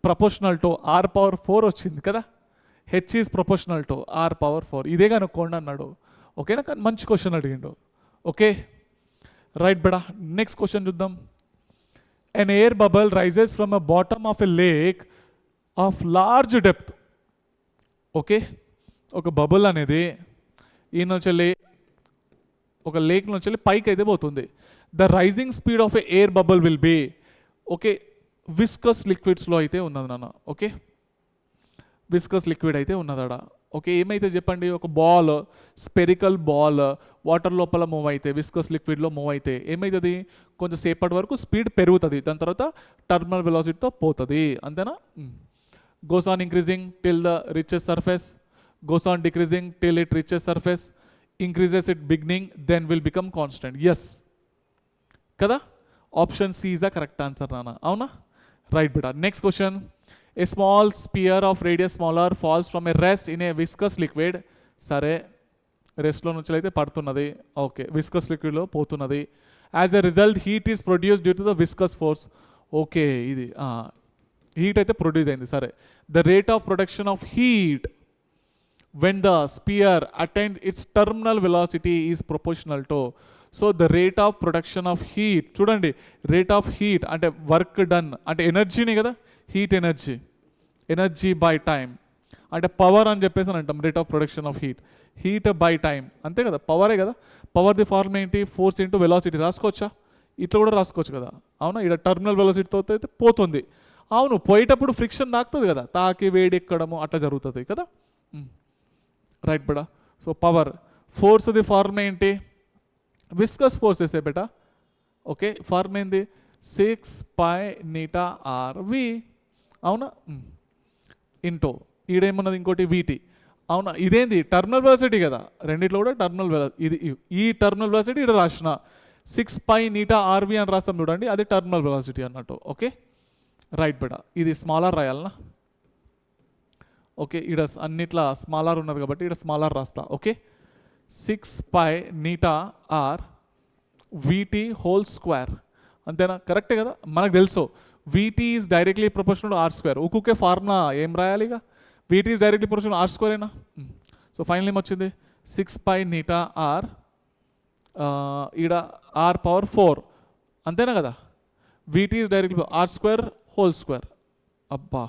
proportional to r⁴ వచ్చింది కదా. H is proportional to r⁴. ఇదే కనుక్కోండి అన్నాడు. ఓకేనా, కానీ మంచి క్వశ్చన్ అడిగిండు. ఓకే, రైట్ బెడా. నెక్స్ట్ క్వశ్చన్ చూద్దాం. An air bubble rises from a bottom of a lake of large depth. Okay, ఒక బబుల్ అనేది ఈ నుంచి ఒక లేక్ నుంచి పైకి అయితే పోతుంది. The rising speed of a air bubble will be, okay, viscous లిక్విడ్స్లో అయితే ఉన్నది నాన్న. ఓకే, విస్కస్ లిక్విడ్ అయితే ఉన్నదాడ. ఓకే, ఏమైతే చెప్పండి, ఒక బాల్, స్పెరికల్ బాల్ వాటర్ లోపల మూవ్ అయితే, విస్కస్ లిక్విడ్లో మూవ్ అయితే ఏమవుతుంది, కొంచెంసేపటి వరకు స్పీడ్ పెరుగుతుంది, దాని తర్వాత టర్మినల్ వెలాసిటీతో పోతుంది, అంతేనా. Goes on increasing till the riches surface, goes on decreasing till it reaches surface, increases it beginning, then will become constant. Yes kada, option C is the correct answer nana. Avuna, right beta. Next question. A small sphere of radius smaller falls from a rest in a viscous liquid. Sare, rest lo nunchi aithe padutunnadi. Okay, viscous liquid lo potunnadi. As a result, heat is produced due to the viscous force. Okay, ఇది heat అయితే produce అయింది. సరే, the rate of production of heat when the sphere attained its terminal velocity is proportional to. So the rate of production of heat, చూడండి, rate of heat అంటే work done అంటే ఎనర్జీని కదా, heat energy, energy by time అంటే power అని చెప్పేసి అని అంటాం. Rate of production of heat by time, అంతే కదా, పవరే కదా. పవర్ ది ఫార్మ్ ఏంటి, ఫోర్స్ ఇంటూ వెలాసిటీ. రాసుకోవచ్చా, ఇట్లా కూడా రాసుకోవచ్చు కదా. అవునా, ఇక్కడ టర్మినల్ వెలాసిటీతో అయితే పోతుంది. అవును, పోయేటప్పుడు ఫ్రిక్షన్ తాకుతుంది కదా, తాకి వేడి ఎక్కడము అట్లా జరుగుతుంది కదా. రైట్ బెటా. So power, force the form ఏంటి, విస్కస్ ఫోర్స్ వేసే బెటా. ఓకే, ఫార్మ్ ఏంది 6π∗r⁵. అవునా, ఇంటో ఈడేమన్నది ఇంకోటి VT. అవునా, ఇదేంది టర్మినల్ వెలాసిటీ కదా, రెండిట్లో కూడా టర్మినల్ ఇది ఈ టర్మినల్ వెలాసిటీ ఇక్కడ రాసిన 6π∗r⁵ అని రాస్తాం చూడండి, అది టర్మినల్ వెలాసిటీ అన్నట్టు. Okay, right beta. ఇది స్మాలర్ రాయాలనా. ఓకే, ఇక్కడ అన్నిట్లా స్మాలర్ ఉన్నది కాబట్టి ఇక్కడ స్మాలర్ రాస్తా. Okay, 6π∗r VT whole square, అంతేనా, కరెక్టే కదా. మనకు తెలుసు VT is directly proportional to r². ఒక్కొక్కే ఫార్ములా ఏం రాయాలి, ఇక VT is directly proportional r² ఏనా. సో ఫైనల్ ఏమొచ్చింది 6π∗r ఈడ r⁴, అంతేనా కదా. VT is directly r² whole square, అబ్బా,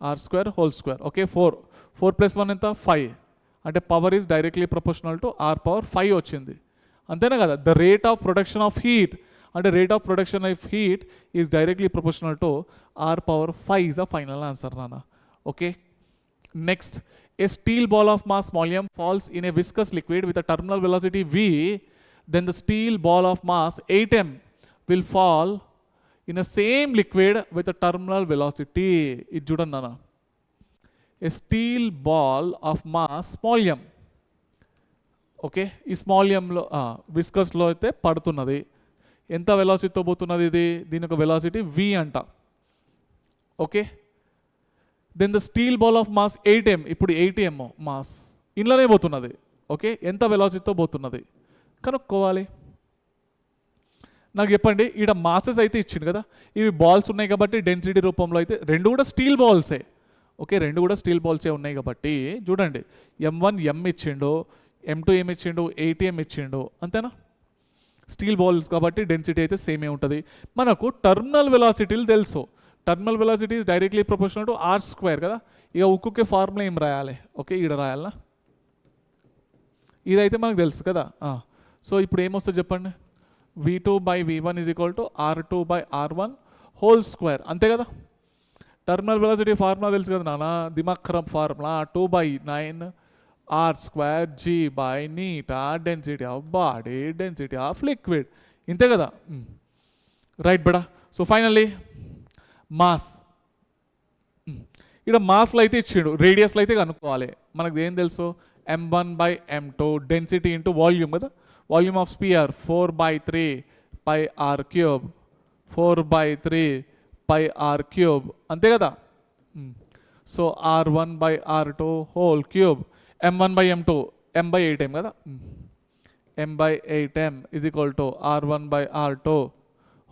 r² హోల్ స్క్వేర్. ఓకే, 4 + 1 ఎంత 5 అంటే power is directly proportional to r⁵ వచ్చింది. అంతేనా కదా. The rate of production of heat అంటే rate of production of heat is directly proportional to R⁴ is the final answer నాన్న. Okay, next, a steel ball of mass మాలియం falls in a viscous liquid with a terminal velocity v, then the steel ball of mass 8m will fall in a same liquid with a terminal velocity. ఇది చూడండి నాన్న, a steel ball of mass small m. Okay, ఈ small ఎంలో విస్కస్లో అయితే పడుతున్నది, ఎంత వెలాసిటీతో పోతున్నది ఇది, దీని యొక్క వెలాసిటీ v అంట. Okay, then the steel ball of mass 8m, ఇప్పుడు 8m మాస్ ఇంట్లోనే పోతున్నది. ఓకే, ఎంత వెలాసిటీతో పోతున్నది కనుక్కోవాలి. నాకు చెప్పండి, ఈడ మాసెస్ అయితే ఇచ్చింది కదా, ఇవి బాల్స్ ఉన్నాయి కాబట్టి డెన్సిటీ రూపంలో అయితే రెండు కూడా స్టీల్ బాల్సే. ఓకే, రెండు కూడా స్టీల్ బాల్సే ఉన్నాయి కాబట్టి చూడండి, m1 m ఇచ్చిండు, m2 ఏమి ఇచ్చిండు, 8m ఇచ్చిండు, అంతేనా. స్టీల్ బాల్స్ కాబట్టి డెన్సిటీ అయితే సేమే ఉంటుంది. మనకు టర్మినల్ వెలాసిటీలు తెలుసు, terminal velocity is directly proportional to r² కదా. ఇక ఉక్కుకే ఫార్ములా ఏం రాయాలి, ఓకే ఈడ రాయాలనా, ఇదైతే మనకు తెలుసు కదా. సో ఇప్పుడు ఏమొస్తుంది చెప్పండి, v2/v1 is equal to r2/r1² అంతే కదా. టర్మినల్ వెలాసిటీ ఫార్ములా తెలుసు కదా నాన్న, దిమాగ్ ఖరాబ్ ఫార్ములా 2/9 r² g/నీట్ density of body density of liquid, ఇంతే కదా. రైట్ బడా. సో ఫైనల్లీ మాస్, ఇక్కడ మాస్లో అయితే ఇచ్చిండు, రేడియస్లో అయితే కనుక్కోవాలి. మనకు ఏం తెలుసు, m1/m2 డెన్సిటీ ఇంటూ వాల్యూమ్ కదా, volume of sphere 4/3πr³, 4/3πr³ అంతే కదా. So r1/r2 whole cube, m1/m2 m/8m కదా, m/8m is equal to r1/r2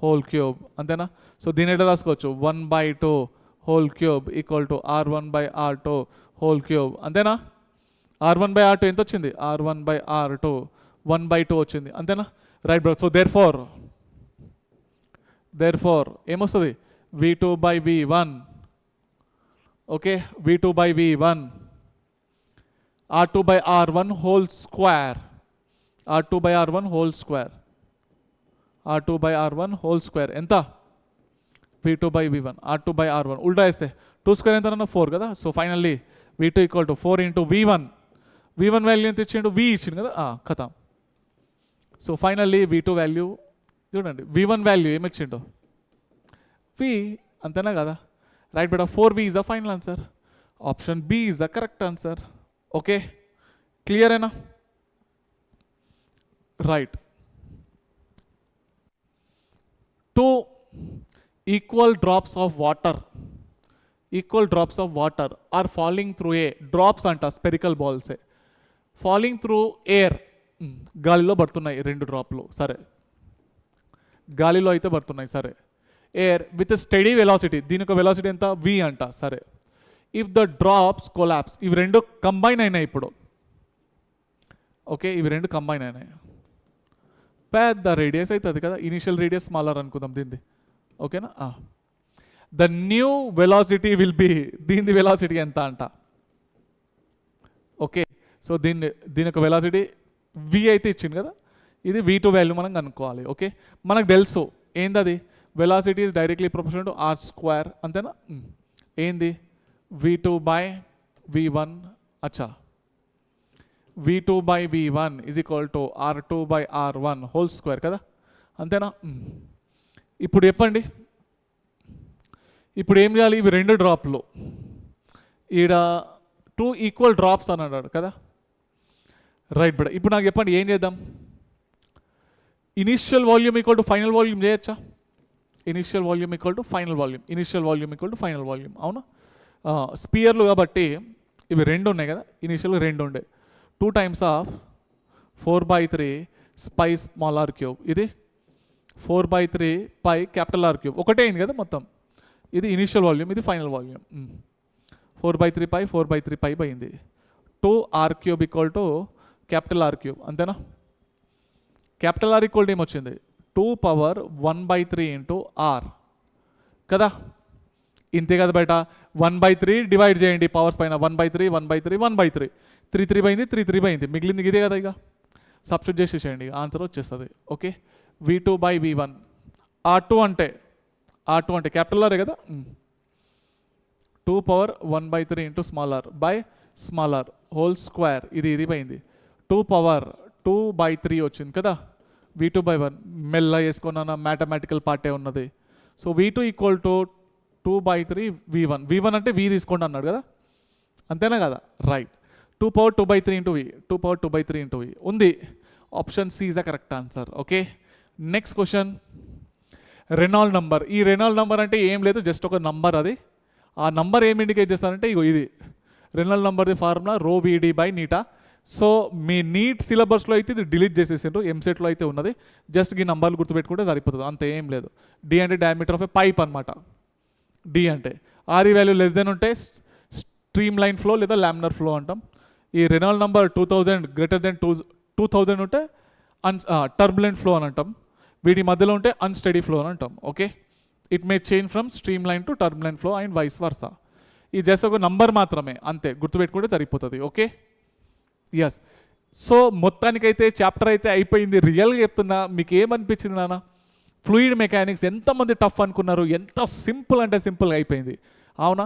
whole cube అంతేనా. సో దీని ఎట్లా రాసుకోవచ్చు, 1/2 whole cube equal to r1/r2 whole cube అంతేనా. r1/r2 ఎంత వచ్చింది, r1/r2 1/2 వచ్చింది అంతేనా. Right bro. So therefore ఏమొస్తుంది, v2/v1, okay v2/v1 r2/r1 whole square, r2/r1 whole square, r2/r1 whole square ఎంత, v2/v1 r2/r1 ఉల్టా వేస్తే 2² ఎంత అన్న 4 కదా. So finally v2 equal to 4 into v1, v1 value ఎంత ఇచ్చిండు, v ఇచ్చిండు కదా కథ. సో ఫైనల్లీ v2 వాల్యూ చూడండి, v1 వాల్యూ ఏమిచ్చిండు, v అంతేనా కదా. రైట్ బేటా, 4v is the final answer, option B is the correct answer. Okay, clear ఏనా. Right, 2 equal drops of water are falling through a drops అంట, spherical బాల్సే falling through air, గాలిలో పడుతున్నాయి 2 డ్రాప్లు, సరే గాలిలో అయితే పడుతున్నాయి, సరే ఎయిర్ విత్ స్టడీ వెలాసిటీ, దీని యొక్క వెలాసిటీ ఎంత, v అంట, సరే. ఇఫ్ ద డ్రాప్స్ కొలాప్స్, ఇవి రెండు కంబైన్ అయినాయి ఇప్పుడు, ఓకే ఇవి రెండు కంబైన్ అయినాయి, పెద్ద రేడియస్ అవుతుంది కదా, ఇనిషియల్ రేడియస్ స్మాలర్ అనుకుందాం దీనిది, ఓకేనా. The new velocity will be, దీని వెలాసిటీ ఎంత అంట, ఓకే. సో దీని యొక్క వెలాసిటీ v అయితే ఇచ్చింది కదా, ఇది v2 వాల్యూ మనం కనుక్కోవాలి. ఓకే, మనకు తెలుసు ఏంది అది, velocity is directly proportional to r² అంతేనా. ఏంది, v2/v1, అచ్చా v2/v1 is equal to r2/r1 whole square కదా, అంతేనా. ఇప్పుడు చెప్పండి, ఇప్పుడు ఏం చేయాలి, ఇవి 2 డ్రాప్లు, ఈడ 2 ఈక్వల్ డ్రాప్స్ అని అన్నాడు కదా. రైట్ బట్ ఇప్పుడు నాకు చెప్పండి ఏం చేద్దాం, initial volume equal to final volume చేయొచ్చా, initial volume equal to final volume, initial volume equal to final volume, అవునా. స్పియర్లు కాబట్టి ఇవి 2 ఉన్నాయి కదా, ఇనిషియల్ 2 ఉండే, 2 times of 4/3 spy small r³, ఇది 4/3 క్యాపిటల్ R³ ఒకటే అయింది కదా మొత్తం, ఇది ఇనిషియల్ వాల్యూమ్, ఇది ఫైనల్ వాల్యూమ్. 4/3 4/3 అయింది, 2r³ equal to capital R³ అంతేనా. క్యాపిటల్ R ఈక్వల్ టు ఏమొచ్చింది, 2⁻1/3 ఇంటూ r కదా, ఇంతే కదా బయట. 1/3 డివైడ్ చేయండి పవర్స్ పైన, 1/3 1/3 1/3 3 3 పోయింది, 3 3 పోయింది, మిగిలింది ఇదే కదా ఇక. సబ్స్టిట్యూట్ చేసేసేయండి, ఆన్సర్ వచ్చేస్తుంది. Okay, V2/V1. R2 అంటే క్యాపిటల్ ఆరే కదా, 2^1/3 into small R by small R whole square. ఇది పోయింది, 2^2/3 వచ్చింది కదా, V2/1. మెల్ల వేసుకున్న మ్యాథమెటికల్ పార్టే ఉన్నది. So V2 equal to 2/3 V1 అంటే V తీసుకోండి అన్నాడు కదా, అంతేనా కదా, right. 2^2/3 into V, 2^2/3 into V ఉంది. Option C is the correct answer. Okay, next question. Reynold number. ఈ రెనాల్డ్ నంబర్ అంటే ఏం లేదు, జస్ట్ ఒక నంబర్. అది ఆ నంబర్ ఏం ఇండికేట్ చేస్తారంటే ఇగో ఇది రెనాల్డ్ నంబర్ది ఫార్ములా ρVD/నీటా. సో మీ నీట్ సిలబస్లో అయితే ఇది డిలీట్ చేసేసిండ్రు, ఎంసెట్లో అయితే ఉన్నది. జస్ట్ ఈ నంబర్లు గుర్తుపెట్టుకుంటే సరిపోతుంది, అంత ఏం లేదు. డి అంటే డయామీటర్ ఆఫ్ ఏ పైప్ అనమాట. డి అంటే ఆర్ఈ వాల్యూ లెస్ దెన్ ఉంటే స్ట్రీమ్ లైన్ ఫ్లో లేదా లామినర్ ఫ్లో అంటాం. ఈ రెనాల్డ్ నంబర్ 2000 గ్రేటర్ దెన్ 2000 ఉంటే టర్బులెంట్ ఫ్లో అని అంటాం. వీటి మధ్యలో ఉంటే అన్స్టడీ ఫ్లో అని అంటాం. Okay, it may change from streamline to turbulent flow and vice versa. ఈ జస్ట్ ఒక నంబర్ మాత్రమే, అంతే, గుర్తుపెట్టుకుంటే సరిపోతుంది. Okay, yes. సో మొత్తానికైతే చాప్టర్ అయితే అయిపోయింది. రియల్గా చెప్తున్నా, మీకు ఏమనిపించింది నాన్న? ఫ్లూయిడ్ మెకానిక్స్ ఎంతమంది టఫ్ అనుకున్నారు, ఎంత సింపుల్ అంటే సింపుల్గా అయిపోయింది. అవునా,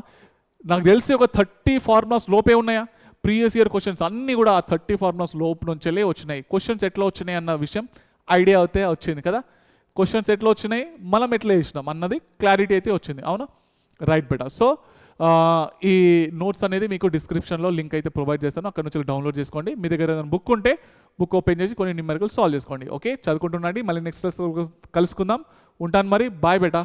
నాకు తెలిసి ఒక 30 ఫార్ములాస్ లోపే ఉన్నాయా. ప్రీవియస్ ఇయర్ క్వశ్చన్స్ అన్నీ కూడా ఆ 30 ఫార్ములాస్ లోపు నుంచెలే వచ్చినాయి. క్వశ్చన్స్ ఎట్లా వచ్చినాయి అన్న విషయం ఐడియా అయితే వచ్చింది కదా. క్వశ్చన్స్ ఎట్లా వచ్చినాయి, మనం ఎట్లా చేసినాం అన్నది క్లారిటీ అయితే వచ్చింది. అవునా, రైట్ బెటా. సో ఈ నోట్స్ అనేది మీకు డిస్క్రిప్షన్లో లింక్ అయితే ప్రొవైడ్ చేస్తాను, అక్కడ నుంచి డౌన్లోడ్ చేసుకోండి. మీ దగ్గర ఏదైనా బుక్ ఉంటే బుక్ ఓపెన్ చేసి కొన్ని న్యూమరికల్ సాల్వ్ చేసుకోండి. ఓకే, చదువుకుంటున్నాండి. మళ్ళీ నెక్స్ట్ కలుసుకుందాం. ఉంటాను మరి, బాయ్ బెటా.